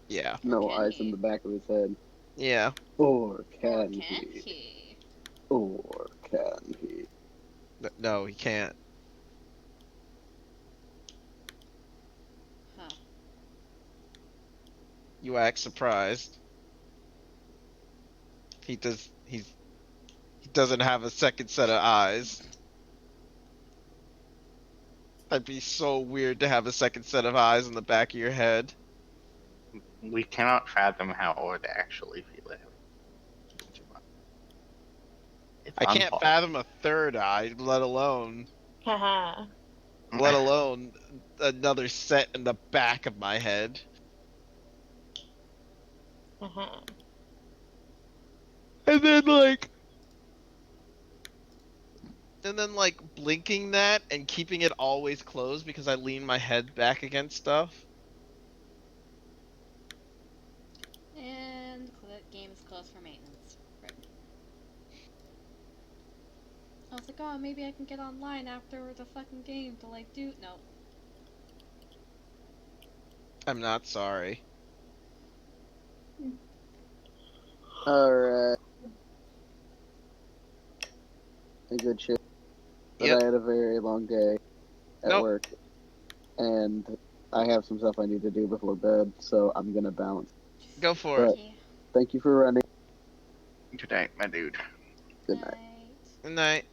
yeah, No can eyes he? in the back of his head. yeah. Or Or can can he? he? Or can he? No, he can't. Huh. You act surprised. He doesn't have a second set of eyes. That'd be so weird to have a second set of eyes in the back of your head. We cannot fathom how it would actually feel. It's I can't unpause. fathom a third eye, let alone Haha. another set in the back of my head. Haha. And then like blinking that and keeping it always closed because I lean my head back against stuff. And the game is closed for maintenance. Rip. I was like, oh, maybe I can get online after the fucking game to like do. No. I'm not sorry. Alright. A good shit. But Yep. I had a very long day at Nope. work. And I have some stuff I need to do before bed, so I'm gonna bounce. Go for But it. thank you for running. Good night, my dude. Good night. Good night.